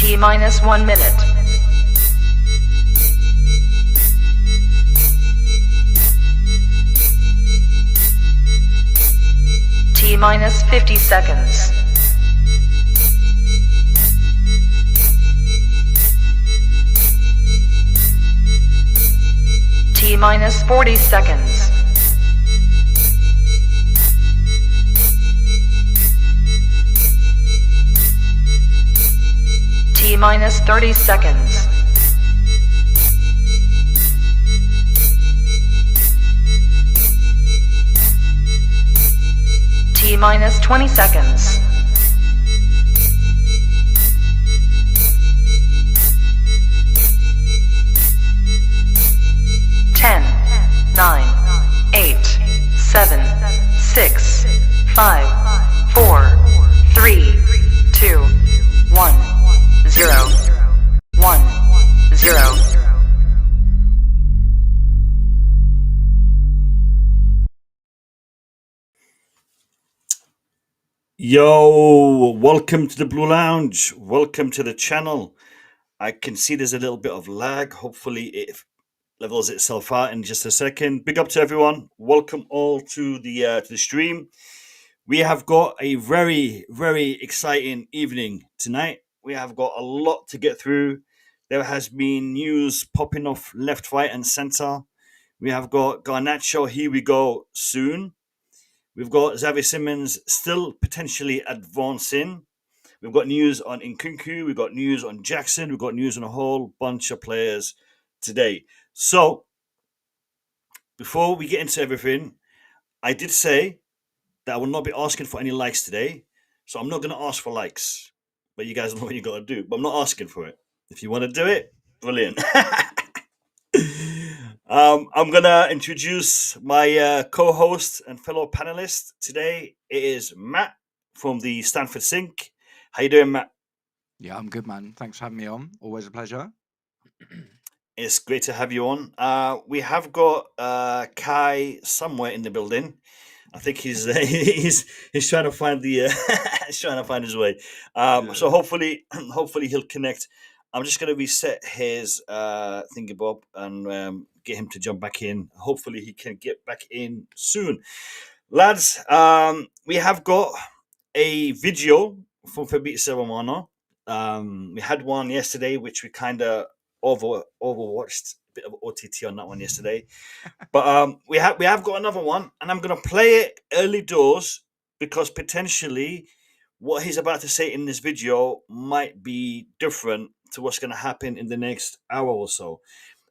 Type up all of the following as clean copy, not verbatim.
T minus 1 minute. T minus 50 seconds. T minus 40 seconds. T minus 30 seconds. T minus 20 seconds. Ten, 9, 8, 7, 6, 5, 4, 3, 2, 1, 0, 1, 0. Yo, welcome to the Blue Lounge. Welcome to the channel. I can see there's a little bit of lag. Hopefully it levels itself out in just a second. Big up to everyone. Welcome all to the stream. We have got a very, very exciting evening tonight. We have got a lot to get through. There has been news popping off left, right, and center. We have got Garnacho, here we go soon. We've got Xavi Simons still potentially advancing. We've got news on Nkunku. We've got news on Jackson. We've got news on a whole bunch of players today. So, before we get into everything, I did say that I will not be asking for any likes today. So, I'm not going to ask for likes. But you guys know what you got to do. But I'm not asking for it. If you want to do it, brilliant. I'm going to introduce my co-host and fellow panelist today. It is Matt from the Stanford Sync. How you doing, Matt? Yeah, I'm good, man. Thanks for having me on. Always a pleasure. It's great to have you on. We have got Kai somewhere in the building. I think he's trying to find the he's trying to find his way. So hopefully he'll connect. I'm just going to reset his thingy bob and get him to jump back in. Hopefully he can get back in soon. Lads, we have got a video from Fabrizio Romano. We had one yesterday, which we kind of overwatched. A bit of OTT on that one yesterday. But we have got another one, and I'm going to play it early doors because potentially what he's about to say in this video might be different to what's going to happen in the next hour or so.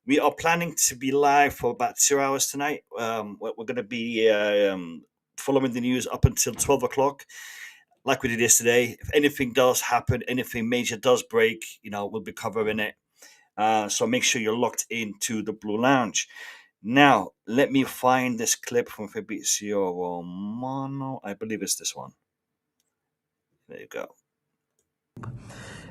We are planning to be live for about 2 hours tonight. We're going to be following the news up until 12 o'clock, like we did yesterday. If anything does happen, anything major does break, we'll be covering it. So make sure you're locked into the Blue Lounge. Now, let me find this clip from Fabrizio Romano. I believe it's this one. There you go.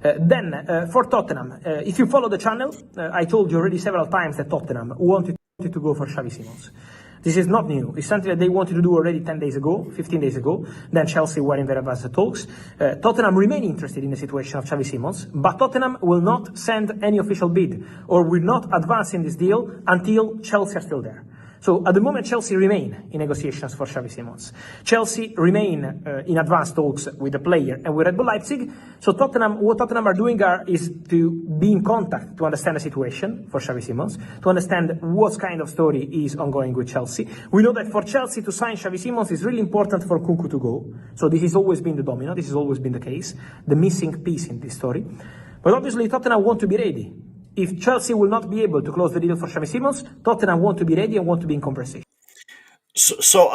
Then, for Tottenham, if you follow the channel, I told you already several times that Tottenham wanted to go for Xavi Simons. This is not new. It's something that they wanted to do already 10 days ago, 15 days ago. Then Chelsea were in very advanced talks. Tottenham remain interested in the situation of Xavi Simons, but Tottenham will not send any official bid or will not advance in this deal until Chelsea are still there. So at the moment, Chelsea remain in negotiations for Xavi Simons. Chelsea remain in advanced talks with the player and with Red Bull Leipzig. So what Tottenham are doing is to be in contact to understand the situation for Xavi Simons, to understand what kind of story is ongoing with Chelsea. We know that for Chelsea to sign Xavi Simons is really important for Nkunku to go. So this has always been the domino. This has always been the case, the missing piece in this story. But obviously, Tottenham want to be ready. If Chelsea will not be able to close the deal for Xavi Simons, Tottenham want to be ready and want to be in conversation. So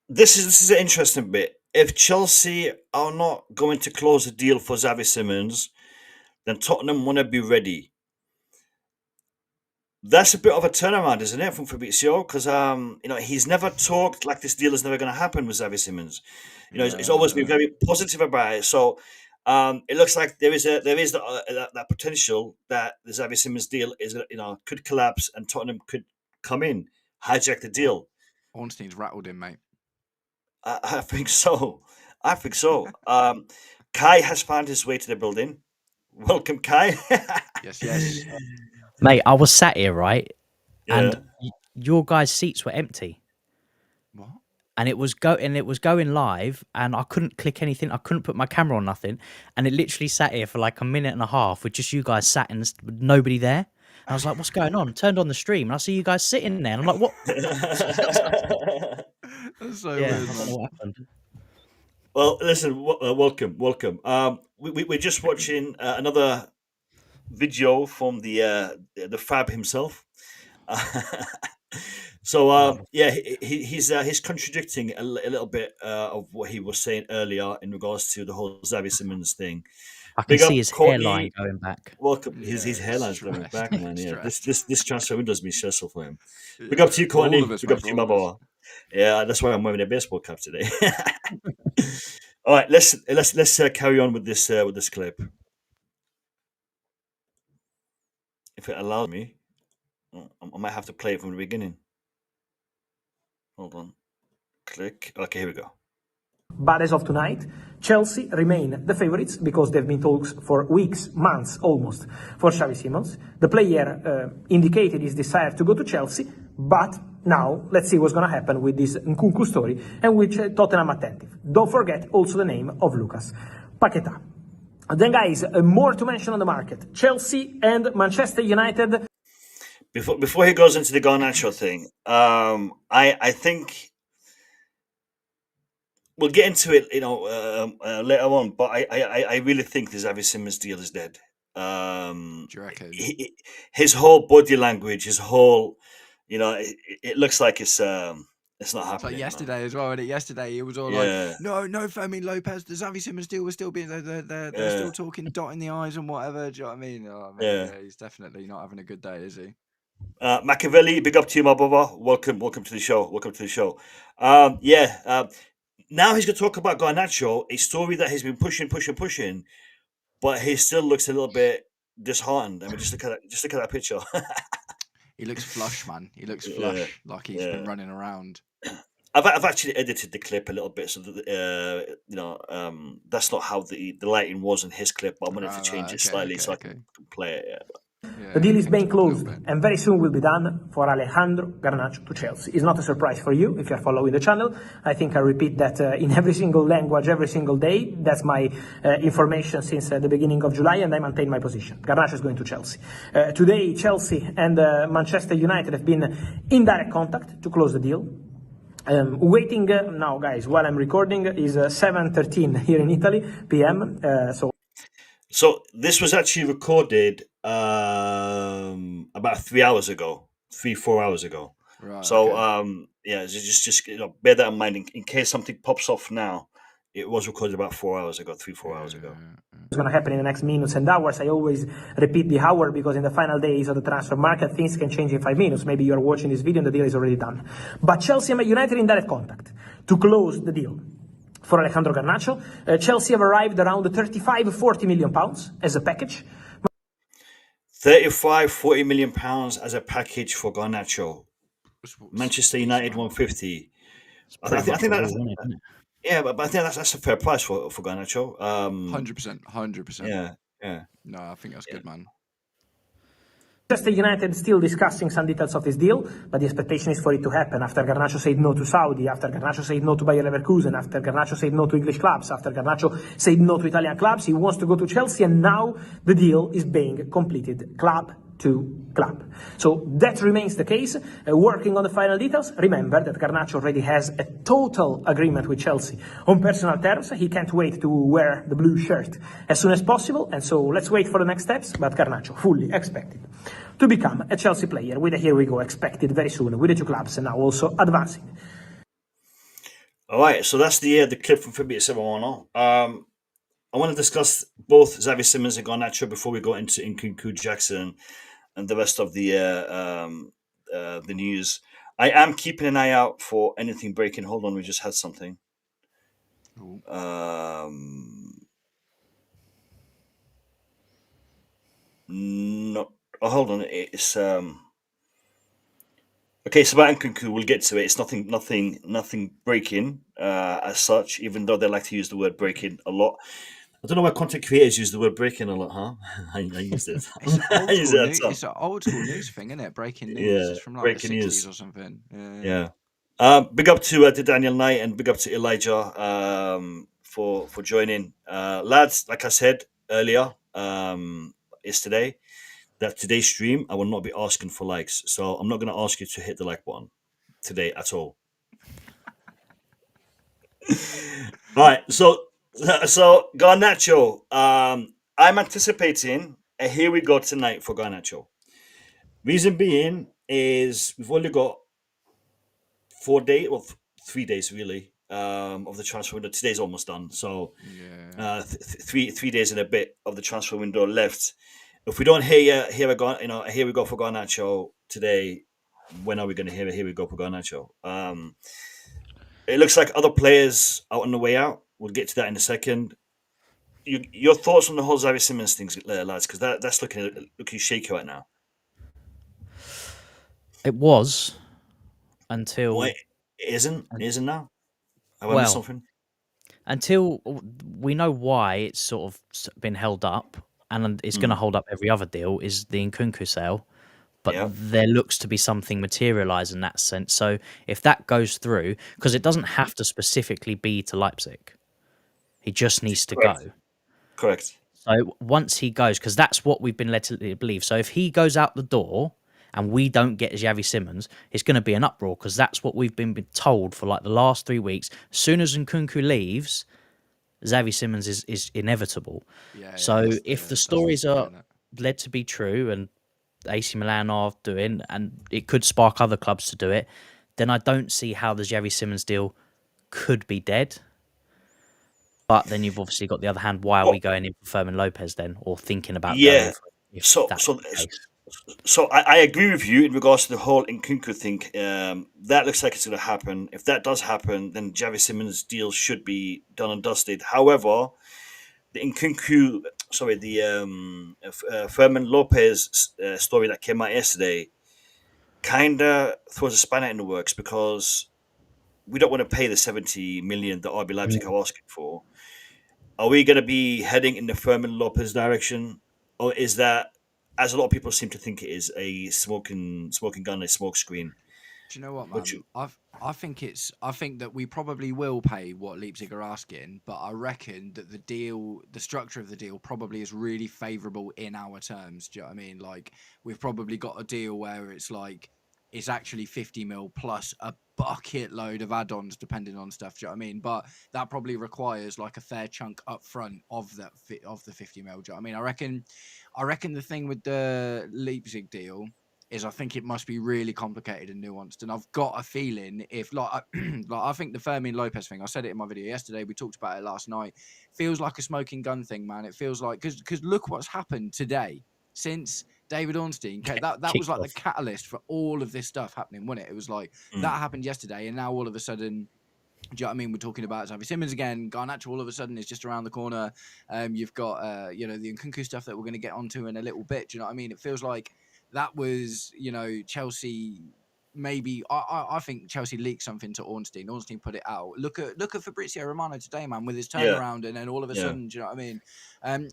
this is an interesting bit. If Chelsea are not going to close the deal for Xavi Simons, then Tottenham want to be ready. That's a bit of a turnaround, isn't it, from Fabrizio? Because he's never talked like this deal is never going to happen with Xavi Simons. He's always been very positive about it. So it looks like there is that potential that the Xavi Simons deal is could collapse and Tottenham could come in, hijack the deal. Ornstein's rattled him, mate. I think so. Kai has found his way to the building. Welcome, Kai. Yes. Mate, I was sat here, right? Yeah. And your guys' seats were empty. What? And it was going live, and I couldn't click anything. I couldn't put my camera on nothing, and it literally sat here for like a minute and a half with just you guys sat in, with nobody there. And I was like, "What's going on?" Turned on the stream, and I see you guys sitting there, and I'm like, "What?" That's so Yeah, I weird, don't know man. what happened. Well, listen, welcome. We're just watching another video from the Fab himself. He's contradicting a little bit of what he was saying earlier in regards to the whole Xavi Simmons thing. I can Big up see his Courtney. hairline going back. Welcome. Yeah, His hairline's going stressed, back, man. Yeah, stressed. this transfer window's been stressful for him. Big up to you, For all Courtney. of us, Big up mate, to you, for my all of us. boy. Yeah, that's why I'm wearing a baseball cap today. All right, let's carry on with this clip. If it allows me, I might have to play it from the beginning. Hold on. Click. Okay, here we go. But as of tonight, Chelsea remain the favourites because they've been talks for weeks, months almost, for Xavi Simons. The player indicated his desire to go to Chelsea, but now let's see what's going to happen with this Nkunku story and which Tottenham attentive. Don't forget also the name of Lucas Paqueta. Then guys, more to mention on the market. Chelsea and Manchester United. Before he goes into the Garnacho thing, I think we'll get into it, later on. But I really think the Xavi Simmons deal is dead. Do you reckon? His whole body language, his whole, it looks like it's not It's happening. like yesterday as well, and yesterday it was all like, no, Fermin Lopez, the Xavi Simmons deal was still being, they're still talking, dotting the I's and whatever. Do you know what I mean? Oh, man, yeah, he's definitely not having a good day, is he? Machiavelli, big up to you, my brother. Welcome to the show. Now he's going to talk about Garnacho, a story that he's been pushing, but he still looks a little bit disheartened. I mean, just look at that picture. He looks flush, man. He looks flush, like he's been running around. I've actually edited the clip a little bit, so that, that's not how the lighting was in his clip, but I wanted to change it slightly so I can play it. Yeah. The deal is being closed and very soon will be done for Alejandro Garnacho to Chelsea. It's not a surprise for you if you're following the channel. I think I repeat that in every single language, every single day. That's my information since the beginning of July, and I maintain my position. Garnacho is going to Chelsea. Today, Chelsea and Manchester United have been in direct contact to close the deal. Waiting now, guys, while I'm recording, is 7:13 here in Italy, p.m. So this was actually recorded about 4 hours ago. Right. So just bear that in mind in case something pops off now. It was recorded about 4 hours ago, 4 hours ago. It's going to happen in the next minutes and hours. I always repeat the hour because in the final days of the transfer market, things can change in 5 minutes. Maybe you're watching this video and the deal is already done. But Chelsea and United in direct contact to close the deal. For Alejandro Garnacho, Chelsea have arrived around 35-40 million pounds as a package. 35-40 million pounds as a package for Garnacho. Manchester United 150. I think that's but I think that's a fair price for Garnacho. 100%. Yeah. No, I think that's good, man. Manchester United still discussing some details of this deal, but the expectation is for it to happen after Garnacho said no to Saudi, after Garnacho said no to Bayer Leverkusen, after Garnacho said no to English clubs, after Garnacho said no to Italian clubs. He wants to go to Chelsea, and now the deal is being completed club to club. So that remains the case. Working on the final details. Remember that Garnacho already has a total agreement with Chelsea on personal terms. He can't wait to wear the blue shirt as soon as possible, and so let's wait for the next steps. But Garnacho fully expected to become a Chelsea player with a here we go expected very soon with the two clubs, and now also advancing. All right, so that's the clip from Fibia 710. I want to discuss both Xavi Simmons and Garnacho before we go into Nkunku, Jackson, and the rest of the news. I am keeping an eye out for anything breaking. Hold on, we just had something. No. Oh, hold on. It's okay. So about Nkunku, we'll get to it. It's nothing breaking as such. Even though they like to use the word breaking a lot. I don't know why content creators use the word breaking a lot, huh? I used it. It's an old school news thing, isn't it? Breaking news. It's from like breaking the 60s news. or something. Yeah. Big up to Daniel Knight and big up to Elijah for joining. Lads, like I said earlier, yesterday, that today's stream, I will not be asking for likes. So I'm not going to ask you to hit the like button today at all. All right. So Garnacho, I'm anticipating a here we go tonight for Garnacho. Reason being is we've only got 4 days, well, 3 days really, of the transfer window. Today's almost done, so three days and a bit of the transfer window left. If we don't hear here we go for Garnacho today, when are we going to hear a here we go for Garnacho? It looks like other players out on the way out. We'll get to that in a second. Your thoughts on the whole Xavi Simons things, lads, because that's looking shaky right now. It was until it isn't now. Have I missed something? Until we know why it's sort of been held up, and it's going to hold up every other deal, is the Nkunku sale. But there looks to be something materialise in that sense. So if that goes through, because it doesn't have to specifically be to Leipzig, he just needs to go. Correct. So once he goes, because that's what we've been led to believe. So if he goes out the door and we don't get Xavi Simons, it's going to be an uproar, because that's what we've been told for like the last 3 weeks. As soon as Nkunku leaves, Xavi Simons is inevitable. So if the stories are led to be true and AC Milan are doing, and it could spark other clubs to do it, then I don't see how the Xavi Simons deal could be dead. But then you've obviously got the other hand. Why are we going in for Fermin Lopez then, or thinking about going for So I agree with you in regards to the whole Nkunku thing. That looks like it's going to happen. If that does happen, then Xavi Simons' deal should be done and dusted. However, the Fermin Lopez story that came out yesterday kind of throws a spanner in the works, because we don't want to pay the 70 million that RB Leipzig are asking for. Are we going to be heading in the Fermin Lopez direction, or is that, as a lot of people seem to think it is, a smoking gun, a smoke screen? Do you know what, man? I think that we probably will pay what Leipzig are asking, but I reckon that the structure of the deal probably is really favourable in our terms. Do you know what I mean? Like, we've probably got a deal where it's like, it's actually 50 mil plus a bucket load of add-ons depending on stuff. Do you know what I mean? But that probably requires like a fair chunk up front of the 50 mil. Do you know what I mean? I reckon the thing with the Leipzig deal is I think it must be really complicated and nuanced. And I've got a feeling if I think the Fermin Lopez thing, I said it in my video yesterday, we talked about it last night, feels like a smoking gun thing, man. It feels like, because look what's happened today since David Ornstein. That was like the catalyst for all of this stuff happening, wasn't it? It was like that happened yesterday, and now all of a sudden, do you know what I mean? We're talking about Xavi Simons again. Garnacho all of a sudden is just around the corner. You've got the Nkunku stuff that we're going to get onto in a little bit. Do you know what I mean? It feels like that was, Chelsea. Maybe I think Chelsea leaked something to Ornstein. Ornstein put it out. Look at Fabrizio Romano today, man, with his turnaround, and then all of a sudden, do you know what I mean?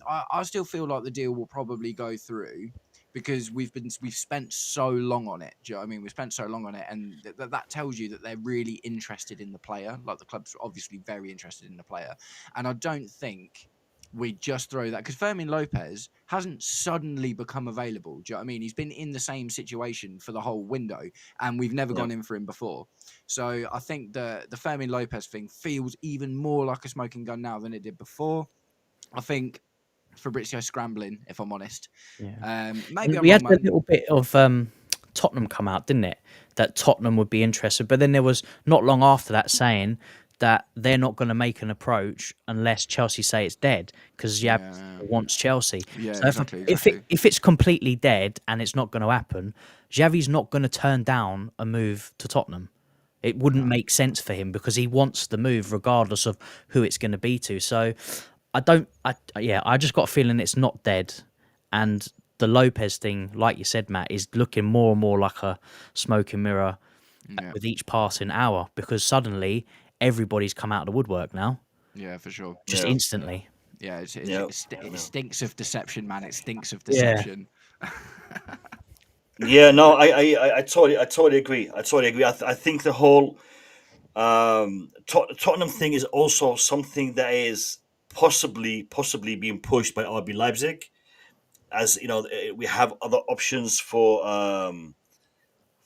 I still feel like the deal will probably go through, because we've spent so long on it. Do you know what I mean? We've spent so long on it, and that tells you that they're really interested in the player. Like, the club's obviously very interested in the player, and I don't think we just throw that, because Fermin Lopez hasn't suddenly become available. Do you know what I mean? He's been in the same situation for the whole window, and we've never gone in for him before. So I think the Fermin Lopez thing feels even more like a smoking gun now than it did before. I think Fabrizio's scrambling, if I'm honest. Yeah. Maybe we had a little bit of Tottenham come out, didn't it? That Tottenham would be interested, but then there was not long after that saying that they're not going to make an approach unless Chelsea say it's dead, because Xavi wants Chelsea. Yeah, so exactly. If it's completely dead and it's not going to happen, Xavi's not going to turn down a move to Tottenham. It wouldn't make sense for him, because he wants the move regardless of who it's going to be to. So I just got a feeling it's not dead. And the Lopez thing, like you said, Matt, is looking more and more like a smoking mirror with each passing hour, because suddenly everybody's come out of the woodwork now. Yeah, for sure. Just instantly. Yeah, Yeah, it stinks of deception, man. It stinks of Yeah. deception. yeah. No, I totally agree. I totally agree. I think the whole Tottenham thing is also something that is possibly being pushed by RB Leipzig. As you know, we have other options for Xavi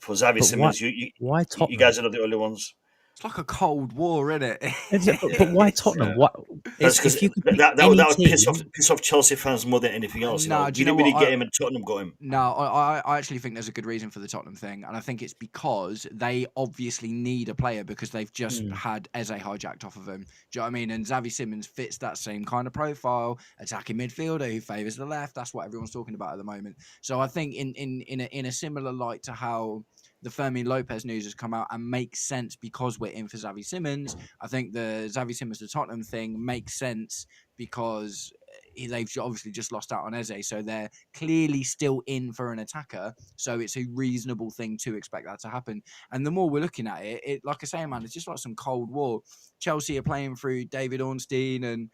But Simons. why You Tottenham? guys are not the only ones. It's like a cold war, isn't it? But why Tottenham? Yeah. What? Because If you could pick that any would team, piss off Chelsea fans more than anything else. Nah, We do you know didn't really what? get him, and Tottenham got him. No, I actually think there's a good reason for the Tottenham thing, and I think it's because they obviously need a player because they've just had Eze hijacked off of them. Do you know what I mean? And Xavi Simons fits that same kind of profile, attacking midfielder who favours the left. That's what everyone's talking about at the moment. So I think in a similar light to how the Fermin Lopez news has come out and makes sense because we're in for Xavi Simons, I think the Xavi Simons to Tottenham thing makes sense because they've obviously just lost out on Eze, so they're clearly still in for an attacker. So it's a reasonable thing to expect that to happen. And the more we're looking at it, like I say, man, it's just like some Cold War. Chelsea are playing through David Ornstein and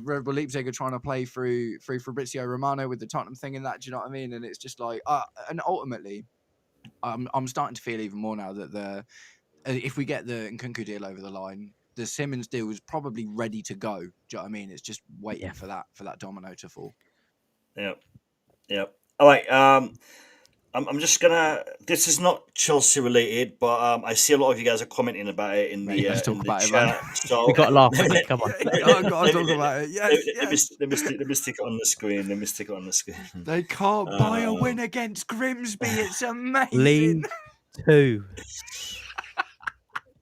Red Bull Leipzig are trying to play through Fabrizio Romano with the Tottenham thing and that. Do you know what I mean? And it's just like, and ultimately, I'm starting to feel even more now that if we get the Nkunku deal over the line, the Simmons deal is probably ready to go. Do you know what I mean? It's just waiting for that domino to fall. Yeah. All right. I'm just gonna. This is not Chelsea related, but I see a lot of you guys are commenting about it in the, let's talk in the about it, chat. man. So we got to laugh. Mate. Come on. I've got to talk about it. Yes, let me stick it on the screen. They can't buy a win against Grimsby. It's amazing. League 2.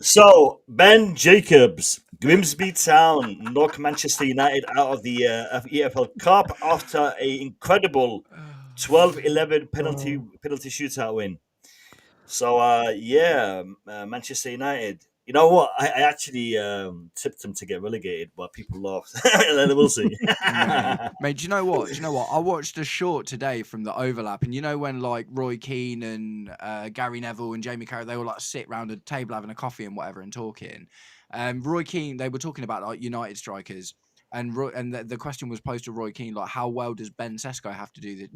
So Ben Jacobs, Grimsby Town knock Manchester United out of the EFL Cup after an incredible 12-11 penalty shootout win. So Manchester United. You know what? I actually tipped them to get relegated, but people laughed. We'll see. Mate, do you know what? I watched a short today from the overlap, and you know when like Roy Keane and Gary Neville and Jamie Carragher, they all like sit round a table having a coffee and whatever and talking. Roy Keane, they were talking about like United strikers, and the question was posed to Roy Keane like, how well does Ben Sesko have to do this?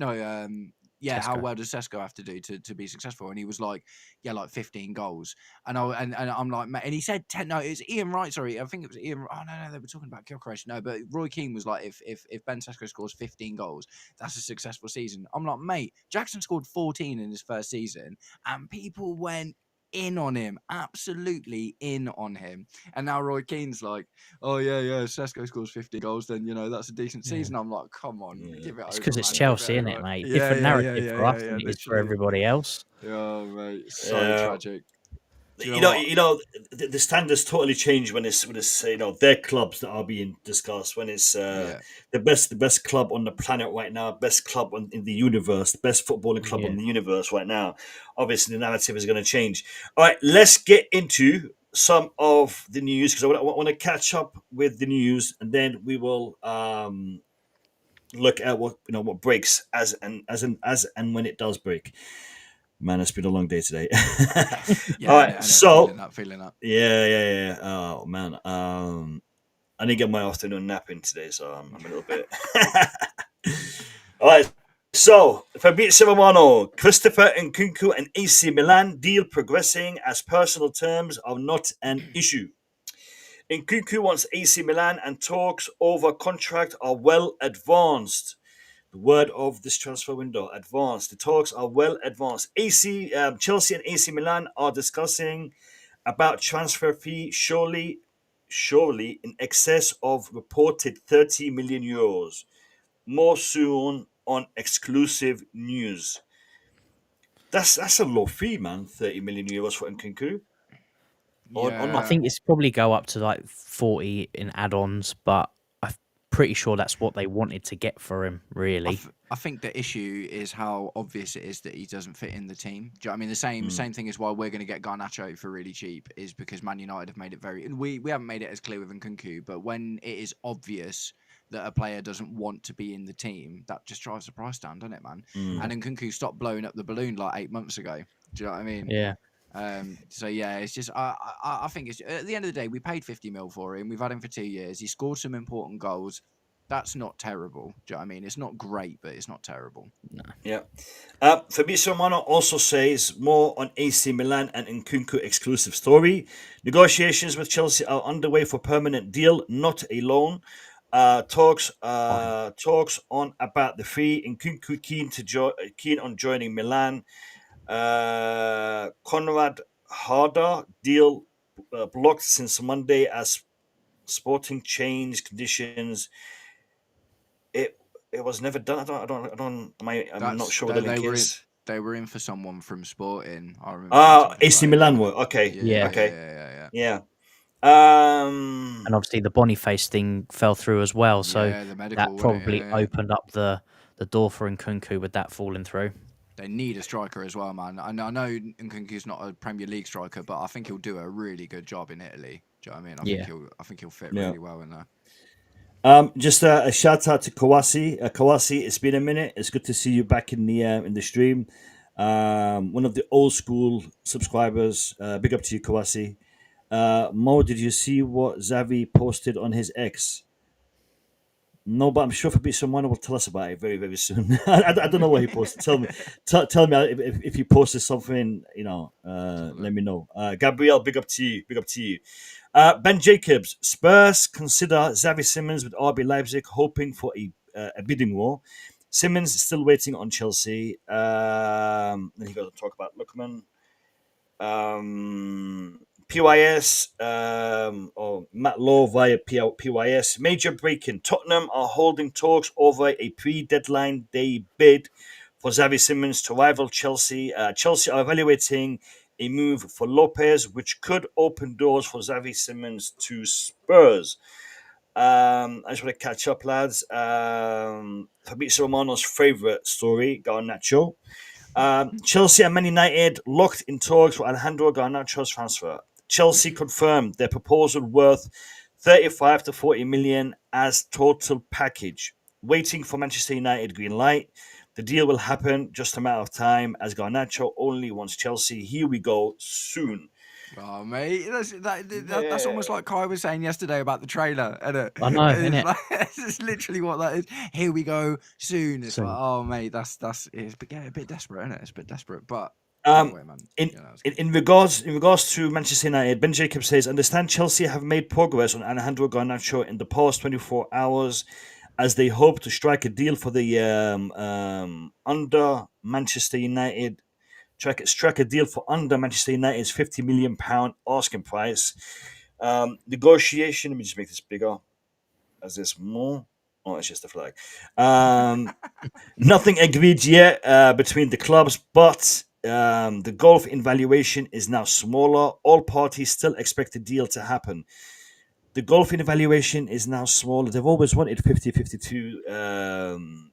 How well does Sesko have to do to be successful? And he was like, like 15 goals. And I'm like, and he said 10. No, it's Ian Wright. Sorry, I think it was Ian. Oh no, they were talking about Gyökeres. No, but Roy Keane was like, if Ben Sesko scores 15 goals, that's a successful season. I'm like, mate, Jackson scored 14 in his first season, and people went in on him, absolutely in on him. And now Roy Keane's like, oh yeah, Sesko scores 50 goals, then that's a decent season. I'm like, come on, give it over. It's because it's man. Chelsea, isn't it, mate? Different narrative for us than it is for everybody else. Oh mate, so tragic. The standards totally change when it's their clubs that are being discussed. When it's the best club on the planet right now, best club in the universe, the best footballing club on the universe right now. Obviously, the narrative is going to change. All right, let's get into some of the news because I want to catch up with the news, and then we will look at what breaks as and when it does break. Man, it's been a long day today. All right, so feeling that. Yeah. Oh man, I didn't get my afternoon nap in today, so I'm a little bit. All right, so Fabrizio Romano, Christopher Nkunku, and AC Milan deal progressing as personal terms are not an issue. Nkunku wants AC Milan, and talks over contract are well advanced. The word of this transfer window, advanced. The talks are well advanced. Chelsea and AC Milan are discussing about transfer fee surely in excess of reported 30 million euros. More soon on exclusive news. That's a low fee, man. 30 million euros for Nkunku. I think it's probably go up to like 40 in add-ons, but pretty sure that's what they wanted to get for him, really. I think the issue is how obvious it is that he doesn't fit in the team. Do you know what I mean? The same thing is why we're going to get Garnacho for really cheap is because Man United have made it very... We haven't made it as clear with Nkunku, but when it is obvious that a player doesn't want to be in the team, that just drives the price down, doesn't it, man? And Nkunku stopped blowing up the balloon like 8 months ago. Do you know what I mean? Yeah. So yeah, it's just I think it's at the end of the day we paid 50 mil for him. We've had him for 2 years. He scored some important goals. That's not terrible. Do you know what I mean? It's not great, but it's not terrible. Yeah. Fabrizio Romano also says more on AC Milan and Nkunku exclusive story. Negotiations with Chelsea are underway for permanent deal, not a loan. Talks on about the fee. Nkunku keen on joining Milan. Konrad Harder deal blocked since Monday as Sporting changed conditions. It was never done. I'm not sure what the link is. They were in for someone from Sporting. I remember. AC Milan were okay. Yeah. Okay. Yeah. And obviously the Boniface thing fell through as well, so the medical, that probably yeah. opened up the door for Nkunku with that falling through. They need a striker as well, man. I know Nkunku's not a Premier League striker, but I think he'll do a really good job in Italy. Do you know what I mean? I think he'll fit really well in there. Just a shout out to Kawasi. Kawasi, it's been a minute. It's good to see you back in the stream. One of the old school subscribers. Big up to you, Kawasi. Mo, did you see what Xavi posted on his X? No, but I'm sure someone will tell us about it very, very soon. I don't know what he posted. Tell me if he posted something. Let me know. Gabriel, big up to you. Big up to you. Ben Jacobs, Spurs consider Xavi Simons with RB Leipzig, hoping for a bidding war. Simons is still waiting on Chelsea. Then he got to talk about Lookman. PYS or Matt Law via PYS. Major breaking. Tottenham are holding talks over a pre-deadline day bid for Xavi Simons to rival Chelsea. Chelsea are evaluating a move for Lopez, which could open doors for Xavi Simons to Spurs. I just want to catch up, lads. Fabrizio Romano's favourite story, Garnacho. Chelsea and Man United locked in talks for Alejandro Garnacho's transfer. Chelsea confirmed their proposal worth 35 to 40 million as total package. Waiting for Manchester United green light. The deal will happen just a matter of time as Garnacho only wants Chelsea. Here we go soon. Oh, mate, that's almost like Kai was saying yesterday about the trailer, isn't it? I know, isn't it? It's literally what that is. Here we go soon. It's like, oh, mate, it's a bit desperate, isn't it? It's a bit desperate, but anyway, man. In regards to Manchester United, Ben Jacobs says, understand Chelsea have made progress on Alejandro Garnacho in the past 24 hours as they hope to strike a deal for the under Manchester United. Strike a deal for under Manchester United's £50 million asking price. Negotiation. Let me just make this bigger. Is this more? Oh, it's just a flag. Nothing agreed yet between the clubs, but the goal in valuation is now smaller. All parties still expect the deal to happen. The goal in evaluation is now smaller. They've always wanted 52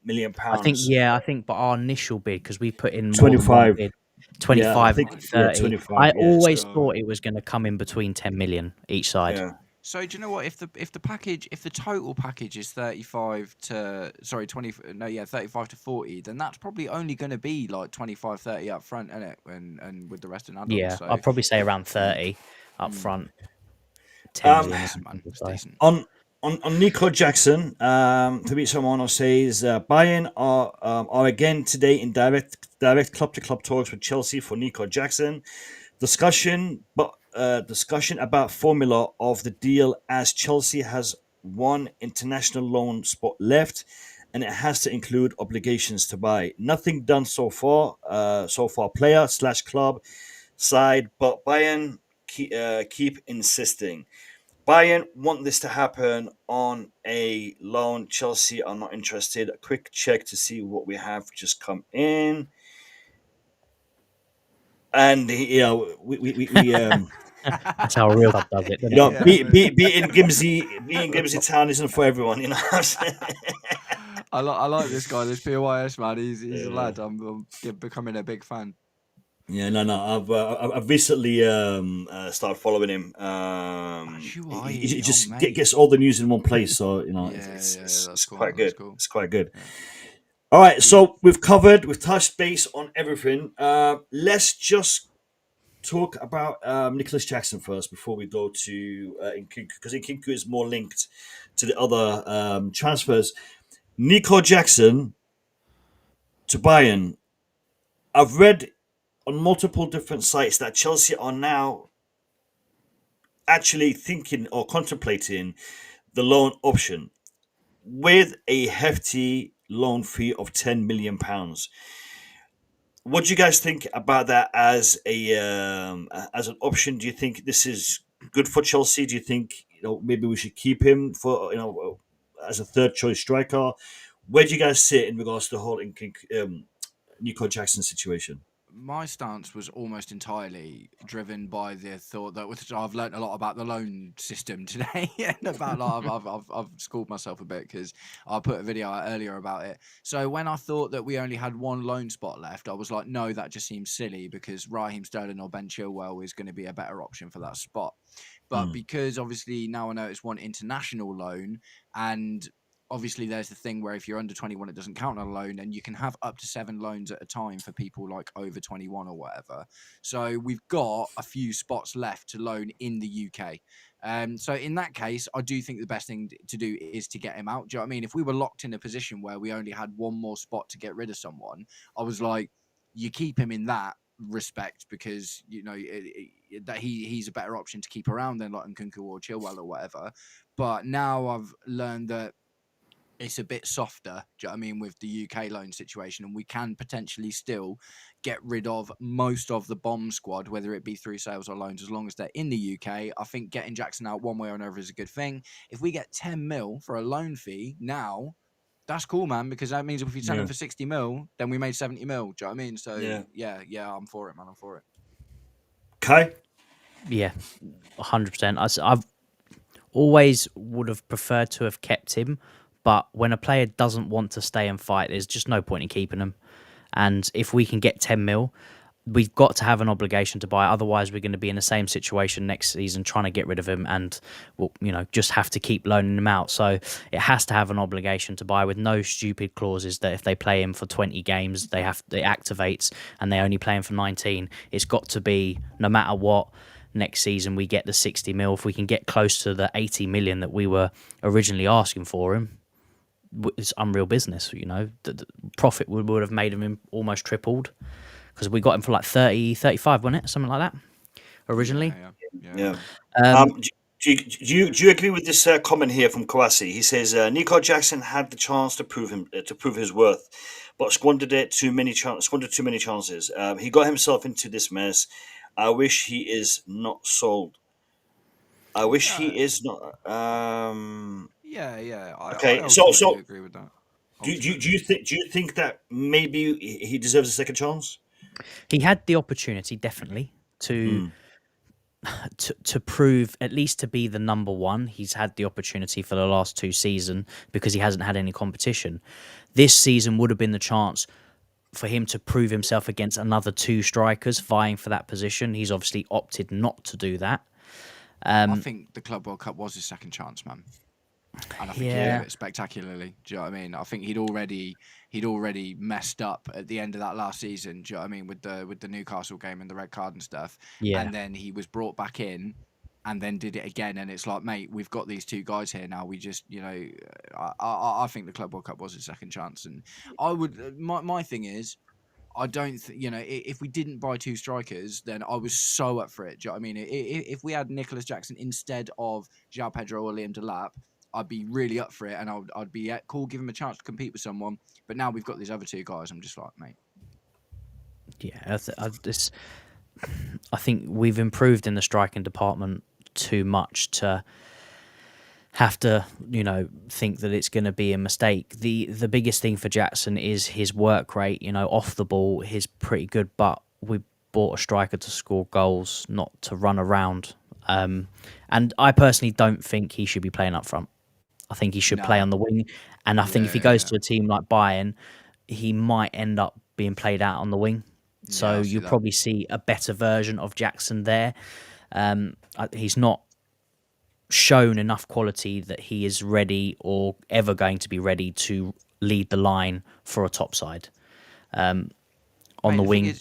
million pounds. I think, but our initial bid, because we put in 25. 25, 30. 25, I always thought it was going to come in between 10 million each side. Yeah. So do you know what? If the total package is 35 to 40, then that's probably only going to be like 25, 30 up front, isn't it? And with the rest in adults. Yeah, so. I'd probably say around 30 up front. 10 million. On Nico Jackson, Fabrizio Romano says Bayern are again today in direct club-to-club talks with Chelsea for Nico Jackson. Discussion about formula of the deal as Chelsea has one international loan spot left, and it has to include obligations to buy. Nothing done so far. Player / club side, but Bayern keep insisting. Bayern want this to happen on a loan. Chelsea are not interested. A quick check to see what we have just come in. And, we that's how a real club does it. Beating Grimsby Town isn't for everyone, you know what I'm saying? I like this guy, this PYS, man. He's a lad. I'm becoming a big fan. Yeah, no. I've recently started following him. He just gets all the news in one place, so it's cool. Quite good. Cool. It's quite good. Yeah. All right, so we've touched base on everything. Let's just talk about Nicholas Jackson first before we go to Nkunku, because Nkunku is more linked to the other transfers. Nico Jackson to Bayern. I've read on multiple different sites that Chelsea are now actually thinking or contemplating the loan option with a hefty loan fee of £10 million. What do you guys think about that as an option? Do you think this is good for Chelsea? Do you think maybe we should keep him for as a third choice striker? Where do you guys sit in regards to the whole Nico Jackson situation? My stance was almost entirely driven by the thought that I've learnt a lot about the loan system today, and about I've schooled myself a bit because I put a video out earlier about it. So when I thought that we only had one loan spot left, I was like, no, that just seems silly because Raheem Sterling or Ben Chilwell is going to be a better option for that spot. But because obviously now I know it's one international loan, and obviously there's the thing where if you're under 21, it doesn't count on a loan, and you can have up to 7 loans at a time for people like over 21 or whatever. So we've got a few spots left to loan in the UK. So in that case, I do think the best thing to do is to get him out. Do you know what I mean? If we were locked in a position where we only had one more spot to get rid of someone, I was like, you keep him in that respect because that he's a better option to keep around than like Nkunku or Chilwell or whatever. But now I've learned that it's a bit softer, do you know what I mean, with the UK loan situation, and we can potentially still get rid of most of the bomb squad, whether it be through sales or loans, as long as they're in the UK. I think getting Jackson out one way or another is a good thing. If we get 10 mil for a loan fee now, that's cool, man, because that means if we sell him for 60 mil, then we made 70 mil, do you know what I mean? So, yeah, I'm for it, man, I'm for it. Kai? Yeah, 100%. I've always would have preferred to have kept him, but when a player doesn't want to stay and fight, there's just no point in keeping them. And if we can get 10 mil, we've got to have an obligation to buy. Otherwise, we're going to be in the same situation next season trying to get rid of him and, just have to keep loaning him out. So it has to have an obligation to buy with no stupid clauses that if they play him for 20 games, it activates and they only play him for 19. It's got to be, no matter what, next season we get the 60 mil. If we can get close to the 80 million that we were originally asking for him, it's unreal business. The profit would have made him almost tripled because we got him for like 30, 35, wasn't it? Something like that originally. Yeah. Do you agree with this comment here from Kawasi? He says Nico Jackson had the chance to prove his worth, but squandered too many chances. He got himself into this mess. I wish he is not sold. I wish he is not. I so agree with that. Do you think that maybe he deserves a second chance? He had the opportunity, definitely, to prove, at least to be the number one. He's had the opportunity for the last 2 seasons because he hasn't had any competition. This season would have been the chance for him to prove himself against another 2 strikers vying for that position. He's obviously opted not to do that. I think the Club World Cup was his second chance, man. And I think he did it spectacularly. Do you know what I mean? I think he'd already messed up at the end of that last season. Do you know what I mean? With the Newcastle game and the red card and stuff. Yeah. And then he was brought back in, and then did it again. And it's like, mate, we've got these 2 guys here now. We just, I think the Club World Cup was his second chance. And I would, my thing is, I don't if we didn't buy 2 strikers, then I was so up for it. Do you know what I mean? If we had Nicholas Jackson instead of João Pedro or Liam Delap, I'd be really up for it, and I'd be cool, give him a chance to compete with someone. But now we've got these other 2 guys. I'm just like, mate. Yeah, I think we've improved in the striking department too much to have to, think that it's going to be a mistake. The biggest thing for Jackson is his work rate. Off the ball, he's pretty good, but we bought a striker to score goals, not to run around. And I personally don't think he should be playing up front. I think he should play on the wing. And I think if he goes to a team like Bayern, he might end up being played out on the wing. So you'll probably see a better version of Jackson there. He's not shown enough quality that he is ready or ever going to be ready to lead the line for a top side. On the wing...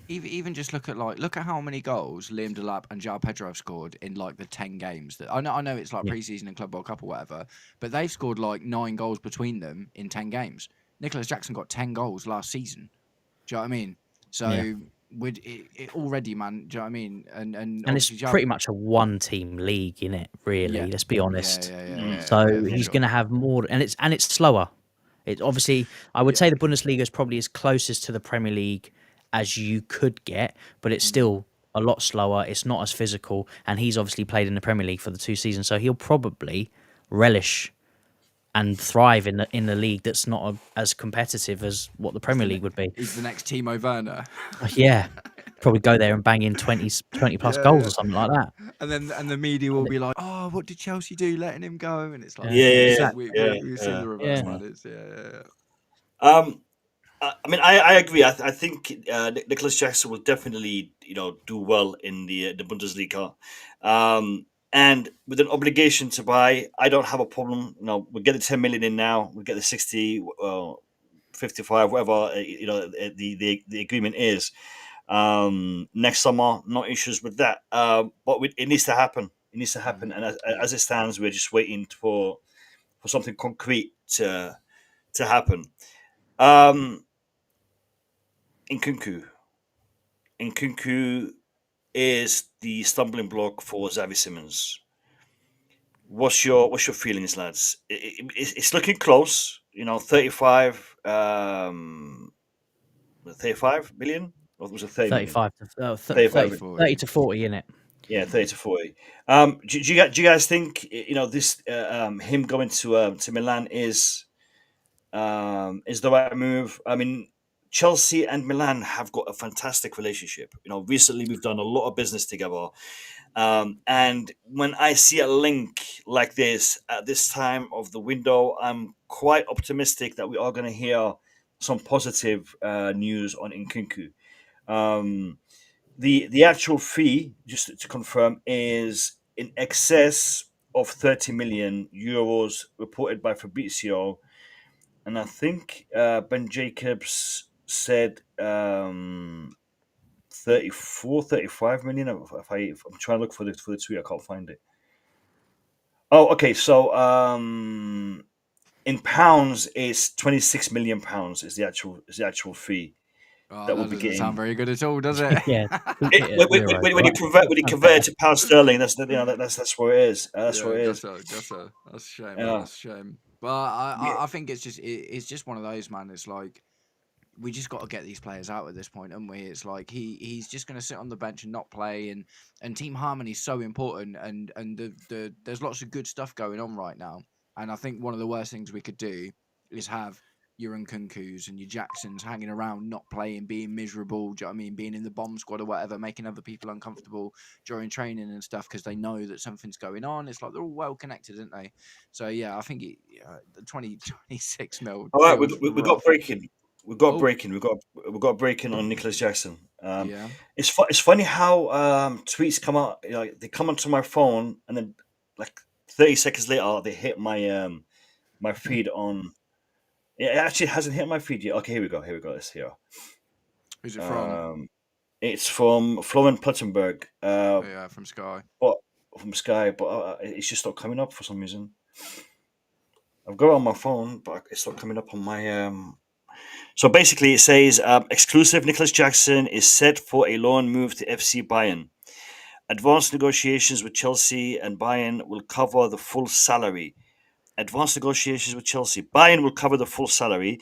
Even just look at how many goals Liam Delap and João Pedro have scored in like the 10 games. That I know it's like pre-season and Club World Cup or whatever, but they've scored like 9 goals between them in 10 games. Nicholas Jackson got 10 goals last season. Do you know what I mean? So with it already, man. Do you know what I mean? And it's pretty much a one-team league, isn't it? Really, let's be honest. So he's going to have more, and it's slower. It obviously, I would say the Bundesliga is probably as closest to the Premier League as you could get, but it's still a lot slower. It's not as physical, and he's obviously played in the Premier League for the 2 seasons, so he'll probably relish and thrive in the league that's not as competitive as what the Premier League would be. He's the next Timo Werner. Yeah, probably go there and bang in 20 plus goals or something like that. And the media will be like, "Oh, what did Chelsea do, letting him go?" And it's like, we've seen the reverse, man. It's I mean, I agree. I think Nicholas Jackson will definitely, do well in the Bundesliga, and with an obligation to buy, I don't have a problem. We'll get the 10 million in now. We'll get the 60, 55, whatever the agreement is. Next summer, no issues with that. But it needs to happen. It needs to happen. And as it stands, we're just waiting for something concrete to happen. Nkunku is the stumbling block for Xavi Simons. What's your feelings, lads? It's looking close. 35, 35 million. Or was it 30 35 million? 30 to 40 in it. Yeah, 30 to 40. Do you guys think this him going to Milan is the right move? I mean, Chelsea and Milan have got a fantastic relationship. Recently we've done a lot of business together. And when I see a link like this at this time of the window, I'm quite optimistic that we are going to hear some positive news on Nkunku. The actual fee, just to confirm, is in excess of 30 million euros, reported by Fabrizio. And I think Ben Jacobs said 34, 35 million. If I'm trying to look for the tweet, I can't find it. Oh, okay. So in pounds, it's 26 million pounds is the actual fee. That doesn't sound very good at all, does it? Yeah. When you convert it to pound sterling, that's where it is. That's where it is. That's a shame. That's a shame. But I think it's just one of those, man. It's like we just got to get these players out at this point, haven't we? It's like he's just going to sit on the bench and not play, and team harmony is so important, and there's lots of good stuff going on right now. And I think one of the worst things we could do is have your Nkunkus and your Jacksons hanging around, not playing, being miserable. Do you know what I mean? Being in the bomb squad or whatever, making other people uncomfortable during training and stuff because they know that something's going on. It's like they're all well connected, aren't they? So yeah, I think the 26 mil. All right, we got breaking. We got breaking on Nicholas Jackson. It's funny how tweets come out. They come onto my phone and then like 30 seconds later they hit my my feed on. It actually hasn't hit my feed yet. Okay, here we go. Let's hear. Who's it from? It's from Florian Plettenberg. From Sky. From Sky, but it's just not coming up for some reason. I've got it on my phone, but it's not coming up on my. So basically, it says exclusive: Nicholas Jackson is set for a loan move to FC Bayern. Advanced negotiations with Chelsea and Bayern will cover the full salary. Bayern will cover the full salary.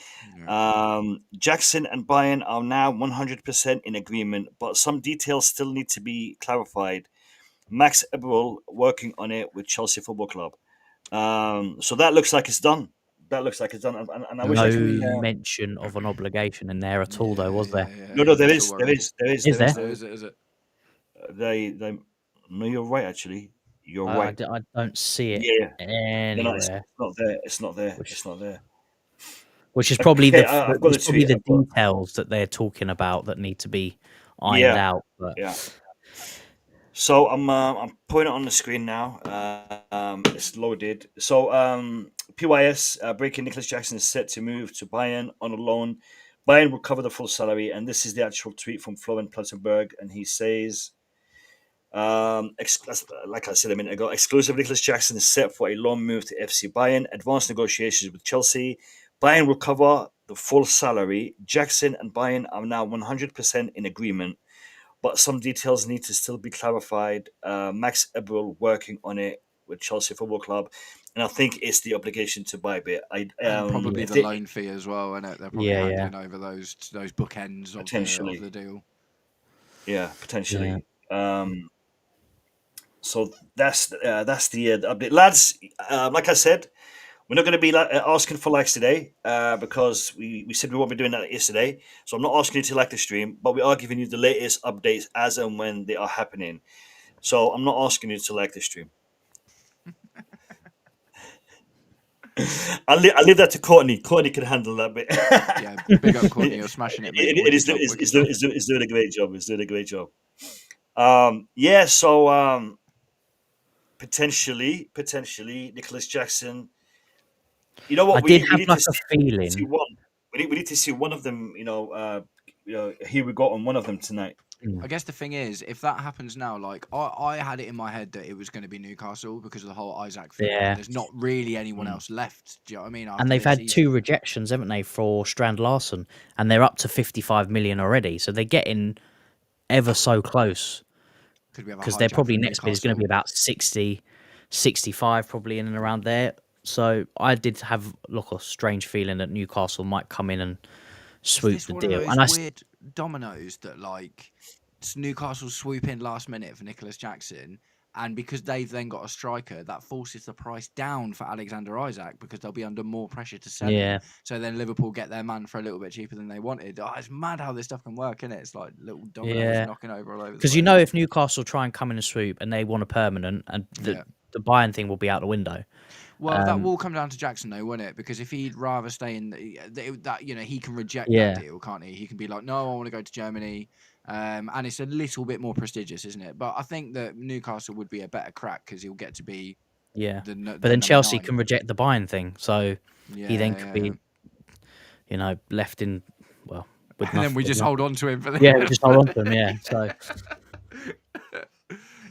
Jackson and Bayern are now 100% in agreement, but some details still need to be clarified. Max Eberl working on it with Chelsea Football Club. So that looks like it's done. And I wish I could mention of an obligation in there at all, though, was there? No, there is. Is there? Is it? No, you're right. Actually, you're right. I don't see it anywhere. It's not there. Which is probably the details that they're talking about that need to be ironed out. But... Yeah. So I'm putting it on the screen now. It's loaded. So PYS breaking: Nicholas Jackson is set to move to Bayern on a loan Bayern will cover the full salary, and this is the actual tweet from Florian Plettenberg, and he says, like I said a minute ago, exclusive Nicholas Jackson is set for a loan move to FC Bayern. Advanced negotiations with Chelsea. Bayern will cover the full salary. Jackson and Bayern are now 100% in agreement, but some details need to still be clarified. Max Eberl working on it with Chelsea Football Club, and I think it's the obligation to buy bit. And probably the loan fee as well, isn't it? They're probably handing over those bookends of the deal. Yeah, potentially. Yeah. So that's the update, lads. Like I said, we're not going to be asking for likes today because we said we won't be doing that yesterday. So I'm not asking you to like the stream, but we are giving you the latest updates as and when they are happening. So I'm not asking you to like the stream. I'll leave that to Courtney. Courtney can handle that bit. Yeah, big up Courtney. You're smashing it. It's doing a great job. It's doing a great job. So potentially Nicholas Jackson. You know what? I did have like a feeling. We need to see one of them. Here we got on one of them tonight. I guess the thing is, if that happens now, like I had it in my head that it was going to be Newcastle because of the whole Isaac thing. Yeah. There's not really anyone else left. Do you know what I mean? And they've had 2 rejections, haven't they, for Strand Larsen, and they're up to 55 million already. So they're getting ever so close. Because they're probably next bid is going to be about 60, 65 probably in and around there. So I did have a strange feeling that Newcastle might come in and swoop the deal. And weird dominoes that like Newcastle swoop in last minute for Nicholas Jackson, and because they've then got a striker, that forces the price down for Alexander Isak because they'll be under more pressure to sell him. So then Liverpool get their man for a little bit cheaper than they wanted. It's mad how this stuff can work, isn't it? It's like little dominoes knocking over all over the place. Because if Newcastle try and come in and swoop and they want a permanent, and the Bayern thing will be out the window. Well, that will come down to Jackson, though, won't it? Because if he'd rather stay in that, he can reject that deal, can't he? He can be like, no, I want to go to Germany, and it's a little bit more prestigious, isn't it? But I think that Newcastle would be a better crack because he'll get to be. But then Chelsea can reject the Bayern thing, so he then could be, left in with nothing. And then we just hold on to him for the. Yeah, we just hold on to him. Yeah, so.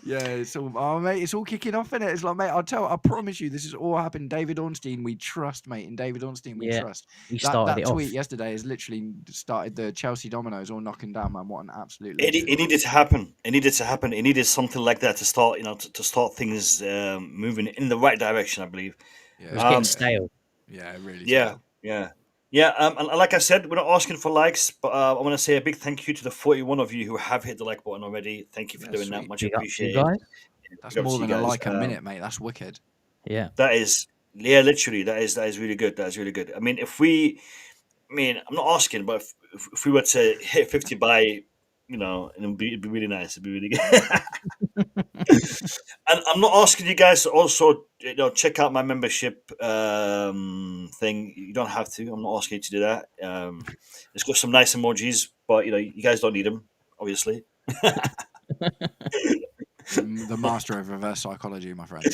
Yeah, it's all, mate, it's all kicking off, innit? It's like, mate, I promise you, this is all happened. David Ornstein, we trust, mate. In David Ornstein, we trust. He started that it tweet off. Yesterday has literally started the Chelsea dominoes all knocking down, man. What an absolute. It needed to happen. It needed something like that to start, to start things moving in the right direction, I believe. Yeah, it was getting stale. Yeah, really. Yeah, stale. Yeah, and like I said, we're not asking for likes, but I want to say a big thank you to the 41 of you who have hit the like button already. Thank you for doing that. Much appreciated. That's more than a like a minute, mate. That's wicked. Yeah. That is, literally, that is really good. That is really good. I mean, I'm not asking, but if we were to hit 50 by, it'd be really nice. It'd be really good. And I'm not asking you guys to also, check out my membership thing. You don't have to. I'm not asking you to do that. It's got some nice emojis, but you guys don't need them, obviously. The master of reverse psychology, my friend.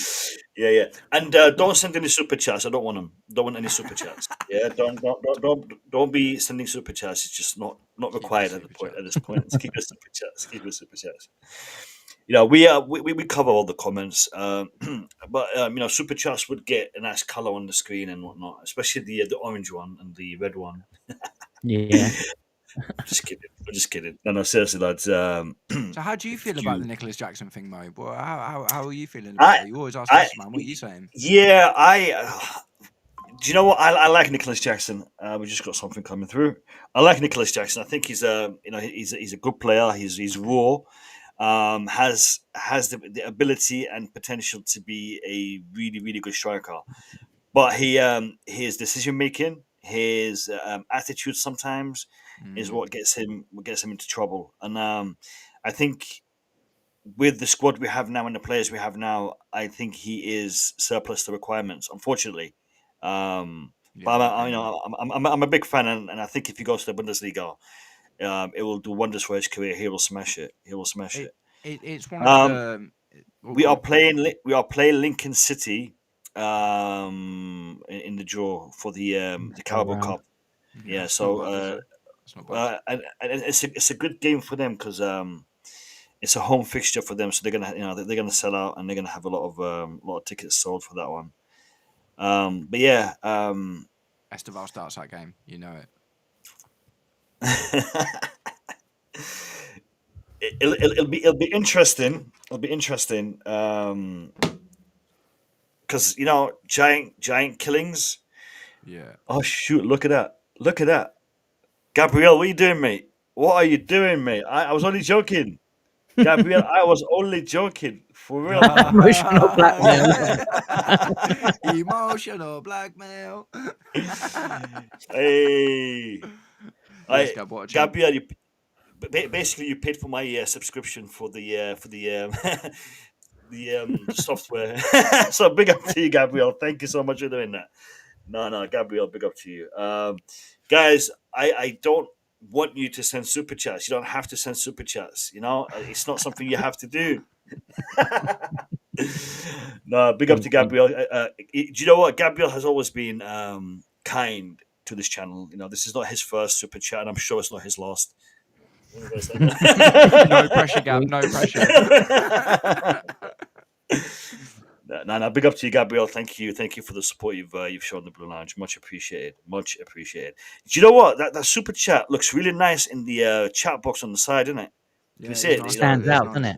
Yeah. And don't send any super chats. I don't want them. Don't want any super chats. Yeah, don't be sending super chats. It's just not required at this point. Let's keep the super chats. We cover all the comments, but super chats would get a nice color on the screen and whatnot, especially the orange one and the red one. Yeah. I'm just kidding. No, seriously, lads. So how do you feel about the Nicholas Jackson thing, Mo? Well, how are you feeling about it? You always ask us, man. What are you saying? Yeah, do you know what? I like Nicholas Jackson. We just got something coming through. I like Nicholas Jackson. I think he's a good player. He's raw. Has the ability and potential to be a really, really good striker. But his decision making, his attitude sometimes is what gets him into trouble. And I think with the squad we have now and the players we have now, I think he is surplus to requirements, unfortunately. But I'm a big fan, and I think if he goes to the Bundesliga, it will do wonders for his career. He will smash it. It's one of the. We are playing Lincoln City in the draw for the Carabao Cup. Yeah, so That's not bad. And it's a good game for them because it's a home fixture for them, so they're gonna they're gonna sell out and they're gonna have a lot of tickets sold for that one. But yeah, Esteval starts that game. You know it. it'll be interesting. It'll be interesting because giant killings. Yeah. Oh shoot! Look at that! Look at that! Gabriel, what are you doing, mate? What are you doing, mate? I was only joking. Gabriel, I was only joking. For real. Emotional blackmail. Emotional blackmail. Hey. Yes, Gab, what a champ. Gabriel, basically you paid for my subscription for the software. So big up to you, Gabriel. Thank you so much for doing that. No, Gabriel, big up to you. Guys, I don't want you to send super chats. You don't have to send super chats. It's not something you have to do. No, big up to Gabriel. Do you know what? Gabriel has always been kind to this channel. This is not his first super chat, and I'm sure it's not his last. No pressure, Gab. No pressure. No, big up to you, Gabriel. Thank you for the support you've shown the Blue Lounge. Much appreciated. Much appreciated. Do you know what? That super chat looks really nice in the chat box on the side, isn't it? Can you see it? nice. Stands It's out, nice. doesn't it?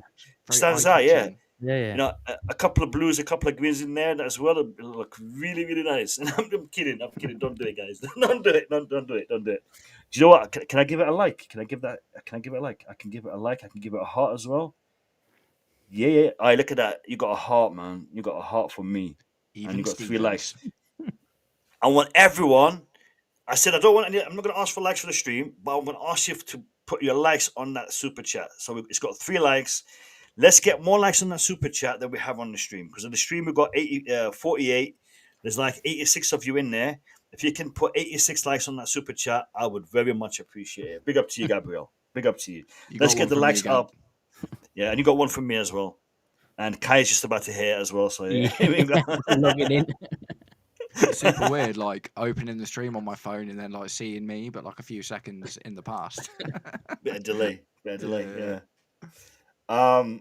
Very Stands out, yeah. eye-catching. Yeah. A couple of blues, a couple of greens in there as well. It'll look really, really nice. And I'm kidding. Don't do it, guys. Don't do it. Don't do it. Do you know what? Can I give it a like? Can I give it a like? I can give it a like. I can give it a heart as well. Yeah. All right, look at that. You got a heart, man. You got a heart for me. Even And you got 3 Stevens. likes. I want everyone. I said I don't want any. I'm not going to ask for likes for the stream, but I'm going to ask you to put your likes on that super chat. So it's got 3 likes. Let's get more likes on that super chat than we have on the stream. Because on the stream we've got 48. There's like 86 of you in there. If you can put 86 likes on that super chat, I would very much appreciate it. Big up to you, Gabriel. Big up to you. You Let's got get one the from me, likes Gab. up. Yeah, and you got one from me as well. And Kai's just about to hear it as well. So yeah. Logging in. It's super weird, like opening the stream on my phone and then like seeing me, but like a few seconds in the past. Bit of delay. Yeah. I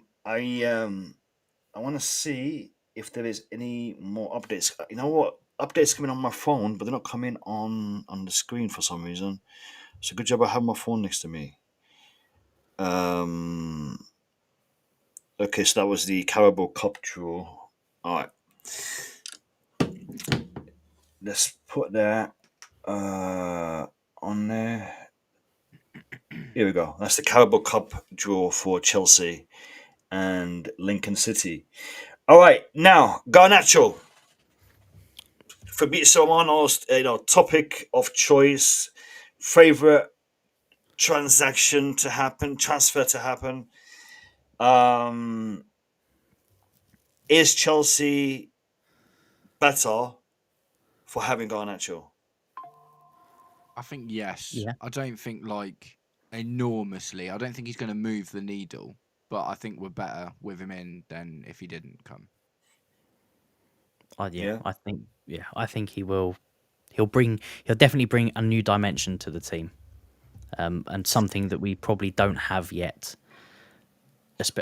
want to see if there is any more updates. You know what? Updates coming on my phone, but they're not coming on the screen for some reason. So good job I have my phone next to me. Okay, so that was the Carabao Cup draw. All right. Let's put that on there. Here we go. That's the Carabao Cup draw for Chelsea and Lincoln City. All right, now Garnacho. Fabrizio Romano's topic of choice, favorite transfer to happen. Is Chelsea better for having Garnacho? I think yes. Yeah. I don't think like enormously. I don't think he's going to move the needle, but I think we're better with him in than if he didn't come. Yeah. I think he will. He'll definitely bring a new dimension to the team, and something that we probably don't have yet.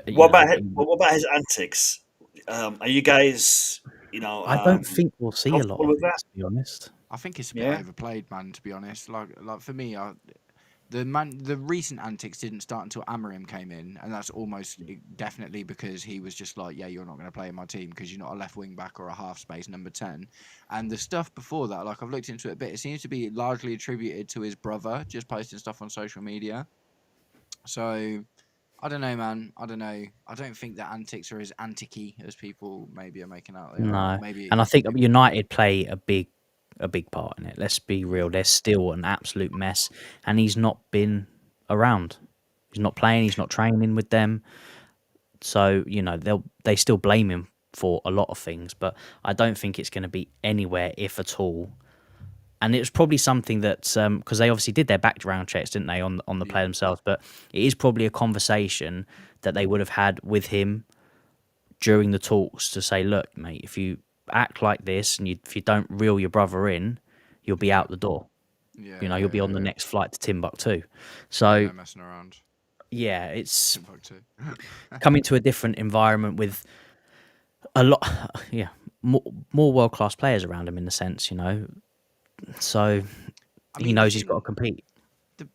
What about his antics? Are you guys? I don't think we'll see a lot comfortable of with that, that? to be honest. I think it's a bit Yeah. overplayed, man. To be honest, like for me, the recent antics didn't start until Amorim came in, and that's almost definitely because he was just like, yeah, you're not going to play in my team because you're not a left wing back or a half space number 10. And the stuff before that, like I've looked into it a bit, it seems to be largely attributed to his brother just posting stuff on social media. So I don't know, man. I don't know. I don't think that antics are as antic-y as people maybe are making out. They are. No, Maybe, and I think United play a big part in it. Let's be real; they're still an absolute mess, and he's not been around. He's not playing. He's not training with them. So they still blame him for a lot of things, but I don't think it's going to be anywhere, if at all. And it was probably something that because they obviously did their background checks, didn't they, on the player themselves? But it is probably a conversation that they would have had with him during the talks to say, look, mate, if you act like this and if you don't reel your brother in, you'll be out the door. Yeah, You know, you'll be on the next flight to Timbuktu. So no messing around. yeah, it's Timbuktu. coming to a different environment with a lot, yeah, more world class players around him in the sense, you know. So I he mean, knows he's got to compete.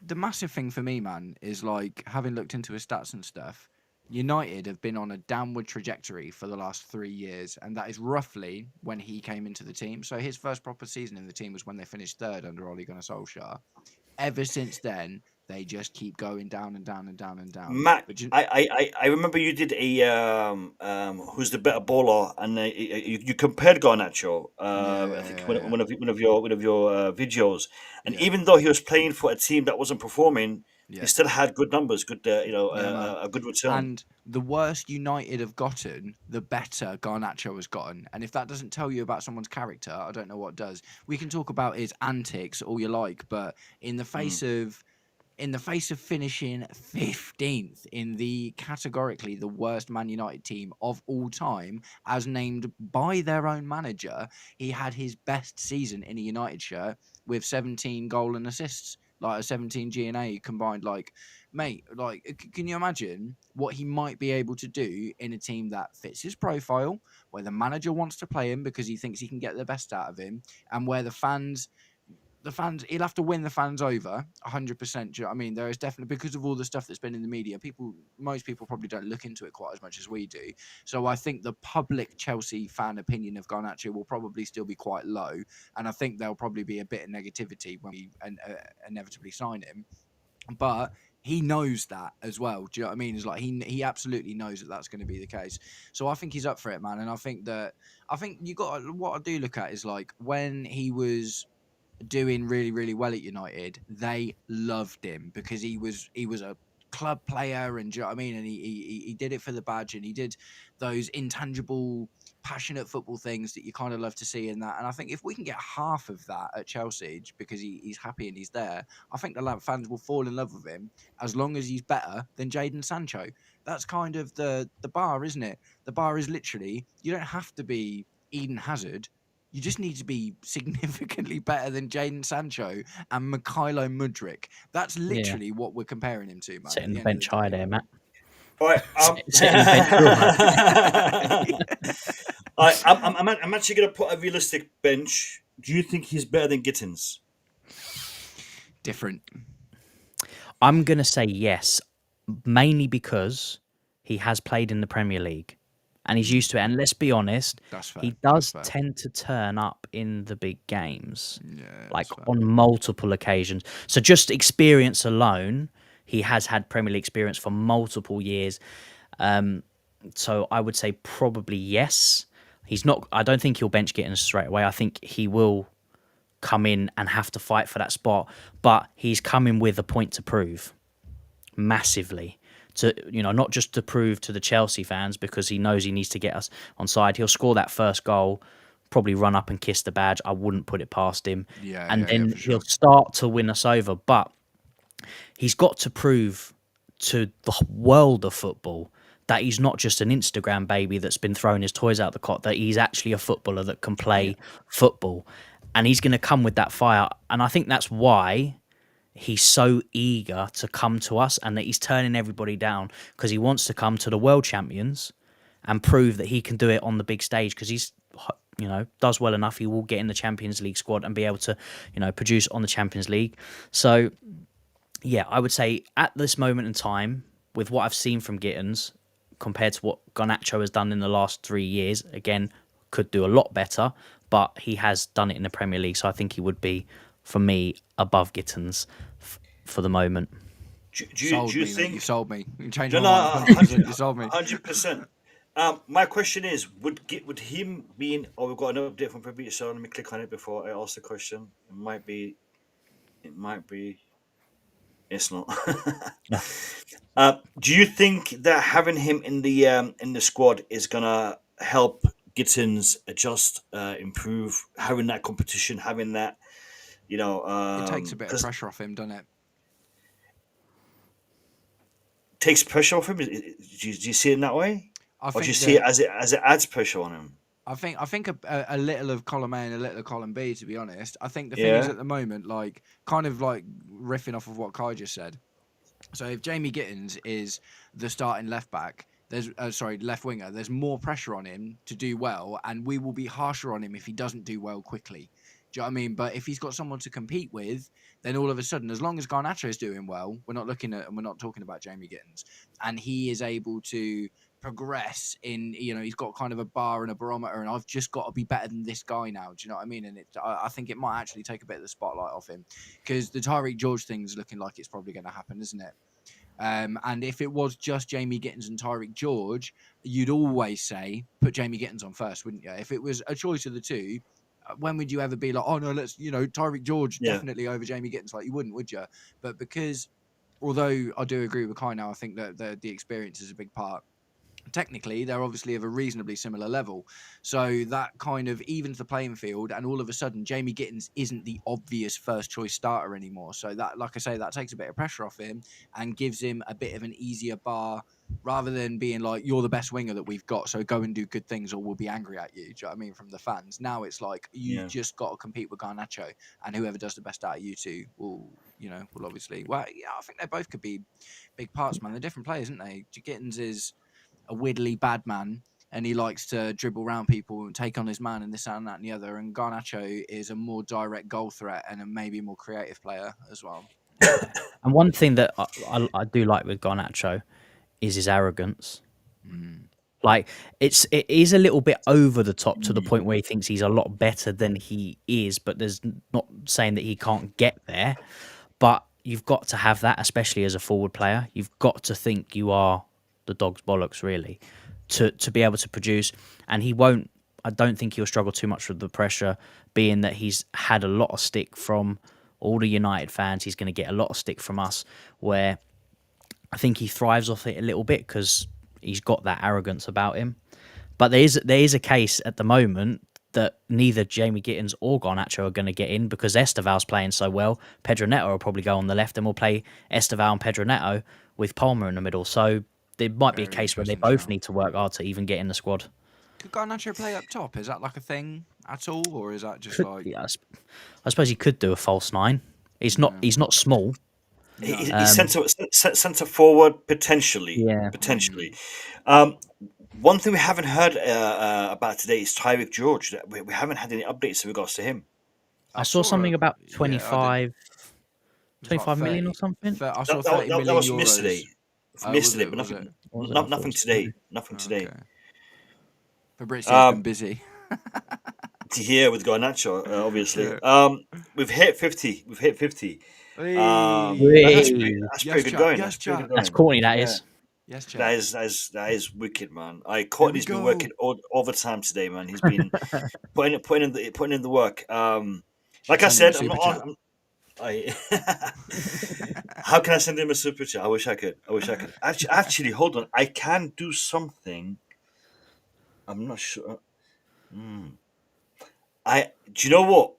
the massive thing for me, man, is like having looked into his stats and stuff. United have been on a downward trajectory for the last 3 years, and that is roughly when he came into the team. So his first proper season in the team was when they finished third under Ole Gunnar Solskjaer. Ever since then, they just keep going down and down and down and down. Matt, But I remember you did a who's the better bowler, and you compared Garnacho. I think one of your videos, and Yeah. even though he was playing for a team that wasn't performing, Yeah. he still had good numbers, good man. a good return. And the worse United have gotten, the better Garnacho has gotten. And if that doesn't tell you about someone's character, I don't know what does. We can talk about his antics all you like, but in the face of finishing 15th in the categorically the worst Man United team of all time, as named by their own manager, he had his best season in a United shirt with 17 goal and assists, like a 17 G&A combined. Like, mate, like, can you imagine what he might be able to do in a team that fits his profile, where the manager wants to play him because he thinks he can get the best out of him, and where the fans, he'll have to win the fans over 100%. Do you know what I mean? There is definitely, because of all the stuff that's been in the media, most people probably don't look into it quite as much as we do. So I think the public Chelsea fan opinion of Garnacho will probably still be quite low, and I think there'll probably be a bit of negativity when we inevitably sign him. But he knows that as well. Do you know what I mean? It's like he absolutely knows that that's going to be the case. So I think he's up for it, man. And I think you got, what I do look at is like when he was doing really, really well at United, they loved him because he was a club player, and do you know what I mean? And he did it for the badge, and he did those intangible, passionate football things that you kind of love to see in that. And I think if we can get half of that at Chelsea, because he's happy and he's there, I think the fans will fall in love with him as long as he's better than Jadon Sancho. That's kind of the bar, isn't it? The bar is literally, you don't have to be Eden Hazard. You just need to be significantly better than Jadon Sancho and Mykhailo Mudryk. That's literally what we're comparing him to, man. Sitting the bench high there, Matt. All right, Sitting the bench real high. All right, I'm actually going to put a realistic bench. Do you think he's better than Gittins? Different. I'm going to say yes, mainly because he has played in the Premier League. And he's used to it. And let's be honest, he does tend to turn up in the big games, like on multiple occasions. So just experience alone, he has had Premier League experience for multiple years. So I would say probably yes. He's not. I don't think he'll bench Gittins straight away. I think he will come in and have to fight for that spot. But he's coming with a point to prove, massively. To, you know, not just to prove to the Chelsea fans, because he knows he needs to get us on side. He'll score that first goal, probably run up and kiss the badge. I wouldn't put it past him. Then he'll start to win us over. But he's got to prove to the world of football that he's not just an Instagram baby that's been throwing his toys out the cot, that he's actually a footballer that can play football. And he's going to come with that fire. And I think that's why he's so eager to come to us, and that he's turning everybody down, because he wants to come to the world champions and prove that he can do it on the big stage, because he's, you know, does well enough. He will get in the Champions League squad and be able to, you know, produce on the Champions League. So, yeah, I would say at this moment in time, with what I've seen from Gittins compared to what Garnacho has done in the last 3 years, again, could do a lot better, but he has done it in the Premier League. So I think he would be, for me, above Gittins for the moment. Do you think you sold me? You changed no, my mind. You sold me. 100%. My question is, would him being? Oh, we've got an update from Privy, so let me click on it before I ask the question. It might be. It's not. Do you think that having him in the squad is gonna help Gittins adjust, improve, having that competition, having that? You know, it takes a bit of pressure off him, doesn't it? Takes pressure off him. Do you see it in that way, I or think do you see it as it adds pressure on him? I think a little of column A and a little of column B, to be honest. I think the thing is at the moment, like, kind of like riffing off of what Kai just said. So if Jamie Gittins is the starting left back, left winger, there's more pressure on him to do well, and we will be harsher on him if he doesn't do well quickly. Do you know what I mean? But if he's got someone to compete with, then all of a sudden, as long as Garnacho is doing well, we're not talking about Jamie Gittins, and he is able to progress in, he's got kind of a bar and a barometer, and I've just got to be better than this guy now. Do you know what I mean? And I think it might actually take a bit of the spotlight off him, because the Tyreek George thing's looking like it's probably going to happen, isn't it? And if it was just Jamie Gittins and Tyreek George, you'd always say put Jamie Gittins on first, wouldn't you? If it was a choice of the two, when would you ever be like, oh no, let's, Tyreek George definitely over Jamie Gittins? Like, you wouldn't, would you? But because, although I do agree with Kai now, I think that the experience is a big part. Technically, they're obviously of a reasonably similar level. So that kind of evens the playing field, and all of a sudden, Jamie Gittins isn't the obvious first choice starter anymore. So that, like I say, that takes a bit of pressure off him and gives him a bit of an easier bar, rather than being like, you're the best winger that we've got, so go and do good things or we'll be angry at you. Do you know what I mean? From the fans. Now it's like, you just got to compete with Garnacho, and whoever does the best out of you two will obviously, I think they both could be big parts, man. They're different players, aren't they? Gittins is a widdly bad man, and he likes to dribble around people and take on his man and this and that and the other. And Garnacho is a more direct goal threat and a maybe more creative player as well. And one thing that I do like with Garnacho is his arrogance. Like, it is a little bit over the top to the point where he thinks he's a lot better than he is, but there's not saying that he can't get there. But you've got to have that, especially as a forward player. You've got to think you are the dog's bollocks, really, to be able to produce. And I don't think he'll struggle too much with the pressure, being that he's had a lot of stick from all the United fans. He's going to get a lot of stick from us, where I think he thrives off it a little bit because he's got that arrogance about him. But there is a case at the moment that neither Jamie Gittins or Garnacho are going to get in, because Esteval's playing so well. Pedro Neto will probably go on the left, and we'll play Esteval and Pedro Neto with Palmer in the middle. So there might be a case where they both need to work hard to even get in the squad. Could Garnacho play up top? Is that like a thing at all, or is that just like? Yeah, I suppose he could do a false nine. He's not small. He's centre forward potentially. Yeah. Potentially. One thing we haven't heard about today is Tyreek George. We haven't had any updates in regards to him. I saw something about 25 million or something. I saw 30 million that was euros. yesterday. From yesterday, but nothing today. Nothing today. Okay. Fabrizio's been busy. Here with Garnacho, obviously. We've hit 50. That's pretty good going. That's corny, that is. Yes, that is wicked, man. Courtney's been working all the time today, man. He's been putting in the work. Like I said, I'm not on. How can I send him a super chat? I wish I could. Actually, hold on. I can do something. I'm not sure. Do you know what?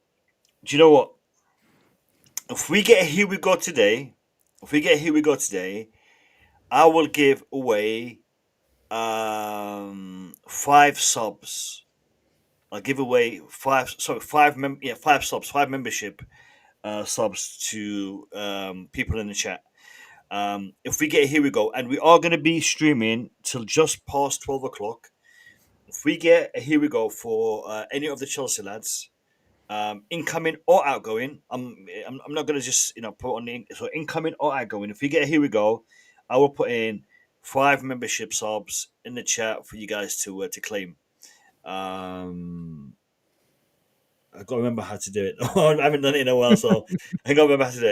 If we get Here We Go today, I will give away 5 subs. I'll give away 5 membership subs to people in the chat. If we get Here We Go, and we are going to be streaming till just past 12 o'clock. If we get a Here We Go for any of the Chelsea lads, incoming or outgoing, I'm not going to just put on the so incoming or outgoing. If we get a Here We Go, I will put in 5 membership subs in the chat for you guys to claim. I got to remember how to do it. I haven't done it in a while, so I got to remember how to do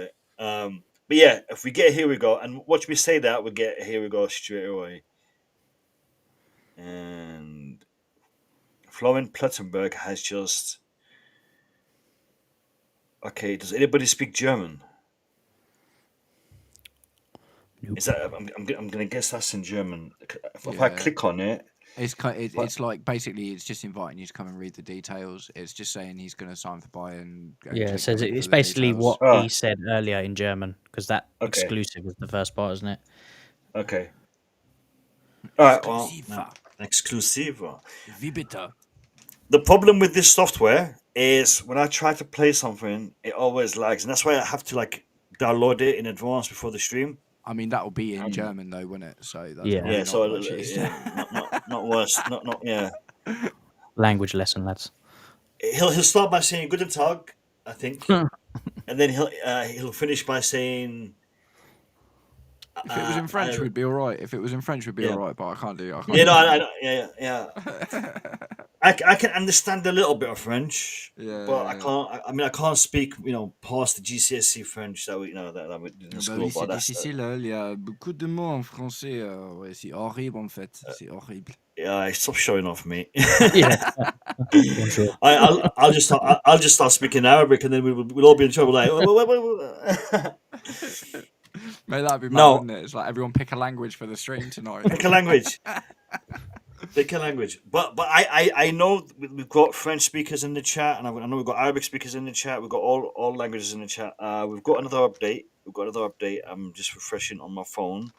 it. But yeah, if we get Here We Go, and watch me say that, we'll get Here We Go straight away. And Florian Plettenberg has just... Okay, does anybody speak German? Nope. Is that I'm gonna guess that's in German. If I click on it, it's like basically it's just inviting you to come and read the details. It's just saying he's going to sign for Bayern. Yeah, it says it's basically what he said earlier in German, because that exclusive was the first part, isn't it? Okay. All right. Well, Exclusive. Wie bitte? The problem with this software is when I try to play something, it always lags, and that's why I have to like download it in advance before the stream. I mean, that'll be in German though, won't it? So that's Yeah. probably Yeah, not so much use. not worse. Not yeah. Language lesson, lads. He'll start by saying "Guten Tag," I think, and then he'll finish by saying. If it was in French, we'd be all right. If it was in French, we'd be Yeah. all right. But I can't do. Yeah, no, yeah. I can understand a little bit of French, but I can't. I mean, I can't speak, past the GCSE French that we did in Bah school. oui, c'est But that's difficile. Il y a beaucoup de mots en français. Ouais, c'est horrible en fait. C'est horrible. yeah. Stop showing off, mate. Yeah. Bonjour. I'll just start speaking Arabic, and then we'll all be in trouble. Like, Mate, that'd be mad, No. wouldn't it? It's like everyone pick a language for the stream tonight. pick a language. Pick a language. But I know we've got French speakers in the chat, and I know we've got Arabic speakers in the chat. We've got all languages in the chat. We've got another update. I'm just refreshing on my phone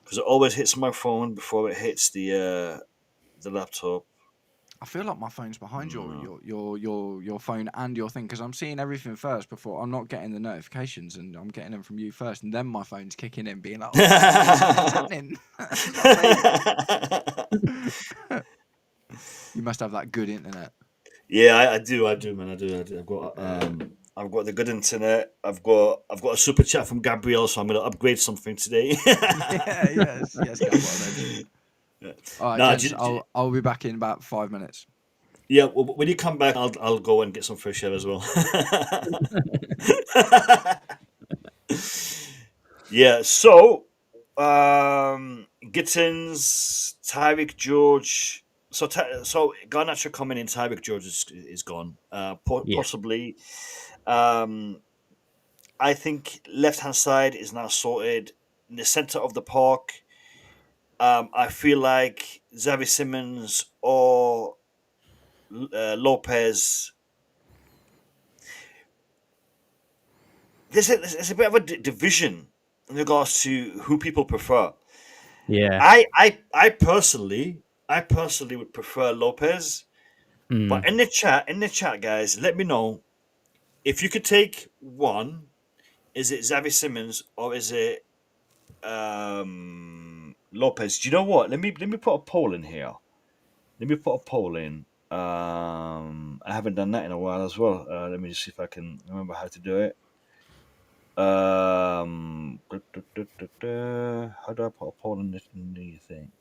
because it always hits my phone before it hits the laptop. I feel like my phone's behind your phone and your thing because I'm seeing everything first before I'm not getting the notifications and I'm getting them from you first, and then my phone's kicking in, being like, "Oh, what's happening?" You must have that good internet. Yeah, I do, man. I do. I've got the good internet. I've got a super chat from Gabriel, so I'm going to upgrade something today. yes, yeah. All right, Nah, gents, I'll be back in about 5 minutes. Yeah, well, when you come back, I'll go and get some fresh air as well. Yeah, so Gittins, Tyreek George. So Garnacho coming in, Tyreek George is gone. Possibly. I think left-hand side is now sorted. In the centre of the park, I feel like Xavi Simons or Lopez. There's a bit of a division in regards to who people prefer. Yeah. I personally would prefer Lopez, but in the chat, guys, let me know if you could take one. Is it Xavi Simons or is it Lopez? Do you know what? Let me put a poll in here. I haven't done that in a while as well. Let me just see if I can remember how to do it. How do I put a poll in the thing?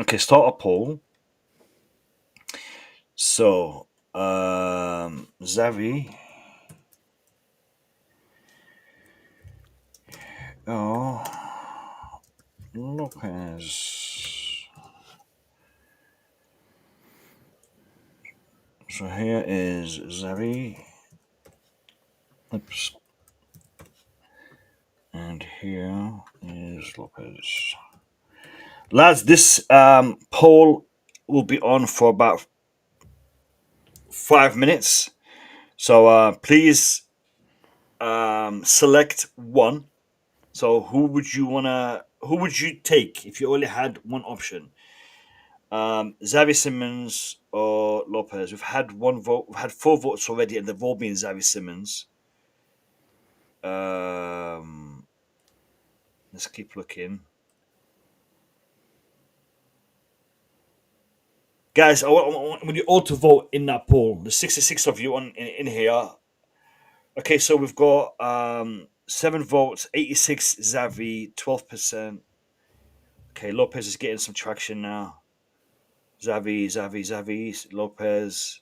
Okay, start a poll. So, Xavi. Oh, Lopez. So here is Xavi. Oops. And here is Lopez. Lads, this poll will be on for about 5 minutes. So please select one. So who would you take if you only had one option? Xavi Simons or Lopez? We've had one vote. We've had 4 votes already, and they've all been Xavi Simons. Let's keep looking. Guys, I want you all to vote in that poll. There's 66 of you in here. Okay, so we've got 7 votes, 86 Xavi, 12%. Okay, Lopez is getting some traction now. Xavi, Lopez.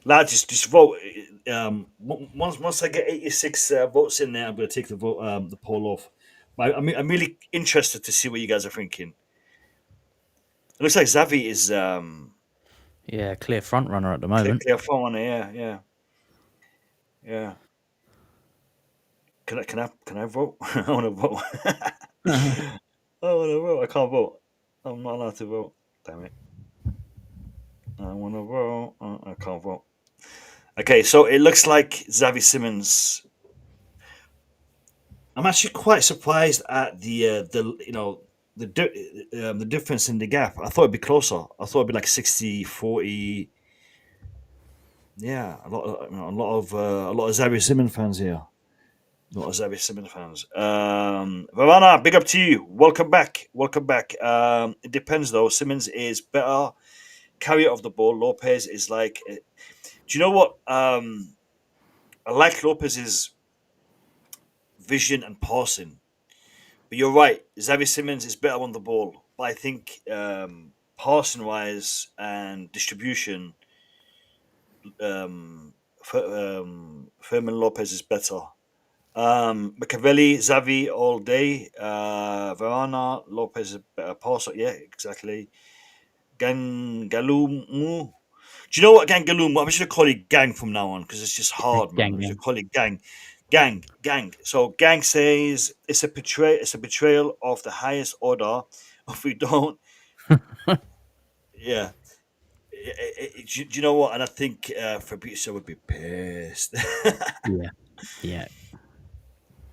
Lads, just vote. Once I get 86 votes in there, I'm going to take the poll off. I'm really interested to see what you guys are thinking. It looks like Xavi is clear front runner at the moment. clear front runner. Yeah. Can I vote? I want to vote. I can't vote. I'm not allowed to vote. Damn it. I want to vote. I can't vote. Okay, so it looks like Xavi Simons. I'm actually quite surprised at the the difference in the gap. I thought it'd be closer. I thought it'd be like 60-40. Yeah, a lot of Xavi Simons fans here. A lot of Xavi Simons fans. Varana, big up to you. Welcome back. It depends though. Simons is better carrier of the ball. Lopez is like. Do you know what? I like Lopez's vision and passing. But you're right. Xavi Simons is better on the ball. But I think passing wise and distribution, Fermin Lopez is better. Machiavelli, Xavi all day. Varane, Lopez is a better passer. Yeah, exactly. Gangalumu. Do you know what, Gangalumu? I'm just going to call it Gang from now on because it's just hard, man. I'm just going to call it Gang. Gang. So Gang says it's a betrayal of the highest order. If we don't, yeah. Do you know what? And I think Fabrizio would be pissed. Yeah.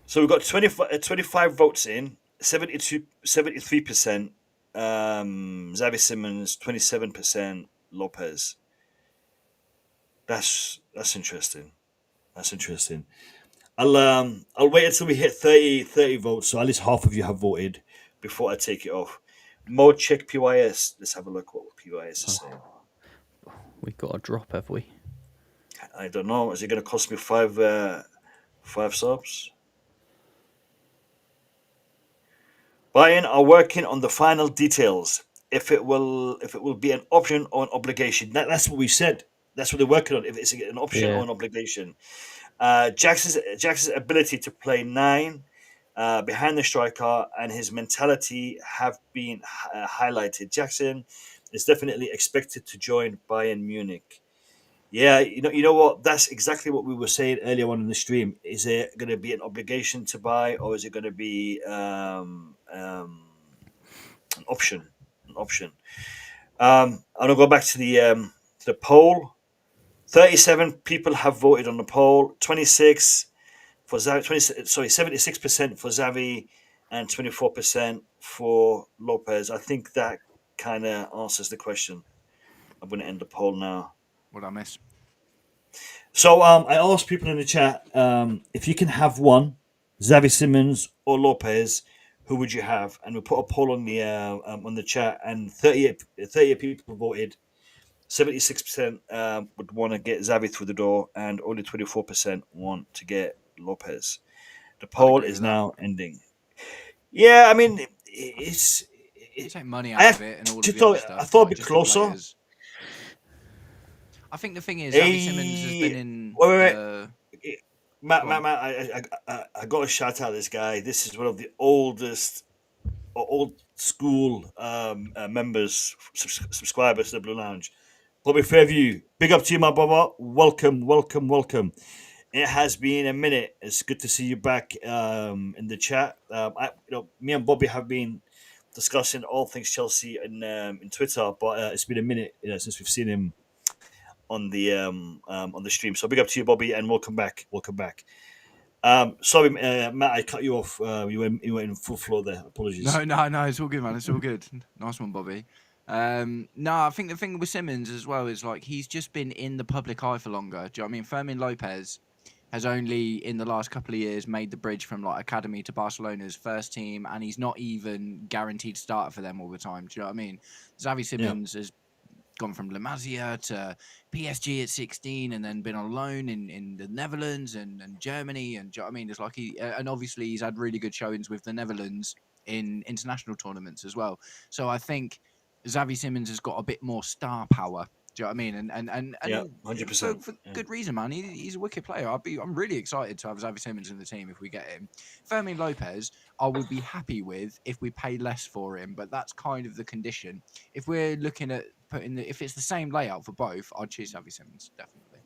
So we've got 25 votes in, 73%. Xavi Simons, 27%. Lopez. That's interesting. I'll wait until we hit 30 votes, so at least half of you have voted before I take it off. Mode check PYS. Let's have a look what PYS is saying. We've got a drop, have we? I don't know. Is it going to cost me five subs? Bayern are working on the final details. If it will be an option or an obligation. That's what we said. That's what they're working on. If it's an option or an obligation. Jackson's ability to play 9 behind the striker and his mentality have been highlighted. Jackson is definitely expected to join Bayern Munich. Yeah, you know what? That's exactly what we were saying earlier on in the stream. Is it going to be an obligation to buy, or is it going to be an option? An option. I'm going to go back to the poll. 37 people have voted on the poll. 76 for Xavi. 76% for Xavi, and 24% for Lopez. I think that kind of answers the question. I'm going to end the poll now. What did I miss? So I asked people in the chat if you can have one, Xavi Simons or Lopez, who would you have? And we put a poll on the chat, and 38 people voted. 76% would want to get Xavi through the door, and only 24% want to get Lopez. The poll is now ending. Yeah, I mean, it's take money out of it and all of the other stuff. I thought it'd be closer. I think the thing is, Xavi Simons has been in. Wait. Matt, I got to shout out this guy. This is one of the old school members, subscribers to the Blue Lounge. Bobby Fairview, big up to you, my brother. Welcome. It has been a minute. It's good to see you back in the chat. Me and Bobby have been discussing all things Chelsea in Twitter, but it's been a minute since we've seen him on the stream. So big up to you, Bobby, and welcome back. Sorry, Matt, I cut you off. You went in full flow there. Apologies. No, it's all good, man. It's all good. Nice one, Bobby. I think the thing with Simons as well is like he's just been in the public eye for longer. Do you know what I mean? Fermin Lopez has only in the last couple of years made the bridge from like academy to Barcelona's first team, and he's not even guaranteed starter for them all the time. Do you know what I mean? Xavi Simons has gone from La Masia to PSG at 16 and then been on loan in the Netherlands and Germany, and do you know what I mean? It's like and obviously he's had really good showings with the Netherlands in international tournaments as well. So I think Xavi Simons has got a bit more star power. Do you know what I mean? And 100%. For good reason, man. He's a wicked player. I'm really excited to have Xavi Simons in the team if we get him. Fermin Lopez, I would be happy with if we pay less for him, but that's kind of the condition. if we're looking at if it's the same layout for both, I'd choose Xavi Simmons, definitely.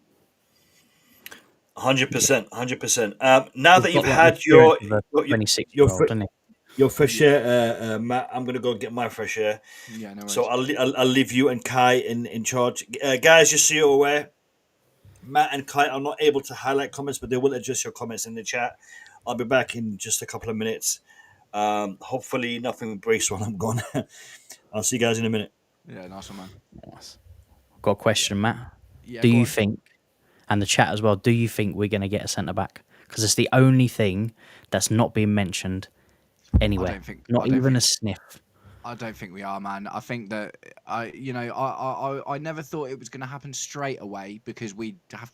100%. Now that you've had your 26-year-old, your fresh air, Matt, I'm gonna go get my fresh air. Yeah, no worries. So I'll leave you and Kai in charge, guys. Just so you're aware, Matt and Kai are not able to highlight comments, but they will address your comments in the chat. I'll be back in just a couple of minutes. Hopefully nothing breaks while I'm gone. I'll see you guys in a minute. Yeah, nice one, man. Nice. Got a question, Matt. Yeah, Do go you on. think, and the chat as well, do you think we're going to get a centre back? Because it's the only thing that's not being mentioned anywhere. Not even a sniff. I don't think we are, man. I think that I never thought it was going to happen straight away because we'd have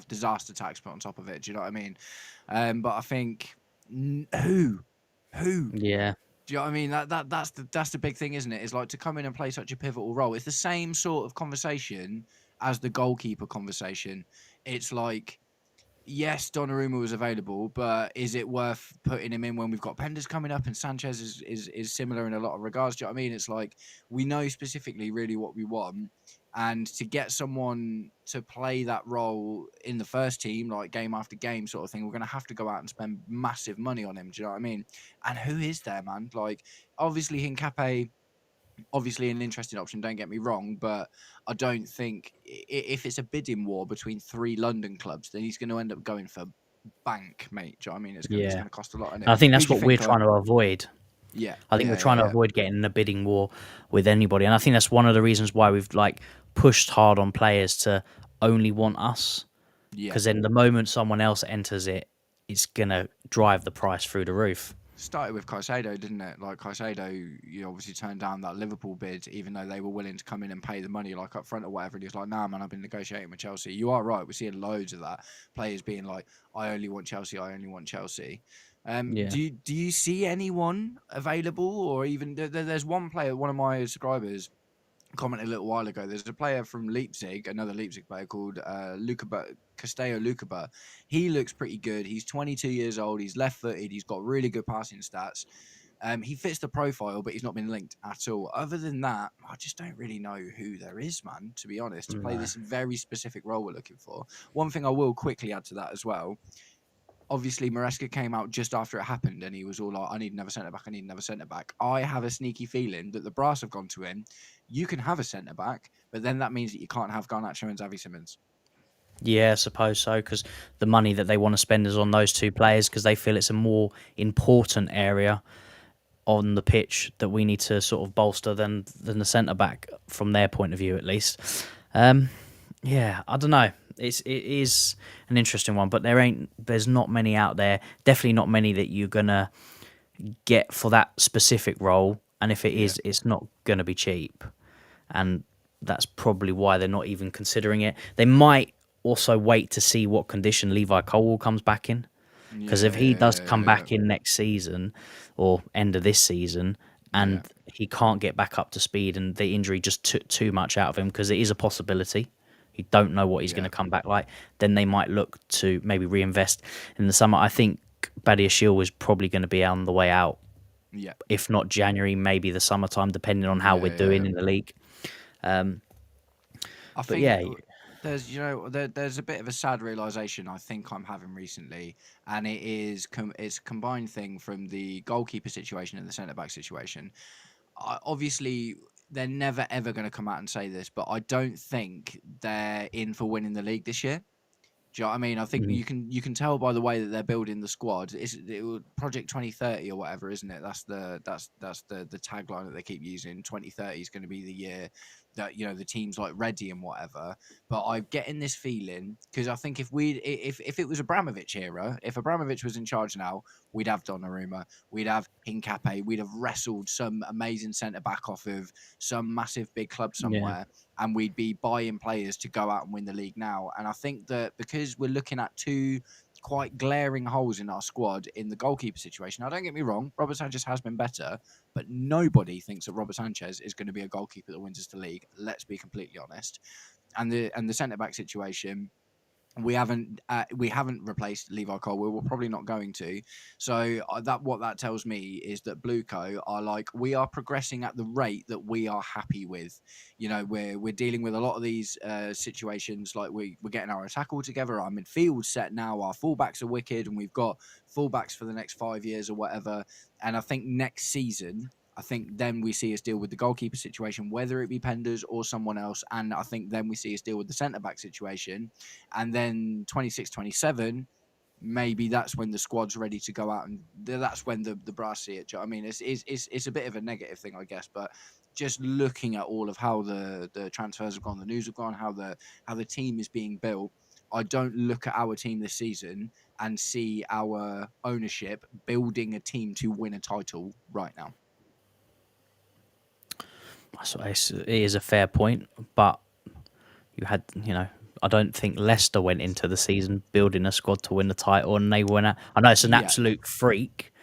disaster tax put on top of it. Do you know what I mean? But I think who? Yeah. Do you know what I mean? That's the big thing, isn't it? It's like to come in and play such a pivotal role. It's the same sort of conversation as the goalkeeper conversation. It's like, yes, Donnarumma was available, but is it worth putting him in when we've got Penders coming up and Sanchez is similar in a lot of regards? Do you know what I mean? It's like we know specifically really what we want, and to get someone to play that role in the first team, like game after game sort of thing, we're going to have to go out and spend massive money on him. Do you know what I mean? And who is there, man? Like, obviously Hincapié, obviously an interesting option, don't get me wrong, but I don't think if it's a bidding war between 3 London clubs, then he's going to end up going for bank, mate. Do you know what I mean? It's going to cost a lot. I think that's what we're trying to avoid. Yeah, I think we're trying to avoid getting in a bidding war with anybody, and I think that's one of the reasons why we've pushed hard on players to only want us. Because then the moment someone else enters it, it's gonna drive the price through the roof. Started with Caicedo, didn't it? Like Caicedo, you obviously turned down that Liverpool bid, even though they were willing to come in and pay the money, like up front or whatever. And he was like, "Nah, man, I've been negotiating with Chelsea." You are right. We're seeing loads of that. Players being like, "I only want Chelsea. I only want Chelsea." Do you see anyone available, or even there's one player, one of my subscribers commented a little while ago. There's a player from Leipzig, another Leipzig player called Castello Lucaba. He looks pretty good. He's 22 years old. He's left-footed. He's got really good passing stats. He fits the profile, but he's not been linked at all. Other than that, I just don't really know who there is, man, to be honest, to play this very specific role we're looking for. One thing I will quickly add to that as well, obviously Maresca came out just after it happened and he was all like, I need another centre-back, I need another centre-back. I have a sneaky feeling that the brass have gone to him. You can have a centre-back, but then that means that you can't have Garnacho and Xavi Simons. Yeah, I suppose so, because the money that they want to spend is on those 2 players because they feel it's a more important area on the pitch that we need to sort of bolster than the centre-back from their point of view, at least. Yeah, I don't know. It is an interesting one, but there's not many out there. Definitely not many that you're gonna get for that specific role. And if it is, it's not gonna be cheap. And that's probably why they're not even considering it. They might also wait to see what condition Levi Colwill comes back in, because if he does come back in next season or end of this season, and he can't get back up to speed, and the injury just took too much out of him, because it is a possibility. You don't know what he's going to come back like. Then they might look to maybe reinvest in the summer. I think Badiashile was probably going to be on the way out. Yeah. If not January, maybe the summertime, depending on how we're doing in the league. I think there's a bit of a sad realization I think I'm having recently, and it's a combined thing from the goalkeeper situation and the centre back situation. Obviously, they're never ever going to come out and say this, but I don't think they're in for winning the league this year. Do you know what I mean? I think you can tell by the way that they're building the squad. It was Project 2030 or whatever, isn't it? That's the tagline that they keep using. 2030 is going to be the year that, you know, the team's like ready and whatever. But I'm getting this feeling, because I think if it was Abramovic era, if Abramovic was in charge now, we'd have Donnarumma, we'd have Hincapié, we'd have wrestled some amazing centre back off of some massive big club somewhere, and we'd be buying players to go out and win the league now. And I think that because we're looking at 2 quite glaring holes in our squad in the goalkeeper situation. Now, don't get me wrong, Robert Sanchez has been better, but nobody thinks that Robert Sanchez is going to be a goalkeeper that wins us the league. Let's be completely honest. And the centre back situation, we haven't replaced Levi Colwill. We're probably not going to. So what that tells me is that Blueco are like, we are progressing at the rate that we are happy with. You know, we're dealing with a lot of these situations. Like we're getting our attack all together. Our midfield set now. Our fullbacks are wicked, and we've got fullbacks for the next 5 years or whatever. And I think next season, then we see us deal with the goalkeeper situation, whether it be Penders or someone else. And I think then we see us deal with the centre-back situation. And then 26-27, maybe that's when the squad's ready to go out, and that's when the brass see it. Do you know what I mean? It's a bit of a negative thing, I guess, but just looking at all of how the transfers have gone, the news have gone, how the team is being built, I don't look at our team this season and see our ownership building a team to win a title right now. It is a fair point, but you had, I don't think Leicester went into the season building a squad to win the title, and they went out. I know it's an absolute freak,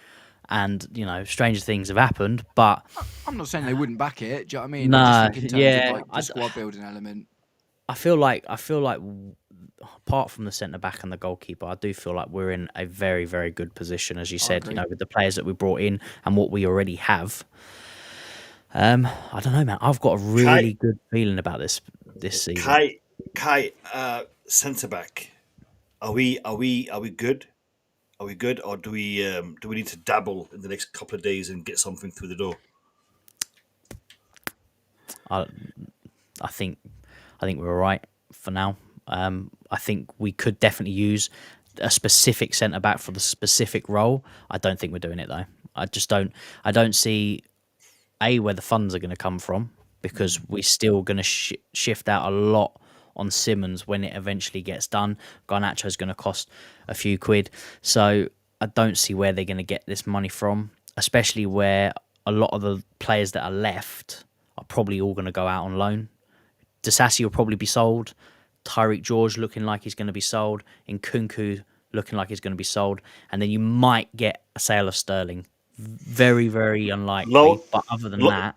and stranger things have happened, but I'm not saying they wouldn't back it. Do you know what I mean? No, I just think in terms yeah, of like the squad building element. I feel like apart from the centre back and the goalkeeper, I do feel like we're in a very, very good position, as you said. agree. With the players that we brought in and what we already have. I don't know, man. I've got a really good feeling about this season. Kai, centre back. Are we good? Are we good, or do we need to dabble in the next couple of days and get something through the door? I think we're all right for now. I think we could definitely use a specific centre back for the specific role. I don't think we're doing it though. I don't see where the funds are going to come from, because we're still going to shift out a lot on Simmons when it eventually gets done. Garnacho is going to cost a few quid, so I don't see where they're going to get this money from, especially where a lot of the players that are left are probably all going to go out on loan. Disasi will probably be sold. Tyreek George looking like he's going to be sold. Nkunku looking like he's going to be sold. And then you might get a sale of Sterling. Very, very unlikely. But other than that...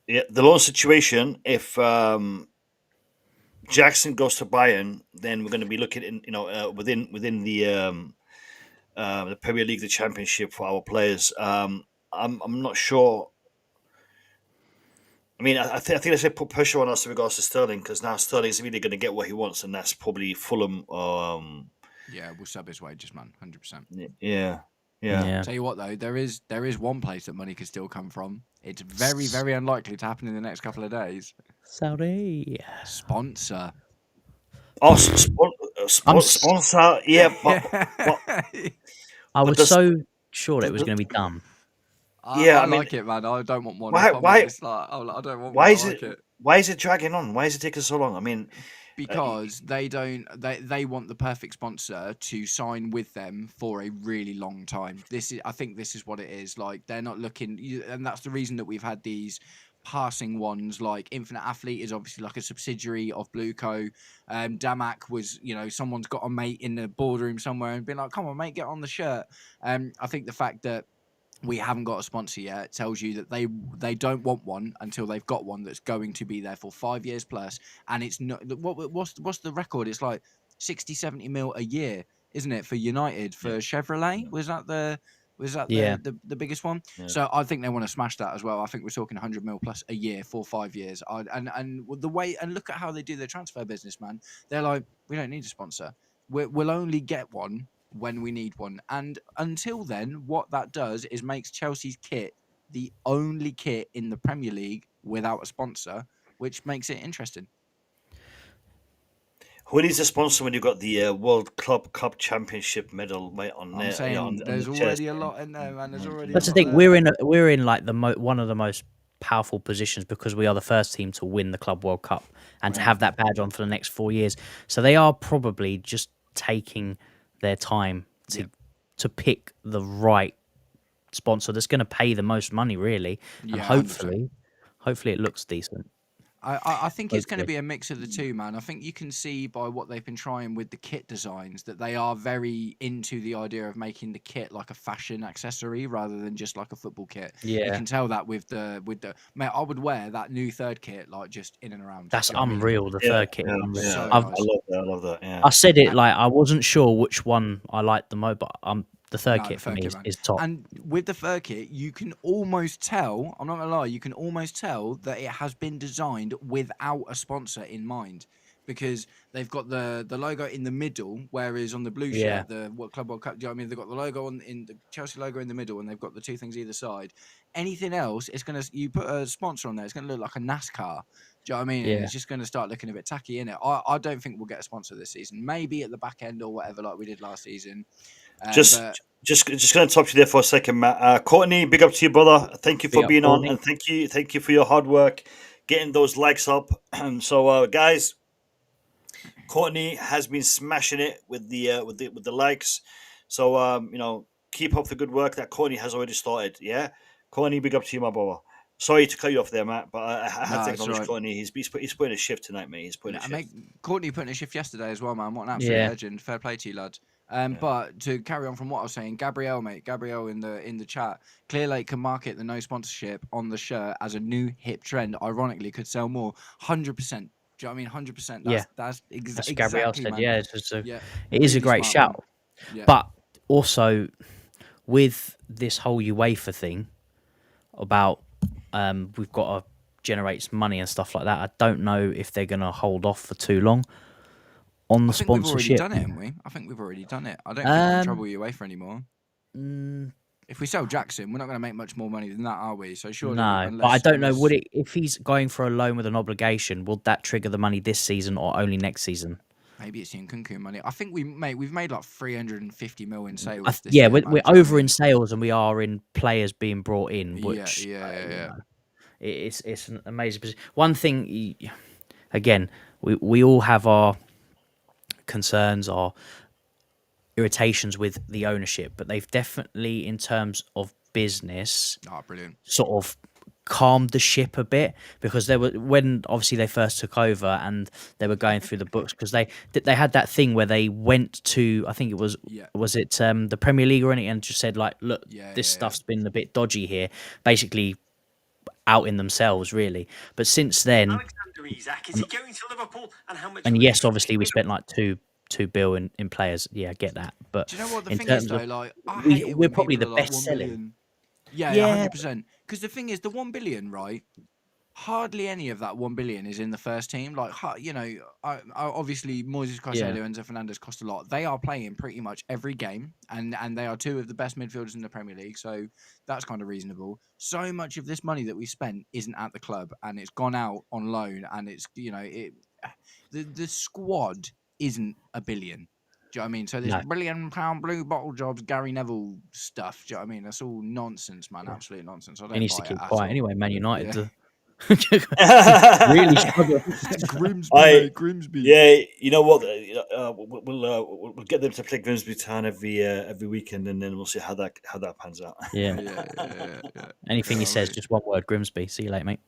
Yeah, the loan situation, if Jackson goes to Bayern, then we're going to be looking within the Premier League, the Championship, for our players. I'm not sure. I mean, I think they should put pressure on us in regards to Sterling, because now Sterling's really going to get what he wants, and that's probably Fulham. Yeah, we'll sub his wages, man, 100%. Yeah. Tell you what, though, there is one place that money could still come from. It's very, very unlikely to happen in the next couple of days. Saudi sponsor. Oh, sponsor. Yeah, but I was so sure it was going to be done. I like it, man. I don't want one. Why? I don't want. Why is it? Why is it dragging on? Why is it taking so long? I mean, because they don't. They want the perfect sponsor to sign with them for a really long time. I think this is what it is. Like, they're not looking, and that's the reason that we've had these passing ones. Like Infinite Athlete is obviously like a subsidiary of Blueco. Damak was, someone's got a mate in the boardroom somewhere and been like, "Come on, mate, get on the shirt." I think the fact that we haven't got a sponsor yet tells you that they don't want one until they've got one that's going to be there for 5 years plus. And it's not, what's the record? It's like 60-70 mil a year, isn't it, for United? For Chevrolet, was that the biggest one? Yeah. So I think they want to smash that as well. I think we're talking 100 mil plus a year for 5 years. And the way, and look at how they do their transfer business, man. They're like, we don't need a sponsor. We'll only get one when we need one. And until then, what that does is makes Chelsea's kit the only kit in the Premier League without a sponsor, which makes it interesting. Who needs a sponsor when you've got the World Club Cup Championship medal, mate? I'm saying there's already a lot in there, man. There's already. That's the thing. We're in like one of the most powerful positions, because we are the first team to win the Club World Cup and to have that badge on for the next 4 years. So they are probably just taking their time to pick the right sponsor that's going to pay the most money, really, and hopefully it looks decent. I think it's going to be a mix of the two, man. I think you can see by what they've been trying with the kit designs that they are very into the idea of making the kit like a fashion accessory rather than just like a football kit. Yeah, you can tell that with the mate. I would wear that new third kit like just in and around. That's unreal. The third kit. Yeah. So I love that. Yeah. I said it like I wasn't sure which one I liked the most, but the third kit for me is top. And with the third kit, you can almost tell, I'm not going to lie, you can almost tell that it has been designed without a sponsor in mind. because they've got the logo in the middle, whereas on the blue Yeah. shirt, the Club World Cup, do you know what I mean? They've got the logo in the Chelsea logo in the middle, and they've got the two things either side. Anything else, it's gonna you put a sponsor on there, it's gonna look like a NASCAR. Do you know what I mean? And Yeah. it's just gonna start looking a bit tacky, innit? I don't think we'll get a sponsor this season. Maybe at the back end or whatever, like we did last season. Just going to interrupt you there for a second, Matt. Courtney, big up to you, brother. Thank you for being on, and thank you for your hard work, getting those likes up. So, guys, Courtney has been smashing it with the likes. So, keep up the good work that Courtney has already started. Yeah, Courtney, big up to you, my brother. Sorry to cut you off there, Matt, but I have to acknowledge Courtney. He's putting a shift tonight, mate. He's putting a shift. Courtney putting a shift yesterday as well, man. What an absolute legend. Fair play to you, lad. But to carry on from what I was saying, Gabriel in the chat, Clearlake can market the no sponsorship on the shirt as a new hip trend. Ironically, could sell more. 100%. Do you know what I mean? 100%. That's exactly what Gabriel said. Man. It is a great shout. Yeah. But also, with this whole UEFA thing about we've got to generate money and stuff like that, I don't know if they're going to hold off for too long on the sponsorship. We've already done it, haven't we? I think we've already done it. I don't think we can trouble UEFA anymore. If we sell Jackson, we're not going to make much more money than that, are we? So surely, no. But I don't know. Would it, if he's going for a loan with an obligation, will that trigger the money this season or only next season? Maybe it's in Nkunku money. I think we've made like 350 million sales. This year, we're over in sales and we are in players being brought in. Which it's an amazing position. One thing, again, we all have our concerns, our irritations with the ownership, but they've definitely, in terms of business, brilliant, sort of calmed the ship a bit, because there were, when obviously they first took over and they were going through the books, because they had that thing where they went to, I think it was the Premier League or anything, and just said like, look, this stuff's been a bit dodgy here, basically outing themselves really. But since then, Alexander Isak, is he going to Liverpool, and how much? And yes, obviously we spent like $2 billion in players. Yeah, I get that. But do you know what the thing is though? Like, we're probably the best selling. Yeah, 100%. Because the thing is, the 1 billion, right? Hardly any of that 1 billion is in the first team. Like, obviously Moises Caicedo and Enzo Fernandez cost a lot. They are playing pretty much every game, and they are two of the best midfielders in the Premier League. So that's kind of reasonable. So much of this money that we spent isn't at the club, and it's gone out on loan, and it's the squad isn't $1 billion. Do you know what I mean? So this £1 billion blue bottle jobs, Gary Neville stuff. Do you know what I mean? That's all nonsense, man. Absolute nonsense. He needs to keep quiet anyway. Man United really struggle. Grimsby. Yeah, you know what? We'll get them to play Grimsby Town every weekend, and then we'll see how that pans out. Yeah. Anything he says, just one word: Grimsby. See you later, mate.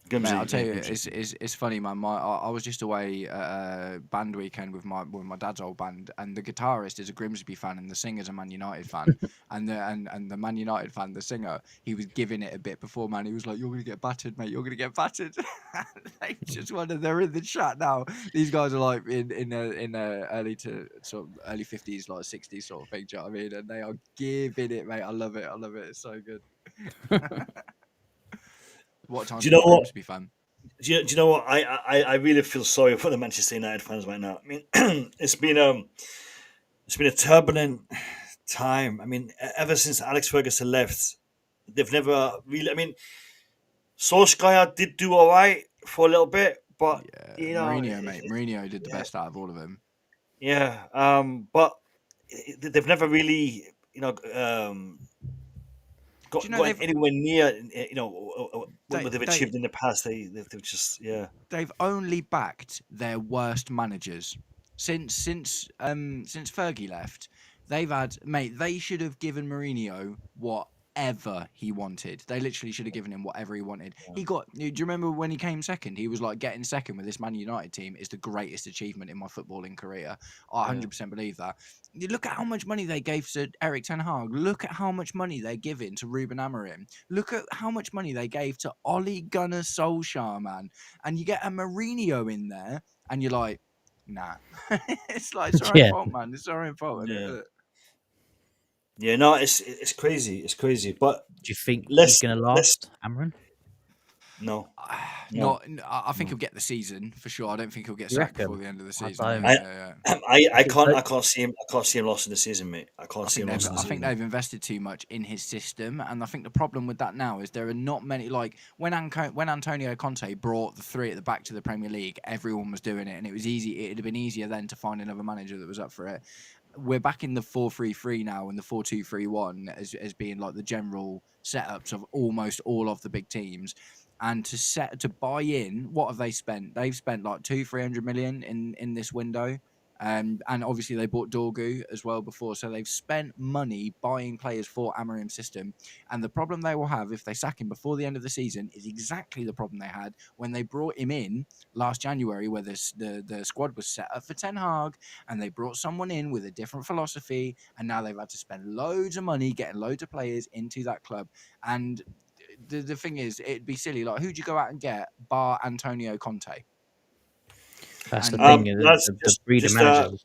Mate, I'll tell you, it's funny, man. I was just away at a band weekend with my dad's old band, and the guitarist is a Grimsby fan, and the singer's a Man United fan, and the Man United fan, the singer, he was giving it a bit before, man. He was like, "You're gonna get battered, mate. You're gonna get battered." They just wonder, they're in the chat now. These guys are like in early to sort of early 50s, like 60s sort of thing. Do you know what I mean? And they are giving it, mate. I love it. It's so good. What time? Do you know what? Be fun. Do you know what? I really feel sorry for the Manchester United fans right now. I mean, it's been a turbulent time. I mean, ever since Alex Ferguson left, they've never really. I mean, Solskjaer did do all right for a little bit, but Mourinho did the best out of all of them. Yeah, but they've never really, got anywhere near, what they've achieved in the past. They've just, They've only backed their worst managers since Fergie left. They've had, mate. They should have given Mourinho whatever he wanted. They literally should have given him whatever he wanted. He got. Do you remember when he came second? He was like, getting second with this Man United team is the greatest achievement in my footballing career. I 100% believe that. You look at how much money they gave to Erik ten Hag. Look at how much money they're giving to Ruben Amorim. Look at how much money they gave to Ole Gunnar Solskjaer, man. And you get a Mourinho in there, and you're like, nah. It's like, it's our own fault, man. It's our own fault. Yeah, no, it's crazy. It's crazy. But do you think he's going to last, Amorim? No. I think he'll get the season for sure. I don't think he'll get You sacked reckon? before the end of the I season. don't. Yeah. I can't see him lost in the season, mate. I can't see him lost in the I think season. they've invested too much in his system, and I think the problem with that now is there are not many. Like when Antonio Conte brought the three at the back to the Premier League, everyone was doing it, and it was easy. It'd have been easier then to find another manager that was up for it. We're back in the 4-3-3 now, and the 4-2-3-1 as being like the general setups of almost all of the big teams. And to buy in, what have they spent? They've spent like 200-300 million in this window. And obviously they bought Dorgu as well before, so they've spent money buying players for Amorim's system. And the problem they will have if they sack him before the end of the season is exactly the problem they had when they brought him in last January, where the squad was set up for Ten Hag, and they brought someone in with a different philosophy, and now they've had to spend loads of money getting loads of players into that club. And the thing is, it'd be silly. Like, who'd you go out and get bar Antonio Conte? That's the thing. The breed of managers.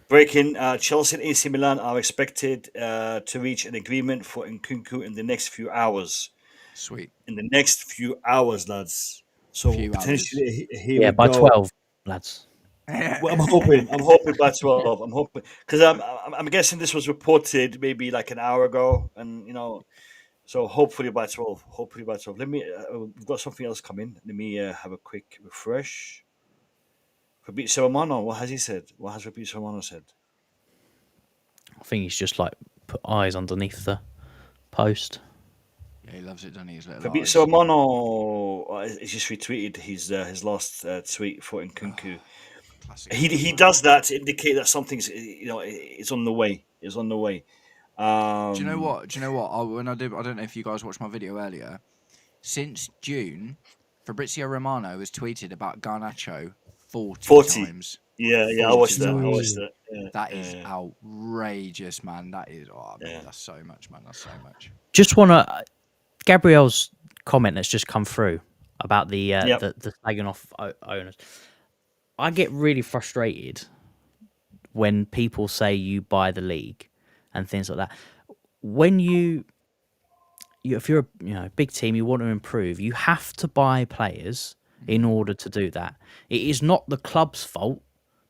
Breaking, Chelsea and AC Milan are expected to reach an agreement for Nkunku in the next few hours. Sweet. In the next few hours, lads. So potentially here we by go. 12, lads. Well, I'm hoping by 12. I'm hoping because I'm guessing this was reported maybe like an hour ago, and so hopefully by 12. Let me. We've got something else coming. Let me have a quick refresh. Fabrizio Romano, what has he said? What has Fabrizio Romano said? I think he's just like put eyes underneath the post. Yeah, he loves it, doesn't he? His little Fabrizio eyes. Romano has just retweeted his last tweet for Nkunku. Classic. He does that to indicate that something's it's on the way. It's on the way. Do you know what? I don't know if you guys watched my video earlier. Since June, Fabrizio Romano has tweeted about Garnacho 40 times. Yeah, I watched that. Yeah, that is outrageous, man. That is, that's so much, man. That's so much. Just want to, Gabriel's comment that's just come through about the slagging off owners. I get really frustrated when people say you buy the league and things like that. When if you're a big team, you want to improve, you have to buy players in order to do that. It is not the club's fault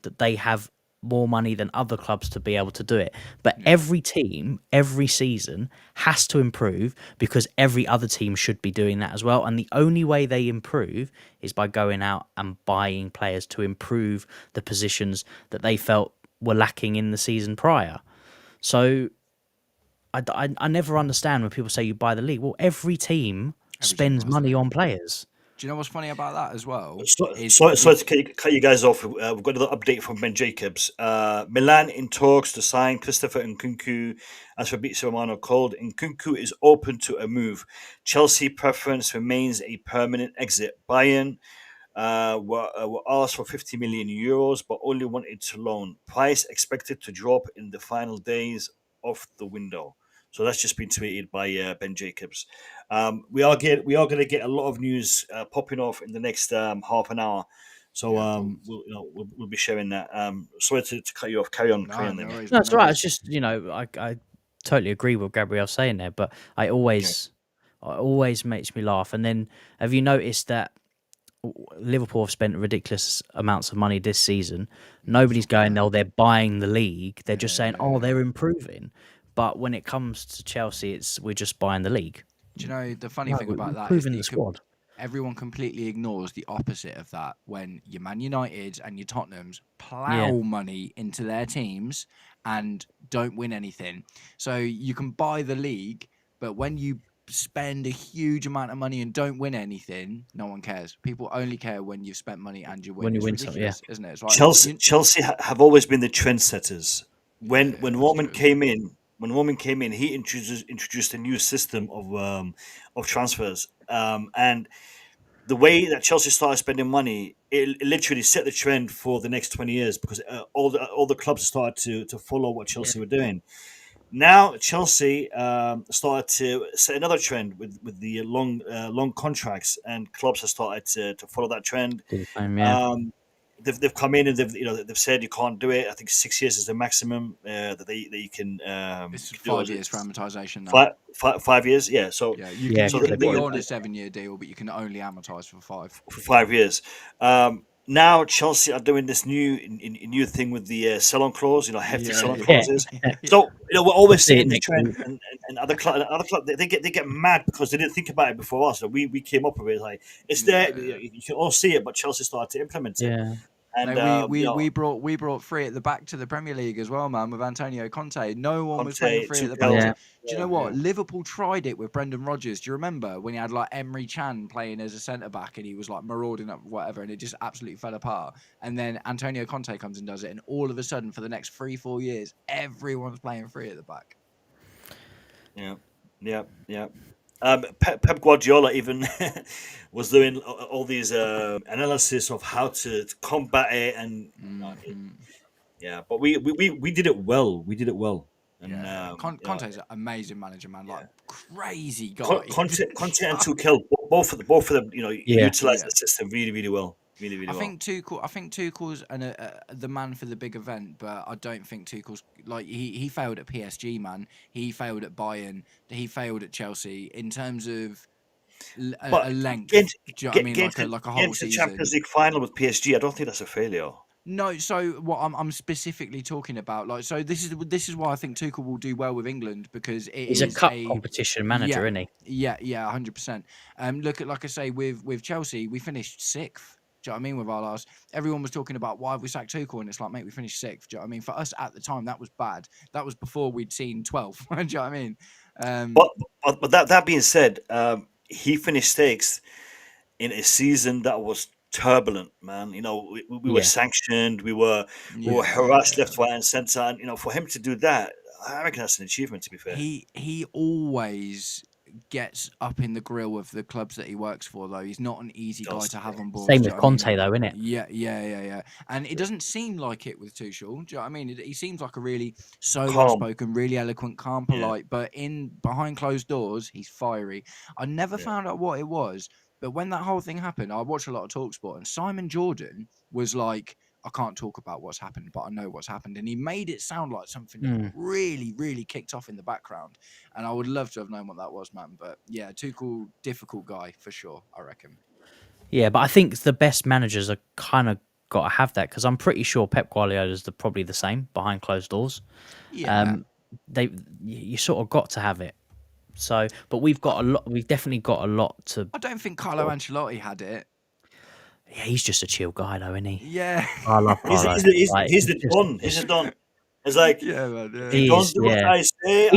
that they have more money than other clubs to be able to do it. But every team, every season has to improve because every other team should be doing that as well. And the only way they improve is by going out and buying players to improve the positions that they felt were lacking in the season prior. So I never understand when people say you buy the league. Well, every team spends money on players. Do you know what's funny about that as well? Sorry to cut you guys off. We've got another update from Ben Jacobs. Milan in talks to sign Christopher Nkunku, as Fabrizio Romano called. Nkunku is open to a move. Chelsea preference remains a permanent exit. Bayern were asked for 50 million euros, but only wanted to loan. Price expected to drop in the final days of the window. So that's just been tweeted by Ben Jacobs. We are going to get a lot of news popping off in the next half an hour. So we'll be sharing that. Sorry to cut you off. Carry on. No, it's all right. It's just I totally agree with Gabriel saying there, but it always makes me laugh. And then have you noticed that Liverpool have spent ridiculous amounts of money this season? Nobody's going, they're buying the league. They're just saying, they're improving. But when it comes to Chelsea, we're just buying the league. Do you know the funny thing about that? Improving the squad. Everyone completely ignores the opposite of that when your Man Uniteds and your Tottenhams plough money into their teams and don't win anything. So you can buy the league, but when you spend a huge amount of money and don't win anything, no one cares. People only care when you've spent money and you win. When you win something, isn't it? It's like, Chelsea have always been the trendsetters. When Roman came in, he introduced a new system of transfers, and the way that Chelsea started spending money, it literally set the trend for the next 20 years because all the clubs started to follow what Chelsea were doing. Now Chelsea started to set another trend with the long contracts, and clubs have started to follow that trend. they've come in and they've said you can't do it. I think 6 years is the maximum that you can. It's do 5 as years for it's amortization now. 5 years, yeah. So Yeah, you Yeah, can, so you can they- be on a 7-year deal, but you can only amortize for 5. for 5 years. Now Chelsea are doing this new thing with the sell-on clause, hefty sell-on clauses. So we're always See it seeing the next trend, week. and other club they get mad because they didn't think about it before us. So we came up with it like it's there. You can all see it, but Chelsea started to implement it. Yeah. And Mate, we brought free at the back to the Premier League as well, man, with Antonio Conte. No one was playing free at the back. Tuchel. Yeah. Do you know what? Liverpool tried it with Brendan Rodgers. Do you remember when he had like Emery Chan playing as a centre back and he was like marauding up whatever, and it just absolutely fell apart. And then Antonio Conte comes and does it, and all of a sudden, for the next 3-4 years, everyone's playing free at the back. Yeah. Pep Guardiola even was doing all these analysis of how to combat it, and but we did it well. We did it well. And Conte's an amazing manager, man. Like crazy guy. Conte and Tuchel, both of them, utilize the system really, really well. Really, really I well. think Tuchel's the man for the big event, but I don't think Tuchel's like he failed at PSG, man. He failed at Bayern. He failed at Chelsea in terms of a length. Do you know what I mean? Like a whole season. Champions League final with PSG, I don't think that's a failure. No, so what I'm specifically talking about, like, so this is why I think Tuchel will do well with England, because He's a cup competition manager, isn't he? Yeah, 100%. Look at, like I say, with Chelsea, we finished 6th. Do you know what I mean? With our last, everyone was talking about why have we sacked Tuchel, and it's like, mate, we finished 6th. Do you know what I mean? For us at the time, that was bad. That was before we'd seen 12th. Do you know what I mean? But that being said, he finished 6th in a season that was turbulent, man. We were sanctioned, we were harassed left, right, and centre, and for him to do that, I reckon that's an achievement. To be fair, he always gets up in the grill of the clubs that he works for, though. He's not an easy guy to have on board. Same with Conte, though, isn't it? Yeah. And it doesn't seem like it with Tuchel. Do you know what I mean? He seems like a really soft-spoken, really eloquent, calm, polite, but behind closed doors, he's fiery. I never found out what it was, but when that whole thing happened, I watched a lot of TalkSport, and Simon Jordan was like, I can't talk about what's happened, but I know what's happened. And he made it sound like something really, really kicked off in the background. And I would love to have known what that was, man. But yeah, Tuchel, difficult guy for sure, I reckon. Yeah, but I think the best managers are kind of got to have that, because I'm pretty sure Pep Guardiola's probably the same behind closed doors. Yeah. You sort of got to have it. So, but we've got a lot. We've definitely got a lot to. I don't think Carlo Ancelotti had it. Yeah, he's just a chill guy, though, isn't he? Yeah. I love Carlo. He's the Don. He's the Don. It's like, yeah, man. Yeah. if you don't do what I say,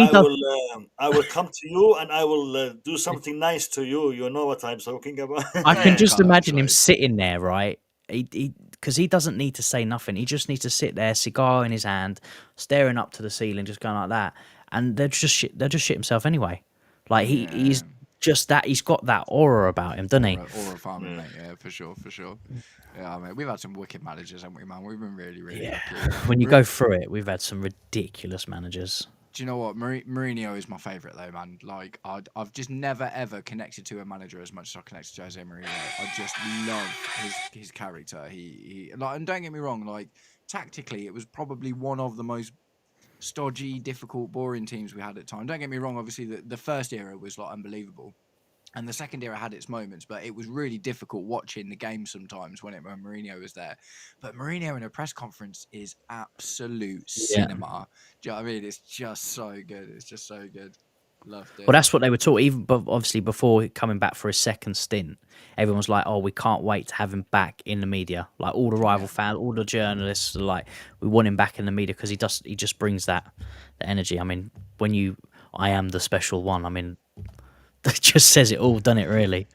I will come to you and I will do something nice to you. You know what I'm talking about. I can just imagine him sitting there, right? Because he doesn't need to say nothing. He just needs to sit there, cigar in his hand, staring up to the ceiling, just going like that. And they'll just shit himself anyway. Like he's just that. He's got that aura about him, doesn't he? Aura farming, mate. Yeah, for sure. Yeah, I mean, we've had some wicked managers, haven't we, man? We've been really, really lucky. When you go through it, we've had some ridiculous managers. Do you know what? Mourinho is my favourite, though, man. Like, I've just never, ever connected to a manager as much as I connected to Jose Mourinho. I just love his character. He like, and don't get me wrong, like, tactically, it was probably one of the most stodgy, difficult, boring teams we had at the time. Don't get me wrong, obviously, the first era was, like, unbelievable. And the second era had its moments, but it was really difficult watching the game sometimes when Mourinho was there. But Mourinho in a press conference is absolute cinema. Do you know what I mean? It's just so good. It's just so good. Loved it. Well, that's what they were taught. Even obviously before coming back for his second stint, everyone was like, "Oh, we can't wait to have him back in the media." Like all the rival fans, all the journalists are like, "We want him back in the media because he just brings that energy." I mean, I am the special one. I mean. That just says it all, doesn't it, really?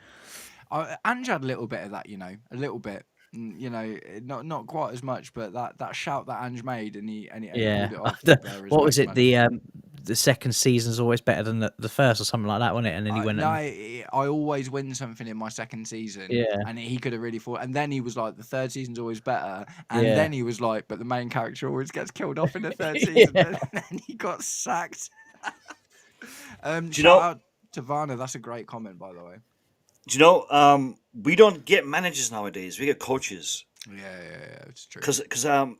Ange had a little bit of that, a little bit. Not quite as much, but that shout that Ange made, and he pulled it off. What was it? The second season's always better than the first, or something like that, wasn't it? And then he went. No, I always win something in my second season. Yeah. And he could have really fought. And then he was like, the third season's always better. And then he was like, but the main character always gets killed off in the third season. And then he got sacked. Do you know? To Werner, that's a great comment, by the way. Do you know, we don't get managers nowadays. We get coaches. Yeah, it's true. Because a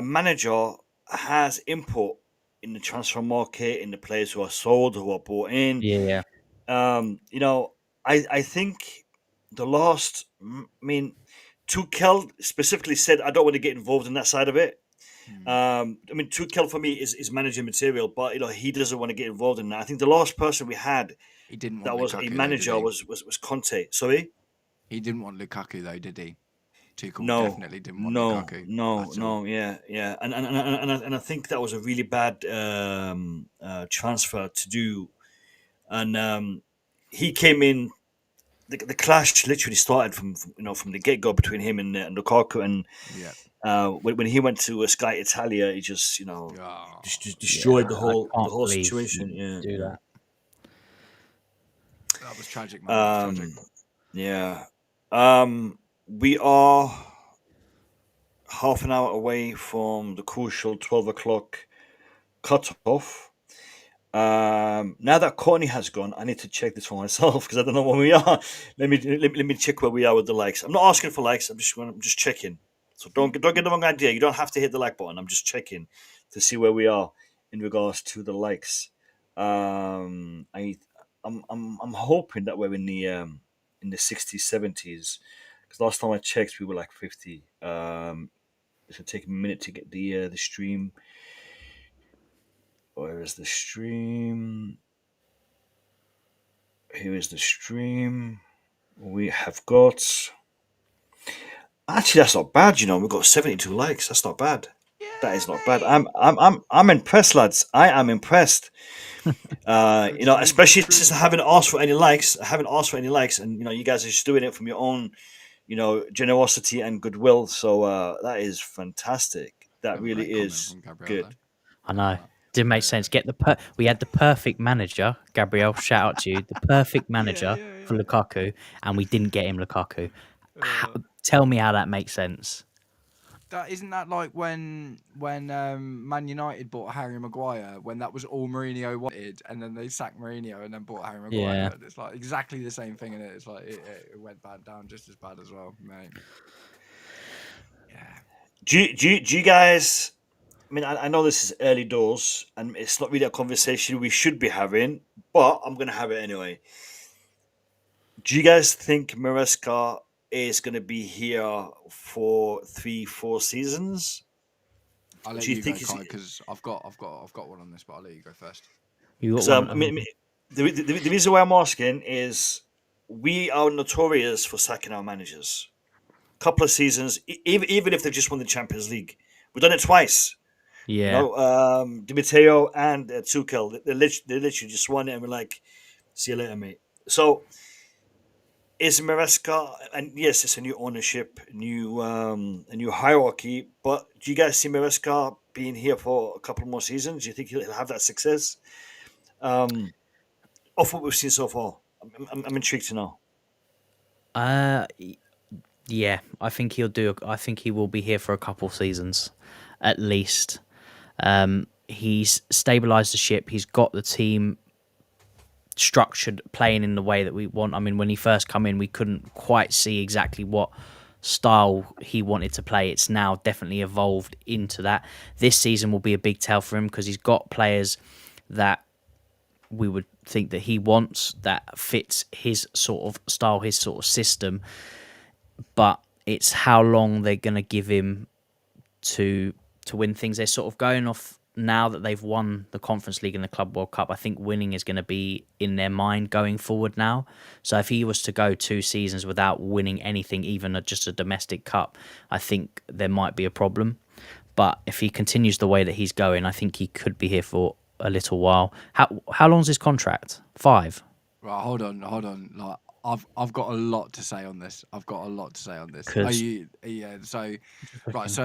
manager has input in the transfer market, in the players who are sold, who are bought in. Yeah. I think the last, Tuchel specifically said, I don't want to get involved in that side of it. Tuchel for me is managing material, but he doesn't want to get involved in that. I think the last person we had He didn't want that was Lukaku, a manager though, was Conte. Sorry, he didn't want Lukaku though, did he? Tuchel no, definitely didn't want Lukaku. At all. yeah, and I think that was a really bad transfer to do, and he came in. The clash literally started from the get go between him and Lukaku, and when he went to Sky Italia, he just just destroyed the whole situation. Do that. That was tragic, man. That was tragic. Yeah. We are half an hour away from the crucial 12 o'clock cutoff. Now that Courtney has gone, I need to check this for myself because I don't know where we are. Let me check where we are with the likes. I'm not asking for likes. I'm just checking. So don't get the wrong idea. You don't have to hit the like button. I'm just checking to see where we are in regards to the likes. I'm hoping that we're in the 60s, 70s. Because last time I checked, we were like 50. It'll take a minute to get the stream. Where is the stream? Here is the stream. We have got. Actually, that's not bad. We've got 72 likes. That's not bad. That is not bad. I'm impressed, lads. I am impressed. Especially since I haven't asked for any likes. And you guys are just doing it from your own, generosity and goodwill. So that is fantastic. That really is good. I know. Didn't make sense. We had the perfect manager, Gabriel. Shout out to you, the perfect manager for Lukaku, and we didn't get him Lukaku. Tell me how that makes sense. Isn't that like when Man United bought Harry Maguire, when that was all Mourinho wanted, and then they sacked Mourinho and then bought Harry Maguire. Yeah. It's like exactly the same thing, and it's like it went down just as bad as well, mate. Yeah. Do you guys? I know this is early doors, and it's not really a conversation we should be having, but I'm going to have it anyway. Do you guys think Maresca is going to be here for 3-4 seasons? I'll let you go, Kai, because I've got one on this, but I'll let you go first. The reason why I'm asking is we are notorious for sacking our managers. Couple of seasons, even if they've just won the Champions League, we've done it twice. Yeah. Di Matteo and Tuchel, they literally just won it, and we're like, see you later, mate. So, is Maresca, and yes, it's a new ownership, a new hierarchy, but do you guys see Maresca being here for a couple more seasons? Do you think he'll have that success? Of what we've seen so far, I'm intrigued to know. Yeah, I think he'll do. I think he will be here for a couple seasons, at least. He's stabilised the ship. He's got the team structured, playing in the way that we want. When he first come in, we couldn't quite see exactly what style he wanted to play. It's now definitely evolved into that. This season will be a big tell for him because he's got players that we would think that he wants, that fits his sort of style, his sort of system. But it's how long they're going to give him to win things. They're sort of going off now that they've won the Conference League and the Club World Cup. I think winning is going to be in their mind going forward now. So if he was to go 2 seasons without winning anything, even just a domestic cup, I think there might be a problem. But if he continues the way that he's going, I think he could be here for a little while. How long's his contract? 5? Right, hold on. Like, I've got a lot to say on this. So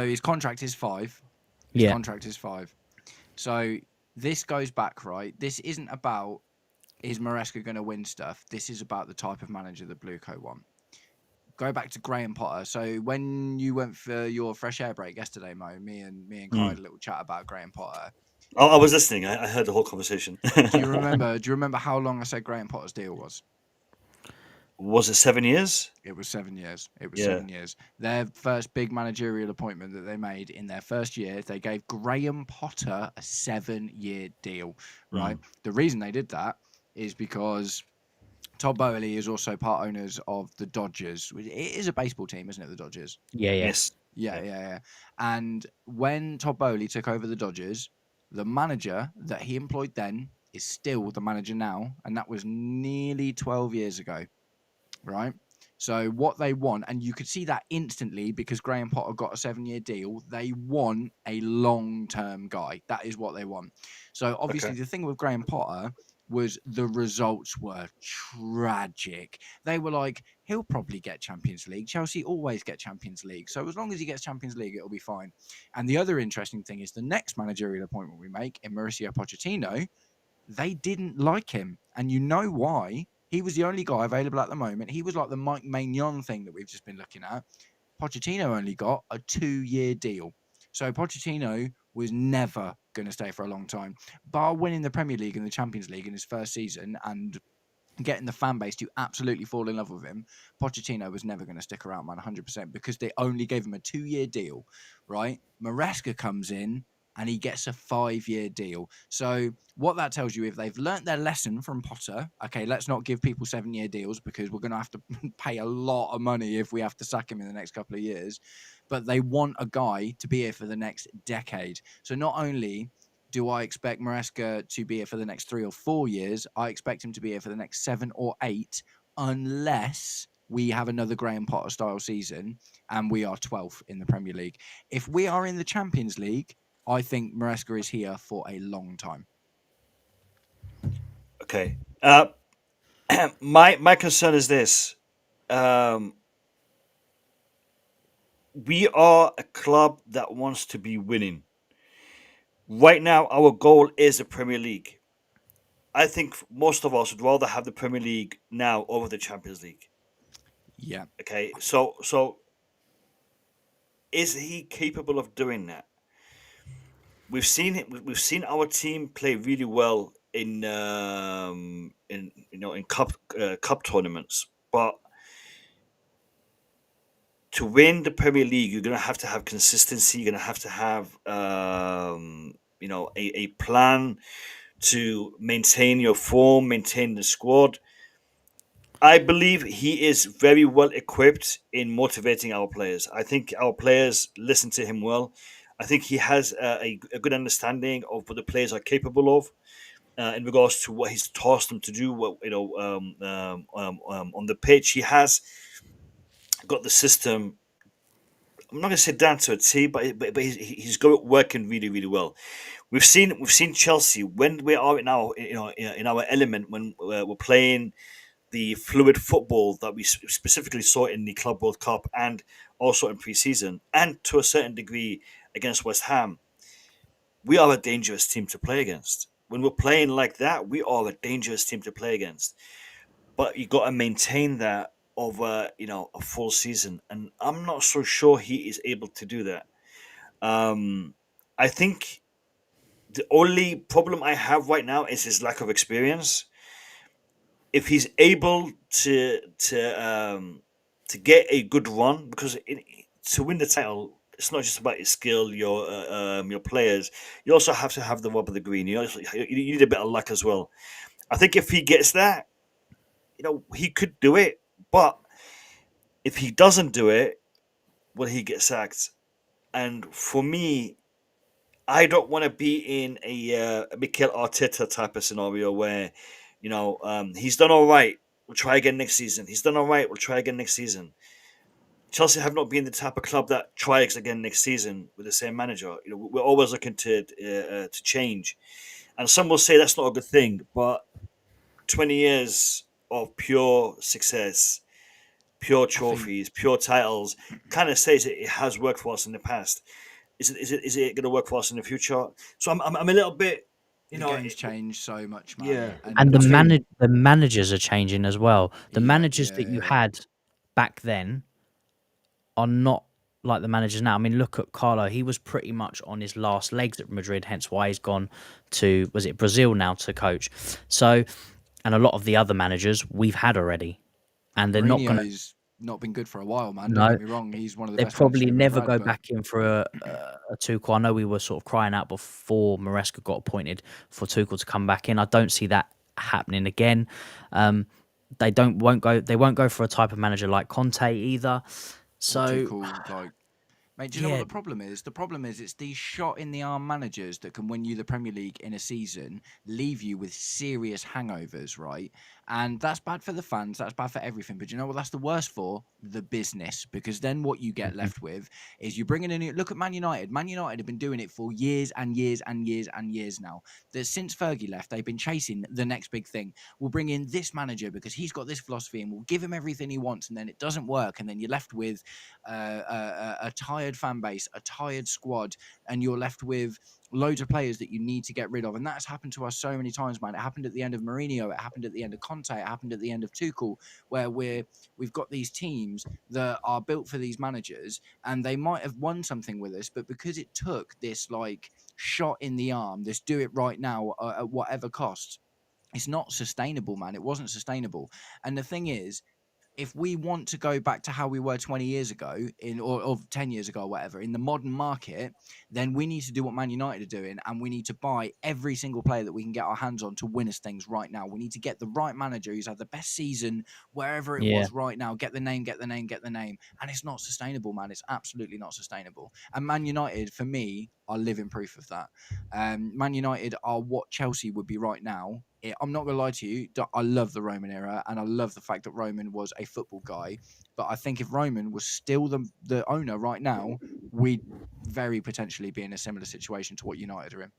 his contract is 5. Contract is 5. So this goes back, right? This isn't about is Maresca going to win stuff. This is about the type of manager that Bluecoat want. Go back to Graham Potter. So when you went for your fresh air break yesterday, Mo, me and Kai had a little chat about Graham Potter. I was listening. I heard the whole conversation. Do you remember how long I said Graham Potter's deal was? Was it 7 years? It was 7 years. It was Yeah. 7 years. Their first big managerial appointment that they made in their first year, they gave Graham Potter a 7-year deal, right? The reason they did that is because Todd Boehly is also part owners of the Dodgers. It is a baseball team, isn't it, the Dodgers? Yeah. Yes. Yeah. And when Todd Boehly took over the Dodgers, the manager that he employed then is still the manager now, and that was nearly 12 years ago, right? So what they want, and you could see that instantly because Graham Potter got a 7-year deal, they want a long-term guy. That is what they want. So obviously the thing with Graham Potter was the results were tragic. They were like, he'll probably get Champions League. Chelsea always get Champions League. So as long as he gets Champions League, it'll be fine. And the other interesting thing is the next managerial appointment we make in Mauricio Pochettino, they didn't like him. And you know why? He was the only guy available at the moment. He was like the Mike Maignan thing that we've just been looking at. Pochettino only got a 2-year deal. So Pochettino was never going to stay for a long time. Bar winning the Premier League and the Champions League in his first season and getting the fan base to absolutely fall in love with him, Pochettino was never going to stick around, man, 100%, because they only gave him a 2-year deal, right? Maresca comes in and he gets a 5-year deal. So what that tells you, if they've learnt their lesson from Potter, okay, let's not give people 7-year deals because we're going to have to pay a lot of money if we have to sack him in the next couple of years. But they want a guy to be here for the next decade. So not only do I expect Maresca to be here for the next 3 or 4 years, I expect him to be here for the next 7 or 8, unless we have another Graham Potter style season and we are 12th in the Premier League. If we are in the Champions League, I think Maresca is here for a long time. Okay. My concern is this. We are a club that wants to be winning. Right now, our goal is the Premier League. I think most of us would rather have the Premier League now over the Champions League. Yeah. Okay. So is he capable of doing that? We've seen our team play really well in cup tournaments, but to win the Premier League, you're going to have consistency. You're going to have a plan to maintain your form, maintain the squad. I believe he is very well equipped in motivating our players. I think our players listen to him well. I think he has a good understanding of what the players are capable of in regards to what he's tasked them to do. On the pitch, he has got the system. I'm not going to say down to a T, but he's got it working really, really well. We've seen Chelsea when we are in our element, when we're playing the fluid football that we specifically saw in the Club World Cup and also in pre-season, and to a certain degree against West Ham. We are a dangerous team to play against. When we're playing like that, we are a dangerous team to play against. But you got to maintain that over a full season, and I'm not so sure he is able to do that. I think the only problem I have right now is his lack of experience. If he's able to get a good run, because to win the title, it's not just about your skill, your players. You also have to have the rub of the green. You need a bit of luck as well. I think if he gets that, he could do it. But if he doesn't do it, will he get sacked? And for me, I don't want to be in a Mikel Arteta type of scenario where, he's done all right. We'll try again next season. He's done all right. We'll try again next season. Chelsea have not been the type of club that tries again next season with the same manager. We're always looking to change, and some will say that's not a good thing. But 20 years of pure success, pure trophies, pure titles, kind of says it has worked for us in the past. Is it going to work for us in the future? So I'm a little bit. The game's changed so much, man. Yeah, and the managers are changing as well. The managers that you had back then are not like the managers now. I mean, look at Carlo. He was pretty much on his last legs at Madrid, hence why he's gone to, was it Brazil now to coach? So, and a lot of the other managers we've had already. and they're not going to. Mourinho's not been good for a while, man. No. Don't get me wrong. He's one of the They best. probably managers never we've go had, but back in for a Tuchel. I know we were sort of crying out before Maresca got appointed for Tuchel to come back in. I don't see that happening again. They won't go for a type of manager like Conte either. So Tuchel, like, mate, do you know what the problem is? The problem is it's these shot in the arm managers that can win you the Premier League in a season, leave you with serious hangovers, right? And that's bad for the fans. That's bad for everything. But you know what? That's the worst for the business, because then what you get left with is you bring in a new. Look at Man United. Man United have been doing it for years and years and years and years now. That since Fergie left, they've been chasing the next big thing. We'll bring in this manager because he's got this philosophy, and we'll give him everything he wants. And then it doesn't work, and then you're left with a tired fan base, a tired squad, and you're left with loads of players that you need to get rid of. And that's happened to us so many times, man. It happened at the end of Mourinho, it happened at the end of Conte, it happened at the end of Tuchel, where we've got these teams that are built for these managers, and they might have won something with us, but because it took this like shot in the arm, this do it right now at whatever cost, it's not sustainable, man. It wasn't sustainable. And the thing is, if we want to go back to how we were 20 years ago or 10 years ago or whatever, in the modern market, then we need to do what Man United are doing, and we need to buy every single player that we can get our hands on to win us things right now. We need to get the right manager who's had the best season wherever it was right now. Get the name. And it's not sustainable, man. It's absolutely not sustainable. And Man United, for me, are living proof of that. Man United are what Chelsea would be right now. I'm not going to lie to you. I love the Roman era, and I love the fact that Roman was a football guy. But I think if Roman was still the owner right now, we'd very potentially be in a similar situation to what United are in.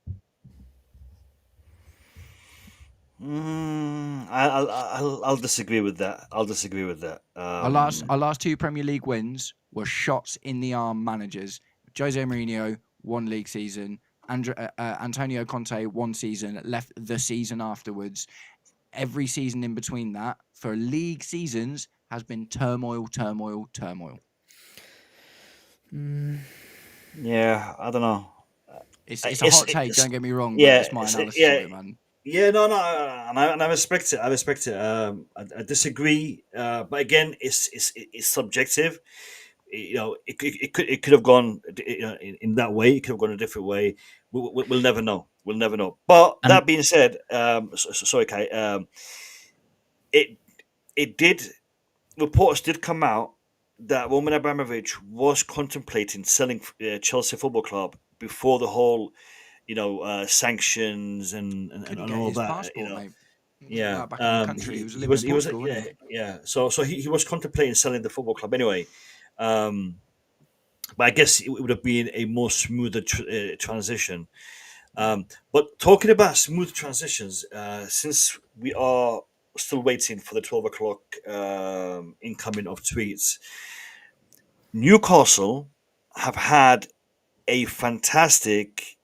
I'll disagree with that. Our last two Premier League wins were shots in the arm managers. Jose Mourinho, 1 league season. Antonio Conte, 1 season, left the season afterwards. Every season in between that, for league seasons, has been turmoil. Yeah, I don't know. It's a hot take, don't get me wrong, but yeah, it's my analysis of it, man. Yeah, no, and I respect it. I disagree, but again, it's subjective. You know, it could have gone in that way. It could have gone a different way. We'll never know. But that being said, sorry, Kai. Reports did come out that Roman Abramovich was contemplating selling Chelsea Football Club before the whole, sanctions and all that. Passport, mate. Yeah, back in the country. He was living in Portugal, wasn't he? Yeah. So he was contemplating selling the football club anyway. But I guess it would have been a more smoother transition. But talking about smooth transitions, since we are still waiting for the 12 o'clock incoming of tweets, Newcastle have had a fantastic,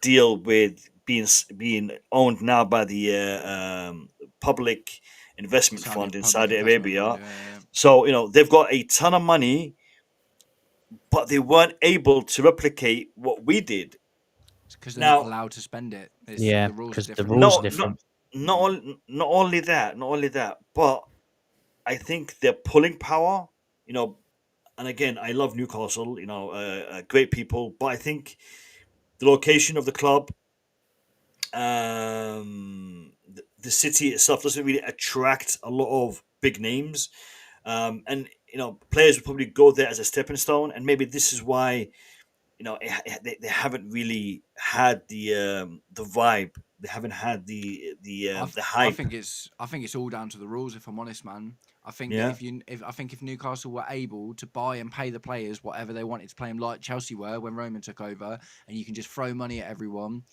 deal with being owned now by the public investment fund in Saudi Arabia. Yeah. So, they've got a ton of money, but they weren't able to replicate what we did. Because they're not allowed to spend it. Because the rules are different. Not only that, but I think their pulling power, and again, I love Newcastle, great people, but I think the location of the club, the city itself doesn't really attract a lot of big names. And players will probably go there as a stepping stone, and maybe this is why they haven't really had the vibe. They haven't had the hype. I think it's all down to the rules. If I'm honest, man, I think if Newcastle were able to buy and pay the players whatever they wanted to play them, like Chelsea were when Roman took over, and you can just throw money at everyone,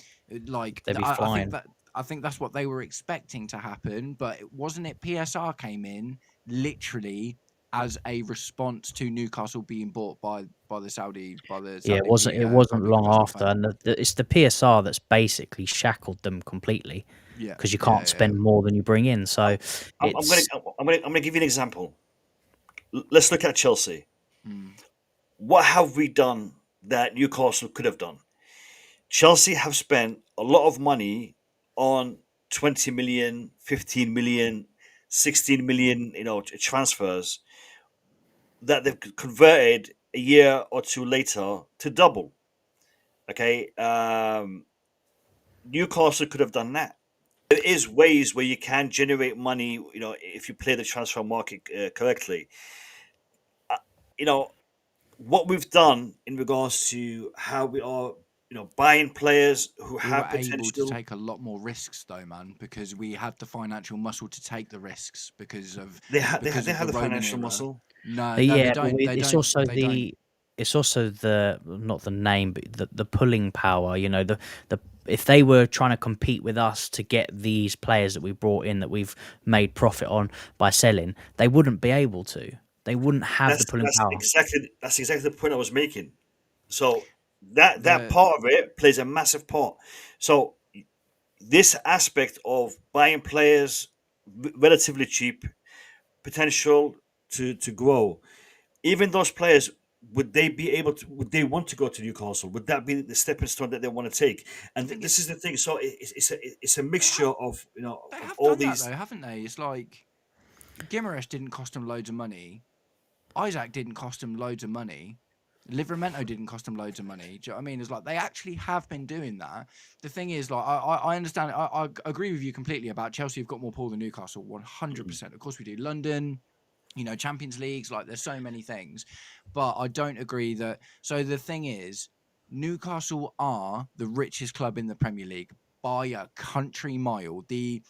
like they'd be flying. I think that's what they were expecting to happen, but wasn't it? PSR came in literally as a response to Newcastle being bought by the Saudi. It wasn't long after, and it's the PSR that's basically shackled them completely. Yeah, because you can't spend more than you bring in. So I'm gonna give you an example. Let's look at Chelsea. What have we done that Newcastle could have done? Chelsea have spent a lot of money on 20 million, 15 million 16 million, transfers that they've converted a year or two later to double. Okay, Newcastle could have done that. There is ways where you can generate money, if you play the transfer market correctly. What we've done in regards to how we are, buying players who We have were able to potential. take a lot more risks, though, man, because we had the financial muscle to take the risks because of They have because of the the Roman financial era. muscle. No, But no, they yeah, don't. They it's don't. also They don't. it's also the not the name, but the pulling power. The if they were trying to compete with us to get these players that we brought in that we've made profit on by selling, they wouldn't be able to. They wouldn't have the pulling power. That's exactly the point I was making. So that The part of it plays a massive part. So this aspect of buying players relatively cheap, potential to grow, even those players, would they want to go to Newcastle? Would that be the stepping stone that they want to take? And this is the thing. So it's a mixture of they of have all done that these. though, haven't they? It's like Gimaresh didn't cost them loads of money. Isaac didn't cost them loads of money. Livramento didn't cost them loads of money. Do you know what I mean? It's like they actually have been doing that. The thing is, like, I understand. I agree with you completely about Chelsea have got more pull than Newcastle, 100%. Of course we do. London, Champions Leagues, like there's so many things. But I don't agree that. So the thing is, Newcastle are the richest club in the Premier League by a country mile. The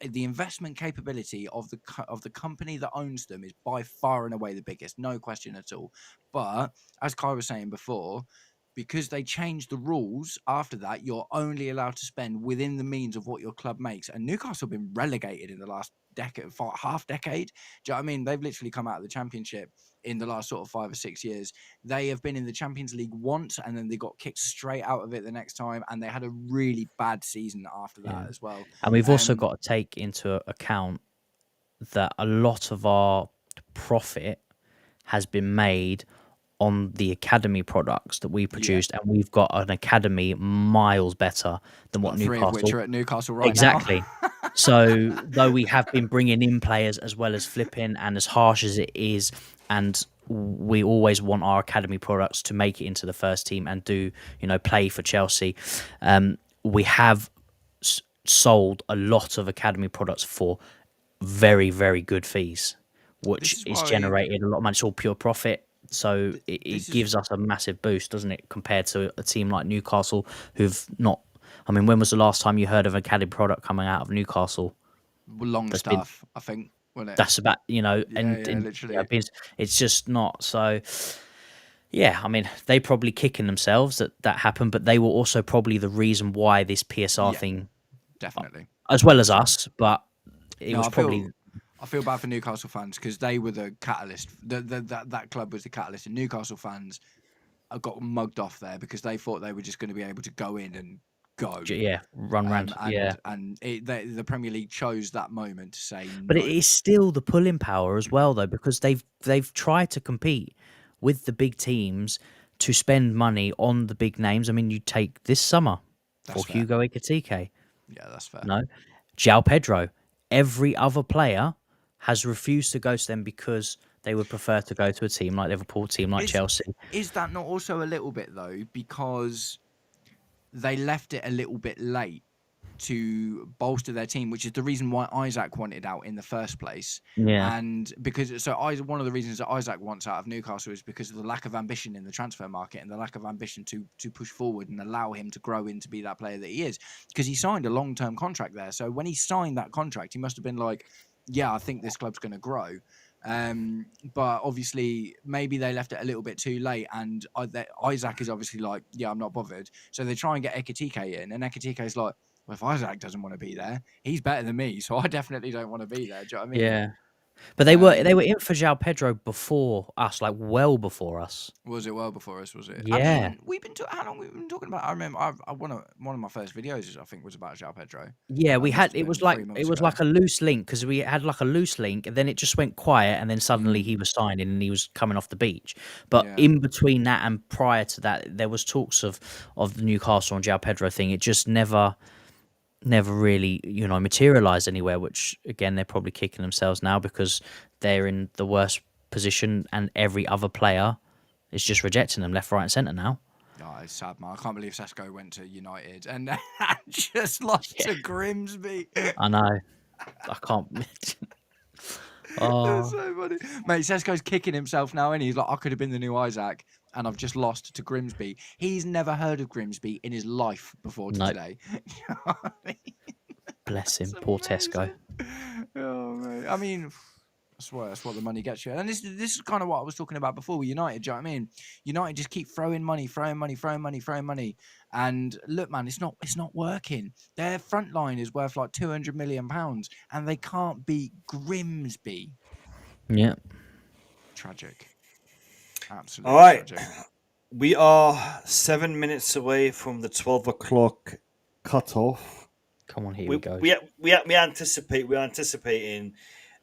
investment capability of the company that owns them is by far and away the biggest, no question at all. But as Kai was saying before, because they changed the rules after that, you're only allowed to spend within the means of what your club makes. And Newcastle have been relegated in the last half decade. Do you know what I mean? They've literally come out of the Championship in the last sort of 5 or 6 years. They have been in the Champions League once, and then they got kicked straight out of it the next time, and they had a really bad season after that as well. And we've also got to take into account that a lot of our profit has been made on the academy products that we produced, and we've got an academy miles better than what Three Newcastle. of which are at Newcastle right Exactly. now. So though we have been bringing in players as well as flipping, and as harsh as it is, and we always want our academy products to make it into the first team and do play for Chelsea, we have sold a lot of academy products for very, very good fees, which is generated a lot of money. It's all pure profit. So it gives us a massive boost, doesn't it, compared to a team like Newcastle, who've not. I mean, when was the last time you heard of an academy product coming out of Newcastle? Long stuff, I think. Wasn't it? That's about literally. It's just not. So yeah, I mean, they probably kicking themselves that happened, but they were also probably the reason why this PSR thing, definitely, as well as us. But it was probably. I feel bad for Newcastle fans because they were the catalyst. That club was the catalyst, and Newcastle fans got mugged off there because they thought they were just going to be able to go in and go. Yeah, run round. And the Premier League chose that moment to say no. But it is still the pulling power as well, though, because they've tried to compete with the big teams to spend money on the big names. I mean, you take this summer for Hugo Ekitike. Yeah, that's fair. No, João Pedro. Every other player has refused to go to them because they would prefer to go to a team like Liverpool, a team like Chelsea. Is that not also a little bit, though, because they left it a little bit late to bolster their team, which is the reason why Isaac wanted out in the first place. Yeah. And one of the reasons that Isaac wants out of Newcastle is because of the lack of ambition in the transfer market and the lack of ambition to push forward and allow him to grow into be that player that he is. Because he signed a long-term contract there. So when he signed that contract, he must have been like, yeah, I think this club's going to grow. But obviously, maybe they left it a little bit too late, and Isaac is obviously like, yeah, I'm not bothered. So they try and get Ekitike in, and Ekitike is like, well, if Isaac doesn't want to be there, he's better than me, so I definitely don't want to be there. Do you know what I mean? Yeah. But they were in for João Pedro before us, like well before us. Was it well before us? Was it? Yeah. I mean, how long we've been talking about? I remember one of my first videos, I think, was about João Pedro. Yeah, we had. It was like a loose link because we had like a loose link, and then it just went quiet, and then suddenly he was signing and he was coming off the beach. But in between that and prior to that, there was talks of the Newcastle and João Pedro thing. It just never. never really, materialised anywhere, which, again, they're probably kicking themselves now because they're in the worst position and every other player is just rejecting them left, right and centre now. Oh, it's sad, man. I can't believe Sesko went to United and just lost to Grimsby. I know. I can't... Oh. That's so funny. Mate, Sesko's kicking himself now, and he's like, I could have been the new Isaac, and I've just lost to Grimsby. He's never heard of Grimsby in his life before today. You know what I mean? Bless him, That's poor amazing. Tesco. Oh, man. I mean, I swear, that's what the money gets you. And this is kind of what I was talking about before with United. Do you know what I mean? United just keep throwing money. And look, man, it's not working. Their front line is worth like £200 million, and they can't beat Grimsby. Yeah. Tragic. Absolutely. All right. Tragic. We are 7 minutes away from the 12 o'clock cutoff. Come on, here we go. We're anticipating.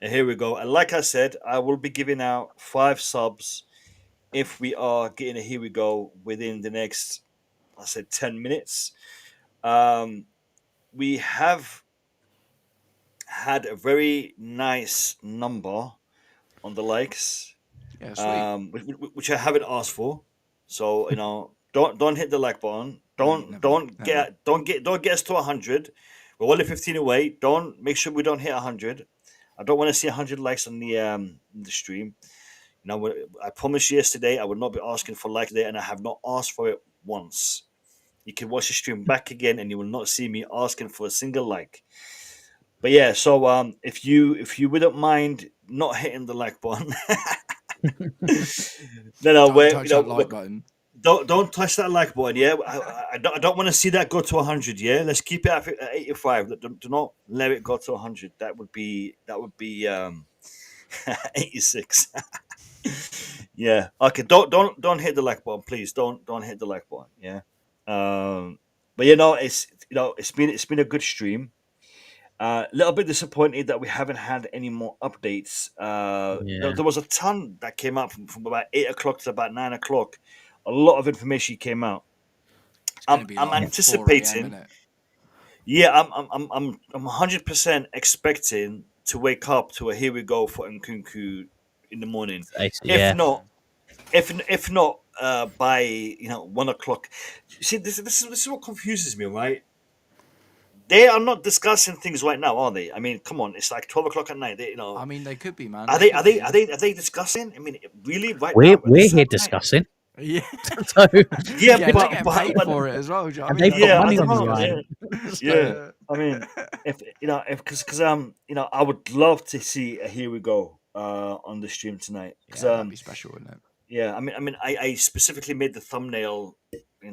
And here we go. And like I said, I will be giving out 5 subs if we are getting a here we go within the next, I said, 10 minutes. We have had a very nice number on the likes, which I haven't asked for. So don't hit the like button. Don't get us to 100. We're only 15 away. Make sure we don't hit 100. I don't want to see 100 likes on the stream. I promised you yesterday I would not be asking for likes today, and I have not asked for it once. You can watch the stream back again, and you will not see me asking for a single like. But yeah, so if you wouldn't mind not hitting the like button, Don't touch that like button. Yeah, I don't want to see that go to 100. Yeah, let's keep it at 85. Do not let it go to 100. That would be 86. Yeah. Okay. Don't hit the like button, please. Don't hit the like button. Yeah. But it's been a good stream. A little bit disappointed that we haven't had any more updates. There was a ton that came out from about 8 o'clock to about 9 o'clock. A lot of information came out. I'm anticipating. 4 AM, yeah, I'm 100% expecting to wake up to a here we go for Nkunku in the morning. If not by 1 o'clock. See, this is what confuses me, right? They are not discussing things right now, are they? I mean, come on, it's like 12 o'clock at night. I mean, they could be, man. Are they discussing? I mean, really, right now? We're here discussing. Yeah. So, but paid for it as well. Do you know what I mean? They've got money on the line. Yeah. I mean, because I would love to see a here we go on the stream tonight. Yeah, that'd be special, wouldn't it? Yeah, I mean, I specifically made the thumbnail. Here I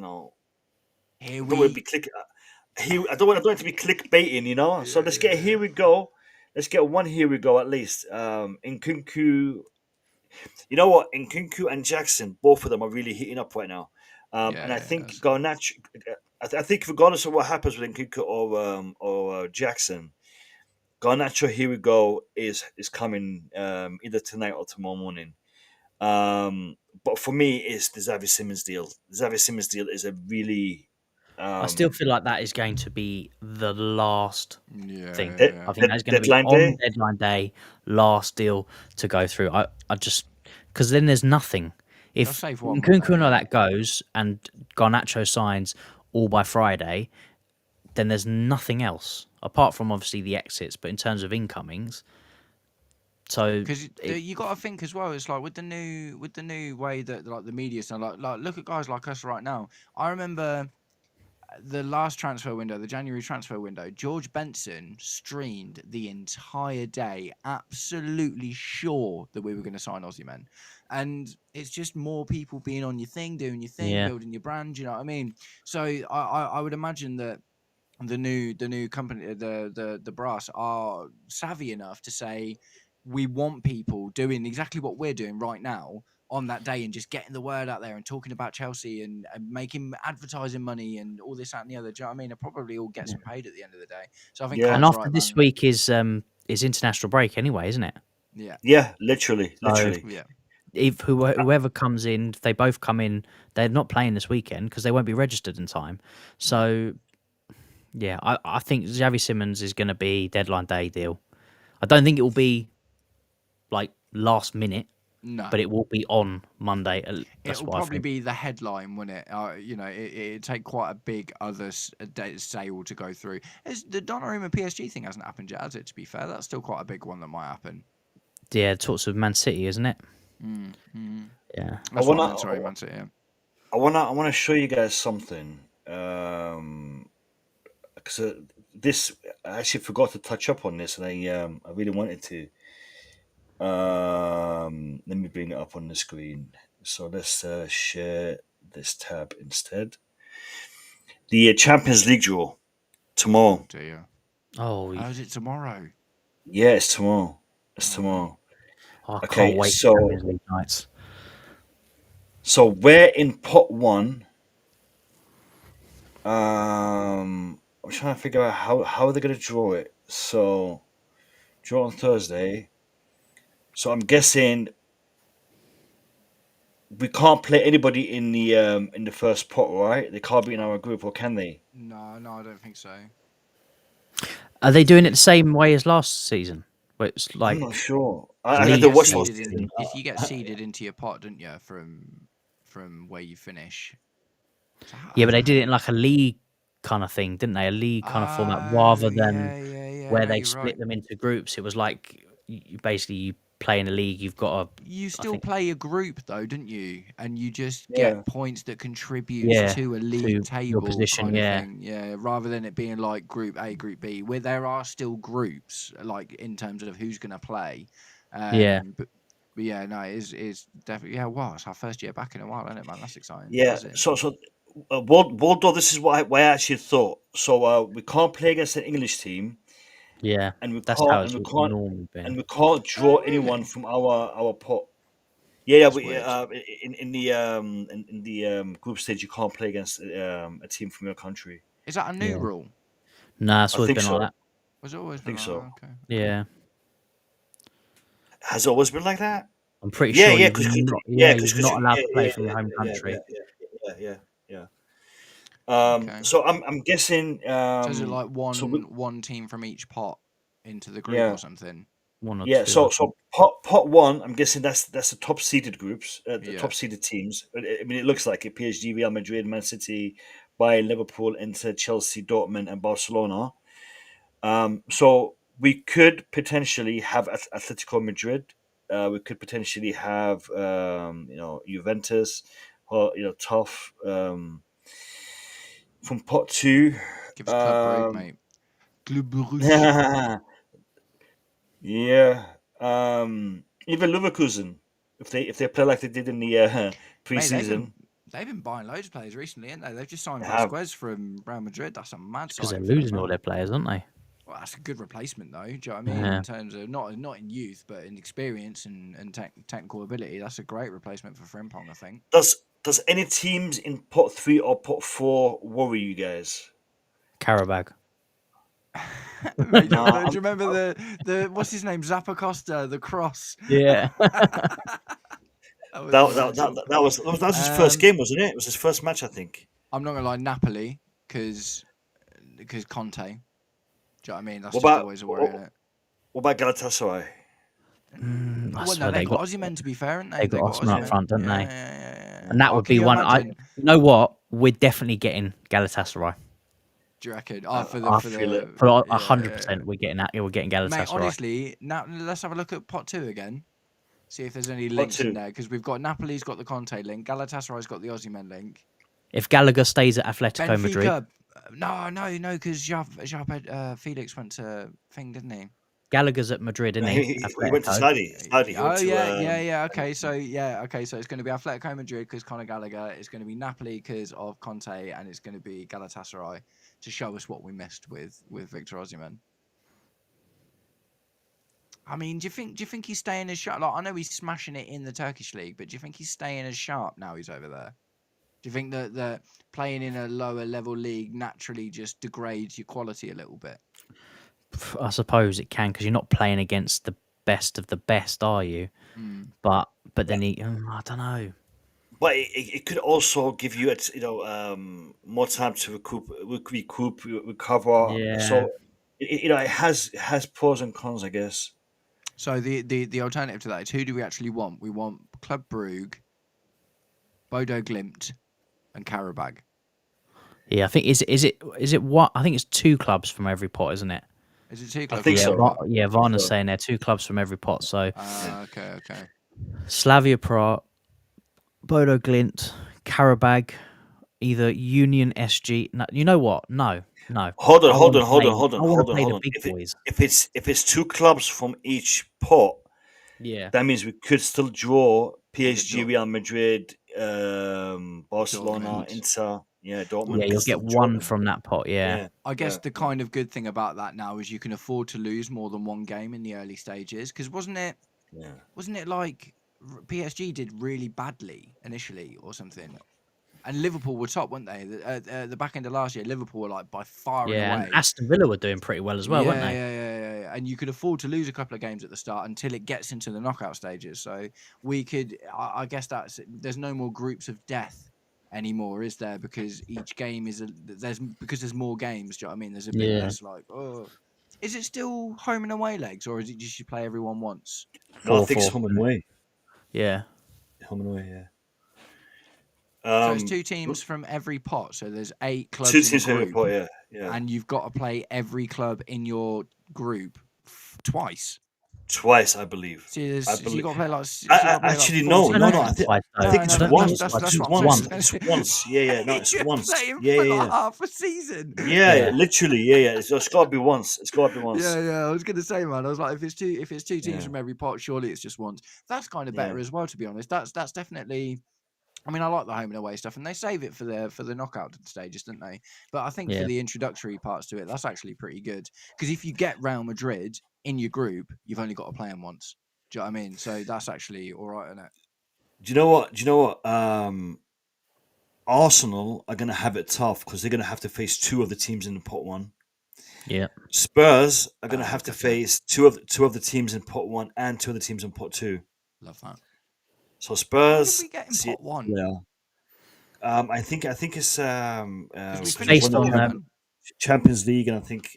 don't want to be I don't want it to be clickbaiting, So let's get a here we go. Let's get one here we go at least. Nkunku. You know what? Nkunku and Jackson, both of them are really heating up right now. And I think Garnacho. I think regardless of what happens with Nkunku or Jackson, Garnacho here we go is coming either tonight or tomorrow morning. But for me, it's the Xavi Simons deal. The Xavi Simons deal is a really. I still feel like that is going to be the last thing. Yeah. I think that's going to be on deadline day, last deal to go through. I just because then there's nothing. If Nkunku and all that goes and Garnacho signs all by Friday, then there's nothing else apart from obviously the exits. But in terms of incomings, so because you got to think as well. It's like with the new way that like the media like look at guys like us right now. I remember. The last transfer window, the January transfer window, George Benson streamed the entire day, absolutely sure that we were going to sign Aussie men. And it's just more people being on your thing, doing your thing, building your brand, you know what I mean? So I would imagine that the new company, the brass, are savvy enough to say, we want people doing exactly what we're doing right now on that day and just getting the word out there and talking about Chelsea and making advertising money and all this, that and the other. Do you know what I mean? It probably all gets them paid at the end of the day. So I think and after this week is international break anyway, isn't it? Yeah. Yeah, literally. Yeah. If whoever comes in, if they both come in, they're not playing this weekend because they won't be registered in time. So Yeah, I think Xavi Simons is going to be deadline day deal. I don't think it will be like last minute, No. but it will be on Monday. That's It'll what I probably think. be the headline, wouldn't it? It'd take quite a big sale to go through. The Donnarumma PSG thing hasn't happened yet, has it? To be fair, that's still quite a big one that might happen. Yeah, talks of Man City, isn't it? Yeah. That's what I meant. Sorry, Man City. Yeah. I wanna show you guys something. Because this I actually forgot to touch up on this, and I really wanted to. Let me bring it up on the screen. So let's share this tab instead. The Champions League draw tomorrow. Dear. Oh, Is it tomorrow? Yeah, it's tomorrow. It's tomorrow. I Okay, can't wait so- for Champions League nights. So we're in pot 1. I'm trying to figure out how they're gonna draw it. So draw on Thursday. So I'm guessing we can't play anybody in the first pot, right? They can't be in our group, or can they? No, I don't think so. Are they doing it the same way as last season? Where it's like, I'm not sure. I League had to watch seeded last in- season. If you get seeded into your pot, don't you, from where you finish? So yeah, but they did it in like a league kind of thing, didn't they? A league kind of format rather than where they split them into groups. It was like you basically play in a league. You've got You still think- play a group though, didn't you? And you just Yeah. get points that contribute Yeah, to a to league your table position, kind yeah. of thing. Yeah, rather than it being like Group A, Group B, where there are still groups, like in terms of who's going to play. Yeah. But yeah, no, it's definitely wow. It's our first year back in a while, isn't it, man? That's exciting. Yeah. Is it? So Waldo, this is what I actually thought. So we can't play against an English team, yeah. and we That's can't how and it's we can't normally been. and we can't draw Oh, anyone really? from our pot. Yeah, That's we, weird. in the group stage, you can't play against a team from your country. Is that a new Yeah. rule? Nah, it's I always think been so. like that. Was it always think been so. like that? Okay. Yeah. Has it always been like that? I'm pretty Yeah, sure yeah, you're 'cause- not, yeah, you're 'cause not you- allowed yeah, to play yeah, from your home country. Yeah. Okay. So I'm guessing. So is it like so we- one team from each pot into the group Yeah. or something? One or Yeah, two. so pot 1, I'm guessing that's the top seeded groups, the Yeah. top seeded teams. I mean, it looks like it: PSG, Real Madrid, Man City, Bayern, Liverpool, Inter, Chelsea, Dortmund, and Barcelona. So we could potentially have Atletico Madrid. We could potentially have Juventus, or tough. From pot 2. Give us Club Brugge, mate. Club Brugge. Yeah. Even Leverkusen, if they play like they did in the Mate, preseason. they've been buying loads of players recently, haven't they? They've just signed They have. Vasquez from Real Madrid. That's a mad Because they're signing for them, losing all man. their players, aren't they? Well, that's a good replacement, though. Do you know what I mean? Yeah. In terms of not in youth, but in experience and technical ability, that's a great replacement for Frimpong, I think. Does any teams in pot 3 or pot 4 worry you guys? Carabao. Mate, do No, you remember the what's his name? Zappacosta, the cross. Yeah. That was his first game, wasn't it? It was his first match, I think. I'm not gonna lie, Napoli, because Conte. Do you know what I mean? That's What just about- always a worry, isn't it? What about Galatasaray? I Well, swear no, they they got got, Osimhen, to be fair, haven't they? they got Osimhen up front, don't they? Yeah. and that Oh, would can be you one. imagine? You know what? We're definitely getting Galatasaray. Do you reckon? Oh, for the I for feel the it. For yeah, 100%, we're getting that. We're getting Mate, Galatasaray. honestly, now let's have a look at pot 2 again. See if there's any Pot links 2. in there, because we've got Napoli's got the Conte link, Galatasaray's got the Osimhen link. If Gallagher stays at Atletico Madrid, Benfica, no, because Felix went to thing, didn't he? Gallagher's at Madrid, isn't he? He went to Atletico. Slidey. He Oh went to, yeah. Okay, so it's going to be Atletico Madrid because Conor Gallagher. It's going to be Napoli because of Conte, and it's going to be Galatasaray to show us what we missed with Victor Osimhen. I mean, do you think he's staying as sharp? Like, I know he's smashing it in the Turkish league, but do you think he's staying as sharp now he's over there? Do you think that playing in a lower level league naturally just degrades your quality a little bit? I suppose it can, because you're not playing against the best of the best, are you? But then I don't know. but it could also give you, more time to recover. Yeah. So it has pros and cons, I guess. So the alternative to that is, who do we actually want? We want Club Brugge, Bodo Glimt, and Karabag. Yeah, I think is it what? I think it's 2 clubs from every pot, isn't it? Is it 2 clubs? I think so. Varner's saying there 2 clubs from every pot. So Okay. Slavia Prague, Bodo Glimt, Karabag, either Union SG. No, you know what? No. Hold on. I wanna play the big boys. If it's 2 clubs from each pot, Yeah. that means we could still draw PSG, Real Madrid, Barcelona, Dortmund. Inter. Yeah, Dortmund. Yeah, you'll get Still draw 1 them. from that pot. Yeah. I guess the kind of good thing about that now is you can afford to lose more than 1 game in the early stages. Because wasn't it like PSG did really badly initially or something? And Liverpool were top, weren't they? The back end of last year, Liverpool were like by far and Yeah, away. and Aston Villa were doing pretty well as well, weren't they? Yeah. And you could afford to lose a couple of games at the start until it gets into the knockout stages. So we could, I guess there's no more groups of death anymore, is there? Because each game there's more games. Do you know what I mean? There's a bit less like, is it still home and away legs, or is it just you play everyone once? No, I think it's home and away. Yeah. Home and away, yeah. So it's 2 teams from every pot. So there's 8 clubs 2 in teams the from every group, pot, yeah. and you've got to play every club in your group twice. Twice, I believe. So you've got to play like. Actually, no. I think it's once. It's once. Yeah. No, it's once. Yeah. Half a season. Yeah, literally. Yeah. It's got to be once. Yeah. I was gonna say, man. I was like, if it's two teams from every pot, surely it's just once. That's kind of better as well, to be honest. That's definitely. I mean, I like the home and away stuff, and they save it for the knockout stages, don't they? But I think for the introductory parts to it, that's actually pretty good. Because if you get Real Madrid in your group, you've only got to play them once. Do you know what I mean? So that's actually all right, isn't it? Do you know what? Arsenal are going to have it tough because they're going to have to face 2 of the teams in the pot 1. Yeah. Spurs are going to have to face two of the teams in pot 1 and 2 of the teams in pot 2. Love that. So Spurs. What did we get in pot 1? Yeah. I think it's based on Champions League, and I think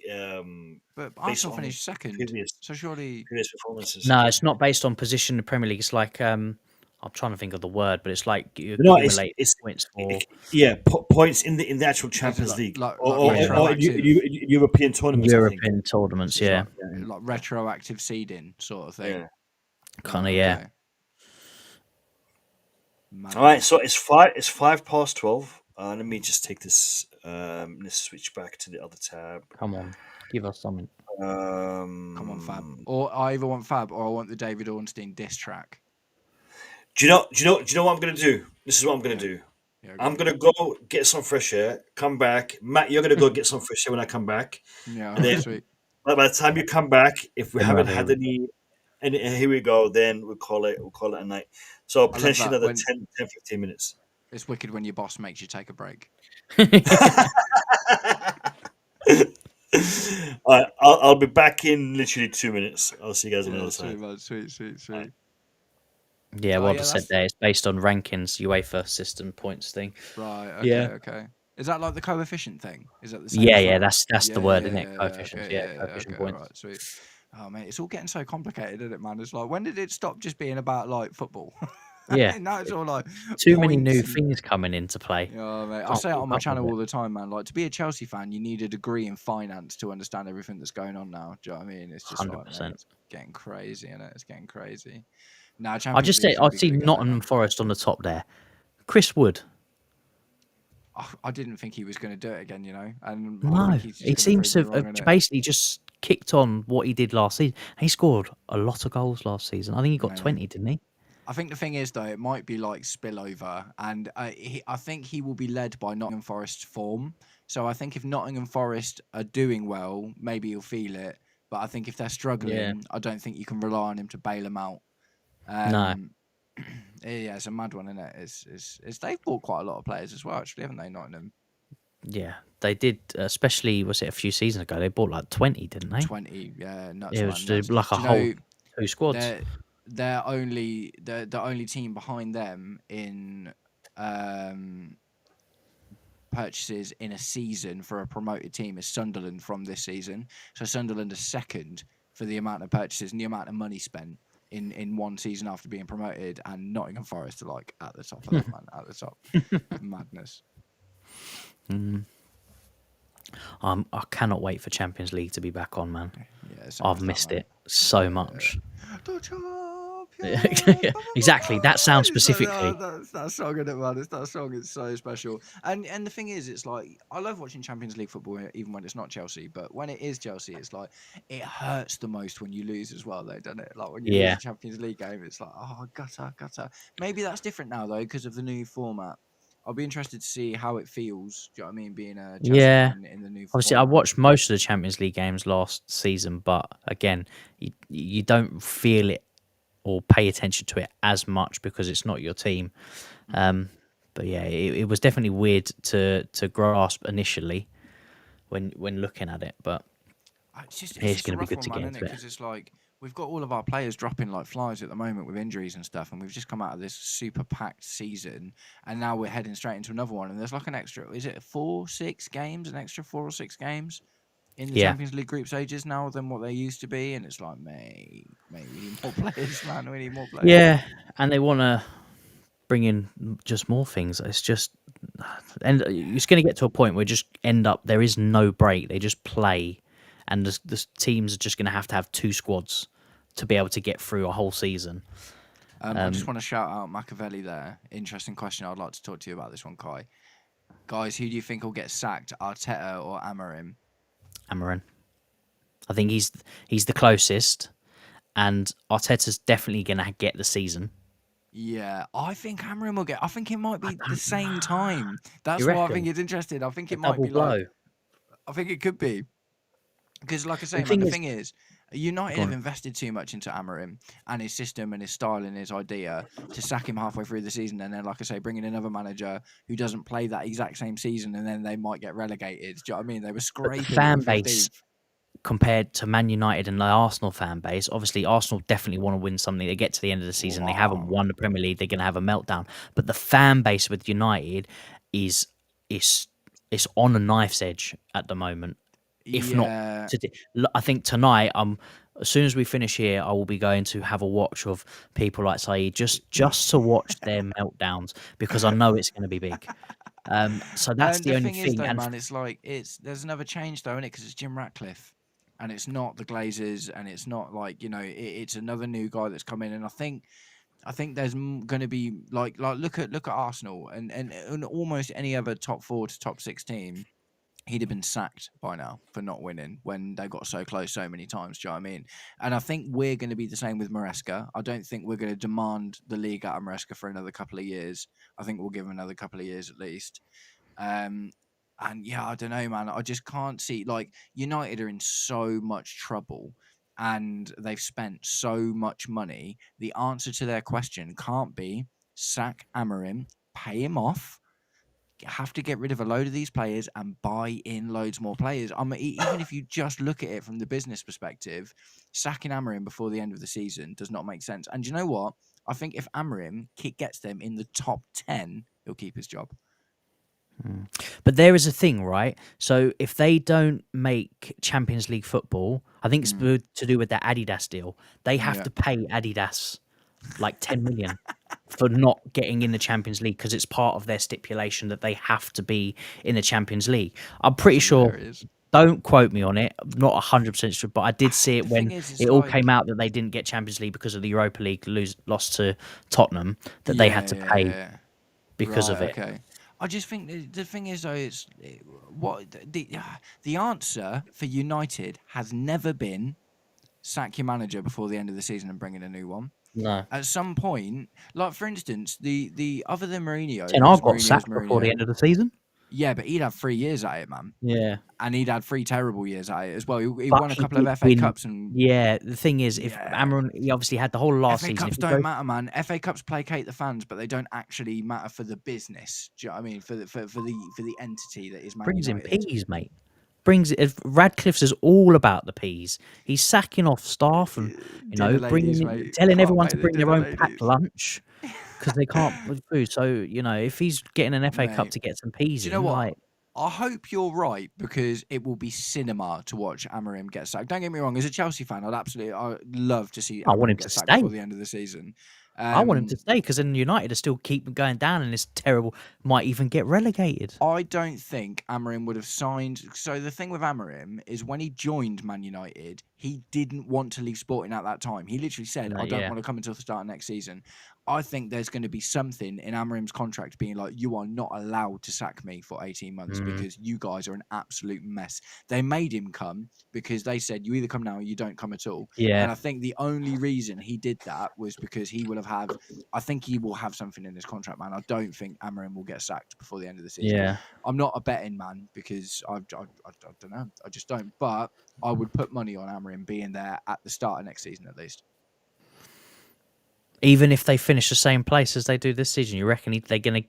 but Arsenal finished second. So surely previous performances. No, it's not based on position in the Premier League. It's like I'm trying to think of the word, but it's like you accumulate points for points in the actual Champions League or European tournaments. European tournaments, like retroactive seeding sort of thing. Kind of, yeah. All right, so it's 12:05. Let me just take this. Let's switch back to the other tab. Come on, give us something. Come on, Fab. Or I either want Fab or I want the David Ornstein diss track. Do you know what I'm gonna do? This is what I'm gonna do. Yeah, I'm gonna go get some fresh air. Come back, Matt. You're gonna go get some fresh air when I come back. Yeah, then, sweet. by the time you come back, if we haven't had any, here we go. Then we'll call it a night. So potentially another 10-15 minutes. It's wicked when your boss makes you take a break. All right, I'll be back in literally 2 minutes. I'll see you guys on the other side. Sweet. Right. Yeah, I said there. It's based on rankings, UEFA system points thing. Right. Okay. Is that like the coefficient thing? Is that the same? Yeah. That's the word, isn't it? Coefficient. Coefficient points. Right, sweet. Oh mate, it's all getting so complicated, isn't it, man? It's like, when did it stop just being about like football? Yeah. Now it's all like too many new things coming into play. Yeah, mate. I say it on my channel all the time, man. Like, to be a Chelsea fan, you need a degree in finance to understand everything that's going on now. Do you know what I mean? It's just 100%. like, man, it's getting crazy, isn't it? It's getting crazy. Now, I see Nottingham Forest on the top there. Chris Wood. I didn't think he was going to do it again, you know. And no, he seems to have basically just kicked on what he did last season. He scored a lot of goals last season. I think he got 20, didn't he? I think the thing is, though, it might be like spillover, and I think he will be led by Nottingham Forest's form. So I think if Nottingham Forest are doing well, maybe he'll feel it. But I think if they're struggling, I don't think you can rely on him to bail them out. No. Yeah, it's a mad one, isn't it? It's they've bought quite a lot of players as well, actually, haven't they, Nottingham? Yeah, they did. Especially, was it a few seasons ago? They bought like 20, didn't they? 20, yeah, nuts. It was like a whole 2 squads. They're the only team behind them in purchases in a season for a promoted team as Sunderland from this season. So Sunderland are second for the amount of purchases and the amount of money spent in one season after being promoted, and Nottingham Forest are like at the top of that, man, at the top. Madness. I cannot wait for Champions League to be back on, man. Yeah, I've missed it so much. The champion. Exactly, that sound specifically. That's that song, isn't it, man? It's that song. It's so special. And the thing is, it's like I love watching Champions League football, even when it's not Chelsea. But when it is Chelsea, it's like it hurts the most when you lose as well, though, doesn't it? Like when you lose a Champions League game, it's like, oh, gutter. Maybe that's different now though because of the new format. I'll be interested to see how it feels. Do you know what I mean? Being a Chelsea fan in the new Obviously, format. I watched most of the Champions League games last season, but again, you don't feel it or pay attention to it as much because it's not your team. But yeah, it was definitely weird to grasp initially when looking at it. But It's just going to be a rough good to one, get man, isn't into it? it. Because it's like we've got all of our players dropping like flies at the moment with injuries and stuff, and we've just come out of this super packed season, and now we're heading straight into another one. And there's like an extra, is it 4-6 games, an extra 4 or 6 games in the Champions League group stages now than what they used to be? And it's like, mate, we need more players, man. We need more players. Yeah, and they want to bring in just more things. It's just, and it's going to get to a point where just end up there is no break. They just play, and the teams are just going to have 2 squads to be able to get through a whole season. I just want to shout out Machiavelli there. Interesting question. I'd like to talk to you about this one, Kai. Guys, who do you think will get sacked, Arteta or Amorim? Amorim. I think he's the closest, and Arteta's definitely going to get the season. Yeah, I think Amorim will get. I think it might be the same time. That's You why I reckon? think it's interesting. I think it A might double be blow. like. I think it could be. Because, like I say, The man, thing the is- thing is, United Go on. have invested too much into Amorim and his system and his style and his idea to sack him halfway through the season, and then, like I say, bring in another manager who doesn't play that exact same season, and then they might get relegated. Do you know what I mean? They were scraping fan it with base 15th. compared to Man United and the Arsenal fan base, obviously Arsenal definitely want to win something. They get to the end of the season, they haven't won the Premier League, they're going to have a meltdown. But the fan base with United is on a knife's edge at the moment. If not today, I think tonight, as soon as we finish here, I will be going to have a watch of people like Saeed just to watch their meltdowns because I know it's going to be big. So that's And the only thing thing. is, though, And man, it's like there's another change though, isn't it? Because it's Jim Ratcliffe, and it's not the Glazers, and it's not like it's another new guy that's come in, and I think there's going to be like look at Arsenal and almost any other top 4 to top 6 team. He'd have been sacked by now for not winning when they got so close so many times. Do you know what I mean? And I think we're going to be the same with Maresca. I don't think we're going to demand the league out of Maresca for another couple of years. I think we'll give him another couple of years at least. And yeah, I don't know, man. I just can't see, like, United are in so much trouble and they've spent so much money. The answer to their question can't be sack Amorim, pay him off, have to get rid of a load of these players and buy in loads more players. Even if you just look at it from the business perspective, sacking Amorim before the end of the season does not make sense. And you know what? I think if Amorim gets them in the top 10, he'll keep his job. But there is a thing, right? So if they don't make Champions League football, I think it's to do with their Adidas deal. They have to pay Adidas like 10 million for not getting in the Champions League because it's part of their stipulation that they have to be in the Champions League. I'm pretty sure. Don't quote me on it. I'm not 100% sure, but I did see it when it all came out that they didn't get Champions League because of the Europa League lost to Tottenham, that they had to pay because of it. Okay. I just think the thing is, though, it's what the answer for United has never been sack your manager before the end of the season and bring in a new one. No. At some point, like for instance, the other than Mourinho, Ten Hag got sacked before the end of the season. Yeah, but he'd had 3 years at it, man. Yeah. And he'd had 3 terrible years at it as well. He won a couple of FA Cups and yeah. The thing is, if Amorim, he obviously had the whole last FA season. Cups don't matter, man. FA Cups placate the fans, but they don't actually matter for the business. Do you know what I mean? For the entity that is Man brings in United. peas, mate. Radcliffe's is all about the peas. He's sacking off staff and Dinner ladies, bringing, mate. telling Can't everyone pay to the bring their dinner own ladies. packed lunch because they can't put food. So if he's getting an FA Cup Mate, to get some peas do you in, know what? like I hope you're right because it will be cinema to watch Amorim get sacked. Don't get me wrong, as a Chelsea fan, I'd love to see I want Amorim him get to sacked stay. before the end of the season. I want him to stay because then United are still keep going down and it's terrible. Might even get relegated. I don't think Amorim would have signed. So the thing with Amorim is when he joined Man United, he didn't want to leave Sporting at that time. He literally said, No, I don't yeah. want to come until the start of next season. I think there's going to be something in Amorim's contract being like, you are not allowed to sack me for 18 months because you guys are an absolute mess. They made him come because they said, you either come now or you don't come at all. Yeah. And I think the only reason he did that was because he will have I think he will have something in his contract, man. I don't think Amorim will get sacked before the end of the season. Yeah. I'm not a betting man because I don't know. I just don't. But I would put money on Amorim being there at the start of next season at least. Even if they finish the same place as they do this season, you reckon they're going to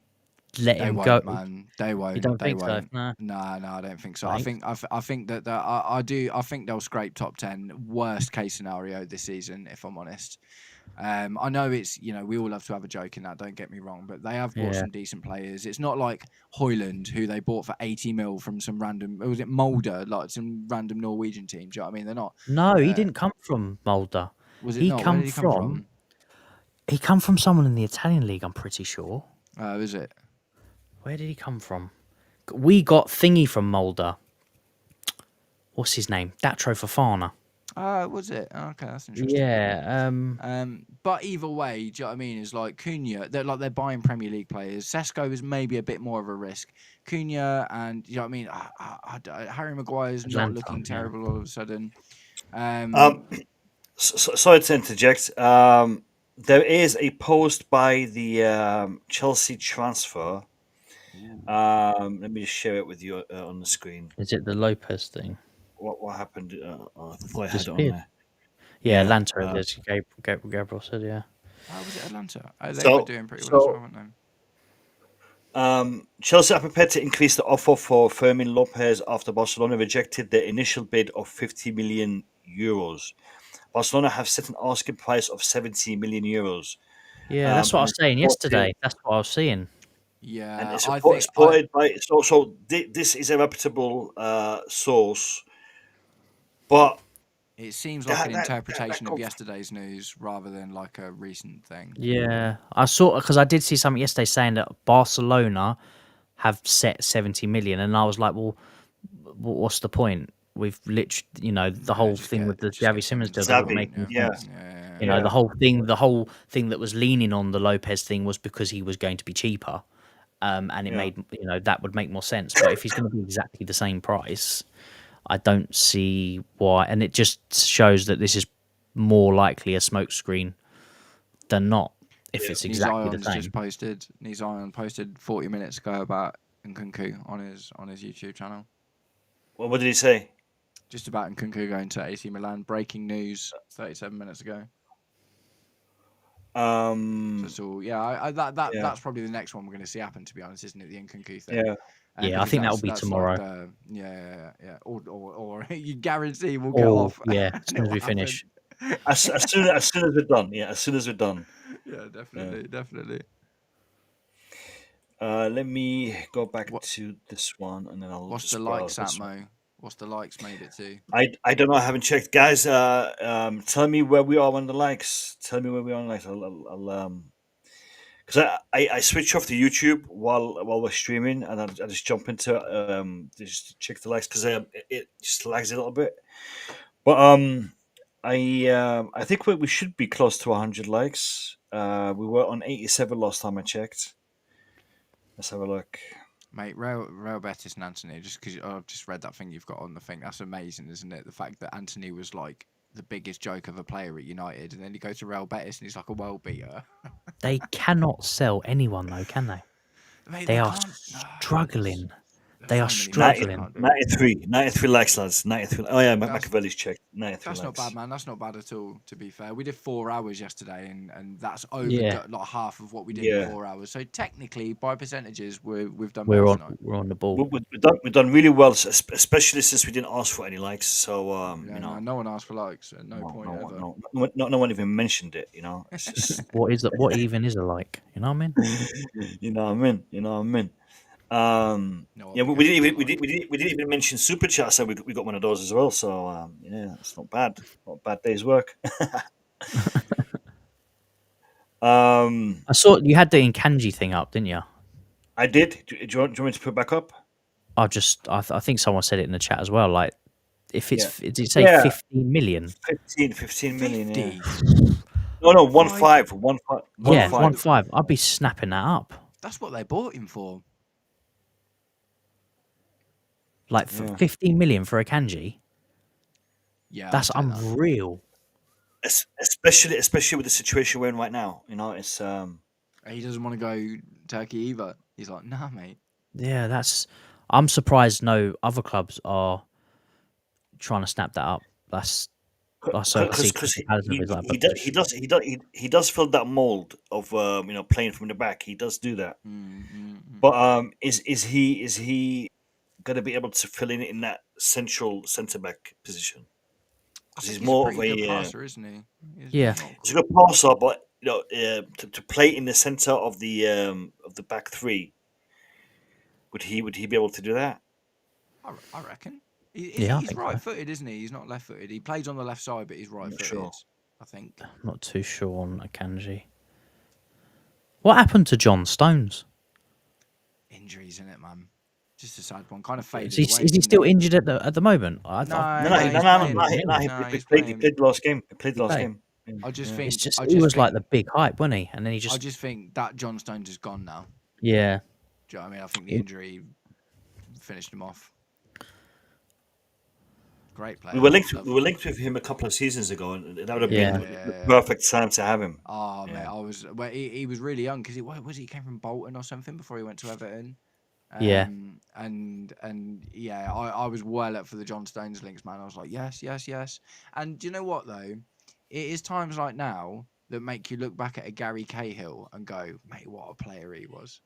let him go? Man. They won't. You don't they think won't. so? No. No, I don't think so. Right. I think that I do. I think they'll scrape top 10. Worst case scenario this season, if I'm honest. I know it's we all love to have a joke in that. Don't get me wrong, but they have bought some decent players. It's not like Højlund, who they bought for 80 mil from some random. Was it Molde, like some random Norwegian team? Do you know what I mean? They're not. No, he didn't come from Molde. Was it He not? come Where did he come from? He come from someone in the Italian league. I'm pretty sure. Is it? Where did he come from? We got thingy from Molde. What's his name? Datro Fofana. Was it? Okay, that's interesting. Yeah. But either way, do you know what I mean? Is like Cunha. They're buying Premier League players. Sesko is maybe a bit more of a risk. Cunha and you know what I mean. Harry Maguire's not looking terrible all of a sudden. Sorry to interject. There is a post by the Chelsea transfer. Let me just share it with you on the screen. Is it the Lopez thing? What happened? I thought I had it on Disappeared. there. Yeah, Atlanta. As Gabriel said, yeah. Oh, was it Atlanta? They were doing pretty well as well, weren't they? Chelsea are prepared to increase the offer for Fermin Lopez after Barcelona rejected their initial bid of 50 million euros. Barcelona have set an asking price of 70 million euros. Yeah, that's what I was saying yesterday. That's what I was seeing. Yeah, and it's supported by. So this is a reputable source, but it seems like an interpretation of yesterday's news rather than like a recent thing. Yeah, I saw because I did see something yesterday saying that Barcelona have set 70 million, and I was like, well, what's the point? We've literally, the whole thing with the Xavi Simons deal. The whole thing that was leaning on the Lopez thing was because he was going to be cheaper, and it made that would make more sense. But if he's going to be exactly the same price, I don't see why. And it just shows that this is more likely a smokescreen than not. If it's exactly the same. Nizayon posted 40 minutes ago about Nkunku on his YouTube channel. Well, what did he say? Just about Nkunku going to AC Milan. Breaking news 37 minutes ago. That's probably the next one we're going to see happen, to be honest, isn't it? The Nkunku thing. Yeah, I think that will be tomorrow. Or you guarantee we'll get off. Yeah, as soon as we finish. As soon as we're done. Yeah, as soon as we're done. Yeah, definitely. Let me go back to this one, and then I'll. What's the likes at, Mo? What's the likes made it to? I don't know. I haven't checked, guys. Tell me where we are on the likes. Tell me where we are on likes. I'll because I switch off the YouTube while we're streaming, and I just jump into just to check the likes because it just lags a little bit. But I think we should be close to 100 likes. We were on 87 last time I checked. Let's have a look. Mate, Real Betis and Anthony, just because I've just read that thing you've got on the thing. That's amazing, isn't it? The fact that Anthony was like the biggest joke of a player at United, and then he goes to Real Betis and he's like a world beater. They cannot sell anyone, though, can they? Mate, they are struggling. They are So many things you struggling. can't do. 93 likes, lads. 93. Oh yeah, That's- Machiavelli's checked. 93 That's not likes. bad, man. That's not bad at all, to be fair. We did 4 hours yesterday, and that's over Yeah. like half of what we did Yeah. in 4 hours. So technically, by percentages, we've done We're well on tonight. we're on the ball. We've done really well, especially since we didn't ask for any likes. So Yeah, you know, no one asked for likes. At no point ever. no one even mentioned it. You know, it's just What is that? What even is it like? You know what I mean? you know what I mean. You know what I mean. No Yeah, we didn't even obligation to like. we didn't even mention super chat, so we got one of those as well. So yeah, it's not bad. Not a bad day's work. I saw you had the Inkanji thing up, didn't you? I did. Do you want me to put it back up? I think someone said it in the chat as well. Like, if it's did it say Yeah. 15 million? 15 million. 50. Yeah. No, 1.5. 1.5. Yeah, 1.5. 1.5. I'd be snapping that up. That's what they bought him for. Like Yeah. 15 million for a Kanji. Yeah, That's I'll take that. unreal. Especially with the situation we're in right now. You know, it's He doesn't want to go Turkey either. He's like, nah, mate. Yeah, I'm surprised no other clubs are trying to snap that up. That's so because he does fill that mold of playing from the back. He does do that. But is he going to be able to fill in that central centre back position? Because he's more of pretty a good passer, isn't he? Yeah. he's a good passer, but to play in the centre of the back three, would he be able to do that? I reckon. I He's think so. right-footed, isn't he? He's not left-footed. He plays on the left side, but he's right-footed. sure. I think. I'm not too sure on Akanji. What happened to John Stones? Injuries in it, man. Just a sad one. Kind of faded Is away. he didn't still it? injured at the moment? No, He played the last game. He played the last play? game. I just Yeah. think It's just I he just was think, like the big hype, wasn't he? And then he I just just think that John Stones is gone now. yeah. Do you know what I mean? I think the injury finished him off. Great player. We were linked with him a couple of seasons ago, and that would have been the perfect time to have him. Oh mate, he was really young because he came from Bolton or something before he went to Everton. Yeah. And yeah, I was well up for the John Stones links, man. I was like, yes. And do you know what though? It is times like now that make you look back at a Gary Cahill and go, mate, what a player he was.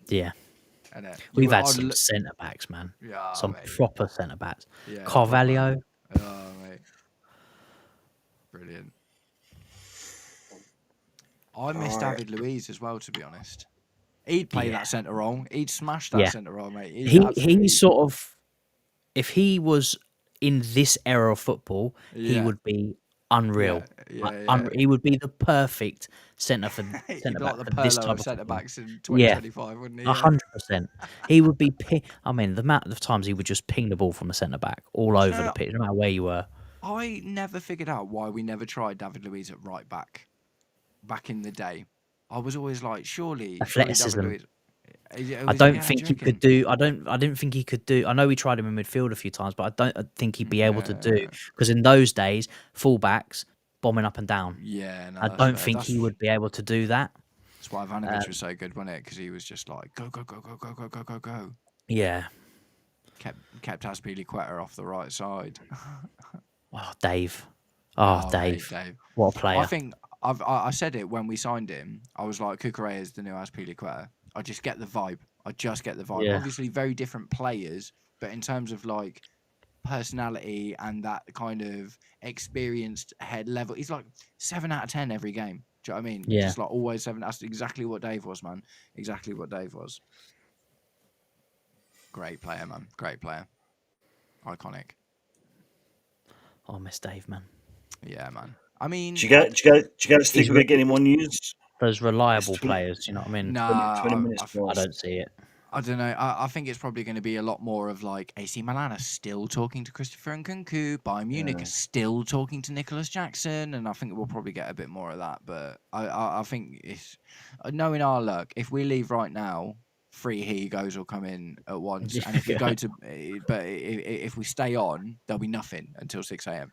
Yeah. And We've had some centre backs, man. Yeah, some mate. proper centre backs. Yeah, Carvalho. Oh mate, brilliant. I miss David Luiz as well, to be honest. He'd play that centre role. He'd smash that centre role, mate. He sort of, if he was in this era of football, he would be unreal. He would be the perfect centre for centre back like for this type of centre football. backs in 2025, wouldn't he? 100%. He would be. I mean, the amount of times he would just ping the ball from a centre back all over the pitch, no matter where you were. I never figured out why we never tried David Luiz at right back in the day. I was always like, surely Athleticism. David Luiz, I don't think he could do. I didn't think he could do. I know we tried him in midfield a few times, but I think he'd be able to do, because in those days, fullbacks bombing up and down. Yeah, no, I don't think he would be able to do that. That's why Ivanovic was so good, wasn't it? Because he was just like go. Yeah. Kept Azpilicueta off the right side. Oh, Dave. Dave. Mate, Dave. What a player. I think I said it when we signed him. I was like, Cucurella is the new Azpilicueta. I just get the vibe. Yeah. Obviously, very different players, but in terms of like personality and that kind of experienced head level, he's like 7 out of 10 every game. Do you know what I mean? Yeah. Just like always 7. That's exactly what Dave was, man. Exactly what Dave was. Great player, man. Great player. Iconic. I miss Dave, man. Yeah, man. I mean, Do you guys think we're getting more news? Those reliable players, you know what I mean? nah, 20 minutes. I don't see it. I don't know. I think it's probably going to be a lot more of like AC Milan are still talking to Christopher Nkunku. Bayern Munich are still talking to Nicholas Jackson, and I think we'll probably get a bit more of that. But I think it's knowing our luck. If we leave right now, 3 Higos will come in at once, and if we go to, but if we stay on, there'll be nothing until 6 a.m.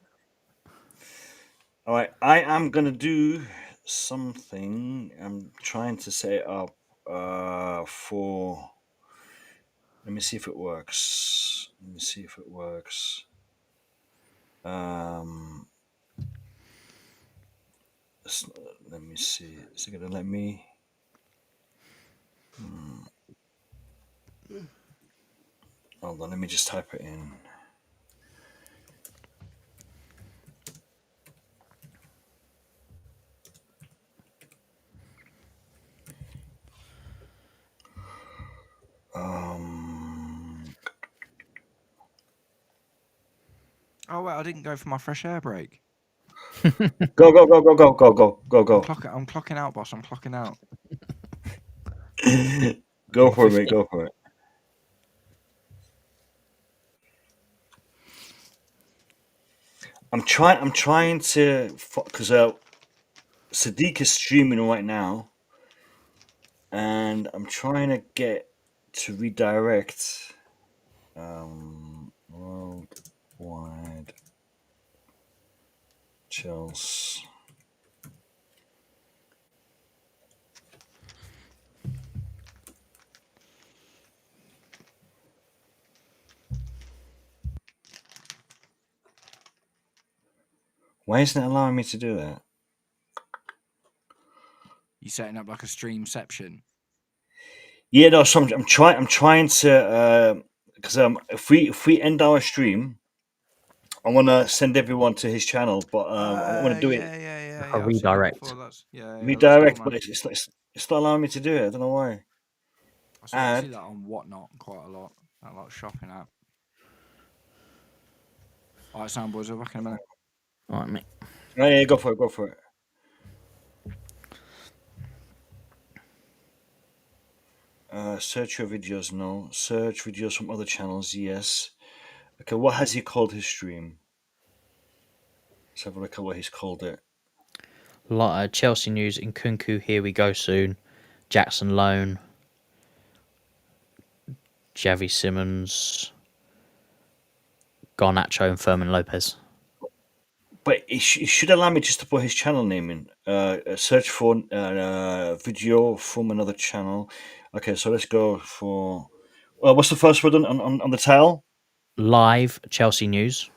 All right, I am gonna do something. I'm trying to set it up for Let me see if it works. Let me see. Is it gonna let me? Hold on. Let me just type it in. Oh wait, I didn't go for my fresh air break. Go. I'm clocking out, boss. I'm clocking out. Go for it, mate. Go for it. I'm trying to, because Sadiq is streaming right now, and I'm trying to get to redirect worldwide Chelsea. Why isn't it allowing me to do that? You setting up like a streamception? Yeah, no. So I'm trying to, because if we end our stream, I want to send everyone to his channel, but I want to do it A redirect. redirect, but it's not allowing me to do it. I don't know why. I see that on Whatnot quite a lot. That like shopping app. All right, sound boys, we're back in a minute. All right, mate. Oh, yeah, go for it. Search your videos, no. Search videos from other channels, yes. Okay, what has he called his stream? Let's have a look at what he's called it. Chelsea news, Nkunku, here we go soon. Jackson loan. Javi Simmons. Garnacho and Fermin Lopez. But it should allow me just to put his channel name in. Search for video from another channel. Okay, so let's go for... what's the first word on the title? Live Chelsea news.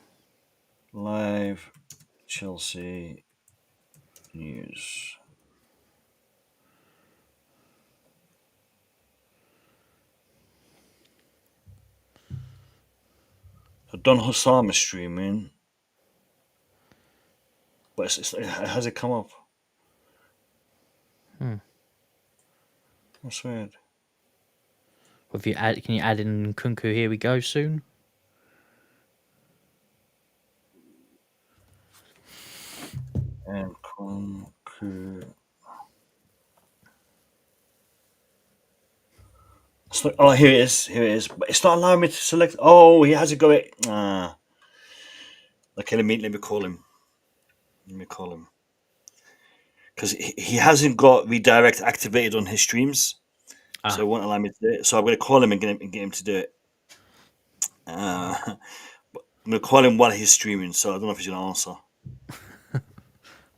Live Chelsea news. So Don Hussam is streaming. But has it come up? That's weird. Can you add in Nkunku, here we go soon? And Nkunku. Oh, here it is. But it's not allowing me to select. Oh, he has to go. Okay, let me call him. Because he hasn't got redirect activated on his streams, so it won't allow me to do it. So I'm going to call him and get him to do it. I'm going to call him while he's streaming, so I don't know if he's going to answer.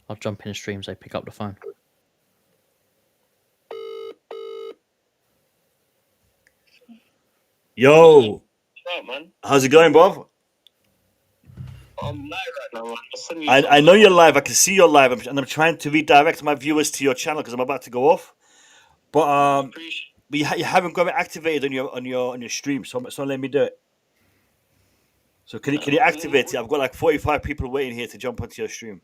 I'll jump in a stream, so pick up the phone. Yo, Right, man. how's it going, Bob? I'm live right now, man. I know you're live. I can see you're live, and I'm trying to redirect my viewers to your channel because I'm about to go off. But you haven't got it activated on your stream, so let me do it. So can you activate it? I've got like 45 people waiting here to jump onto your stream.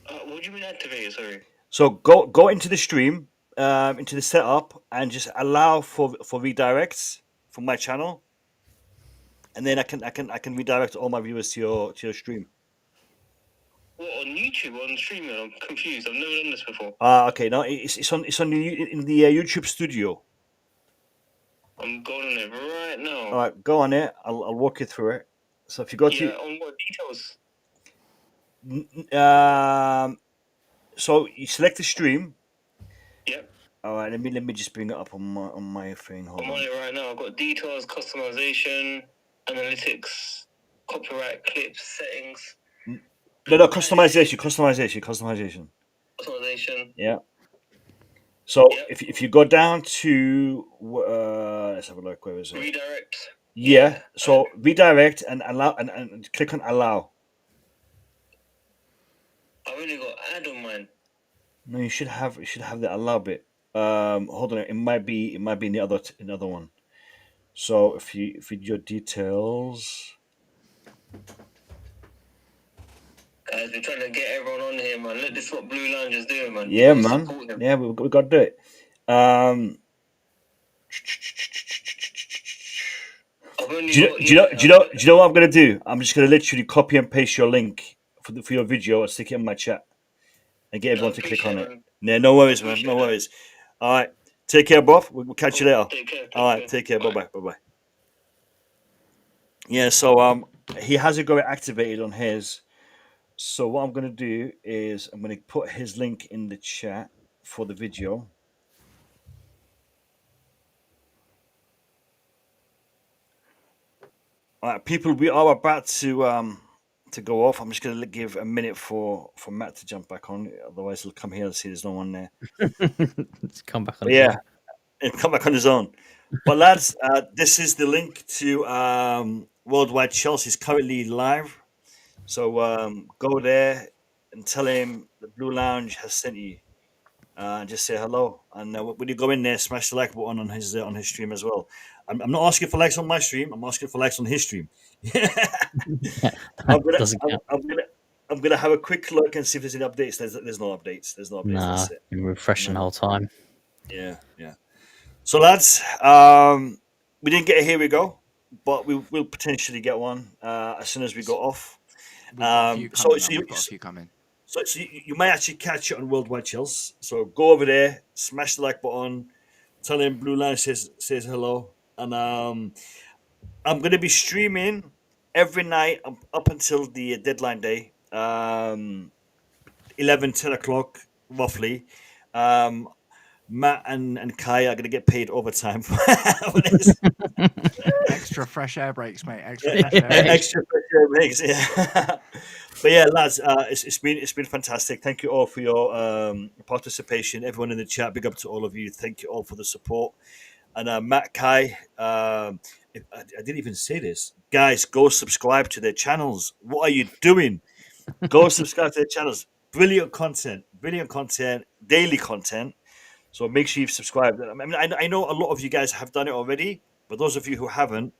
What do you mean activate? Sorry. So go into the stream, into the setup, and just allow for redirects from my channel, and then I can redirect all my viewers to your stream. What, on YouTube, on streaming? I'm confused. I've never done this before. Okay. No, it's on in the YouTube studio. I'm going on it right now. All right, go on it. I'll walk you through it. So if you go to on what details? So you select the stream. Yep. All right, let me just bring it up on my thing. Hold I'm on it right now. I've got details, customization, analytics, copyright, clips, settings. No, customization. Customization. Yeah. So Yep. if you go down to let's have a look. Where is it? Redirect. Yeah. So redirect and allow and click on allow. I've only got add on mine. No, you should have the allow bit. Hold on. It might be in the other one. So if you your details. Guys, we're trying to get everyone on here, man. Look, this is what Blue Lounge is doing, man. Yeah, You gotta man. support them. Yeah, we got to do it. I've only Do you know what I'm gonna do? I'm just gonna literally copy and paste your link for your video and stick it in my chat and get everyone to click on it. Yeah, no worries, man. No worries. All right, take care, Buff. We'll catch you later. Take care. All right, take care. Bye bye. Yeah, so he has it going activated on his. So what I'm gonna do is I'm gonna put his link in the chat for the video. All right, people, we are about to go off. I'm just gonna give a minute for Matt to jump back on. Otherwise, he'll come here and see there's no one there. Let's come back on. But yeah, he'll come back on his own. But lads, this is the link to Worldwide Chelsea. Is currently live. So go there and tell him the Blue Lounge has sent you. Just say hello, and when you go in there, smash the like button on his stream as well. I'm not asking for likes on my stream. I'm asking for likes on his stream. I'm gonna have a quick look and see if there's any updates. There's no updates. There's no updates. Nah, That's it. been refreshing the whole time. Yeah. So lads, we didn't get a here we go, but we will potentially get one as soon as we go off. We've got a few So coming. so We've got a few coming. So you might actually catch it on Worldwide Chelsea. So go over there, smash the like button, tell him Blue Line says hello, and I'm going to be streaming every night up until the deadline day, 10 o'clock roughly. Matt and Kai are going to get paid overtime for this. Extra fresh air breaks, mate. Extra fresh air breaks. Extra pressure makes, yeah. But yeah, lads, it's been fantastic. Thank you all for your participation. Everyone in the chat, big up to all of you. Thank you all for the support. And Matt, Kai, I didn't even say this, guys. Go subscribe to their channels. What are you doing? Go subscribe to their channels. Brilliant content, daily content. So make sure you've subscribed. I mean, I know a lot of you guys have done it already, but those of you who haven't,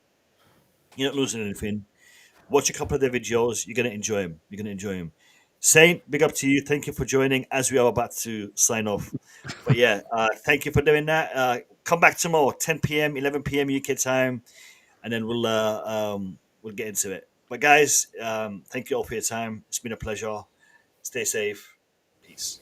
you're not losing anything. Watch a couple of their videos. You're going to enjoy them. Saint, big up to you. Thank you for joining as we are about to sign off. But yeah, thank you for doing that. Come back tomorrow, 10 p.m., 11 p.m. UK time, and then we'll get into it. But guys, thank you all for your time. It's been a pleasure. Stay safe. Peace.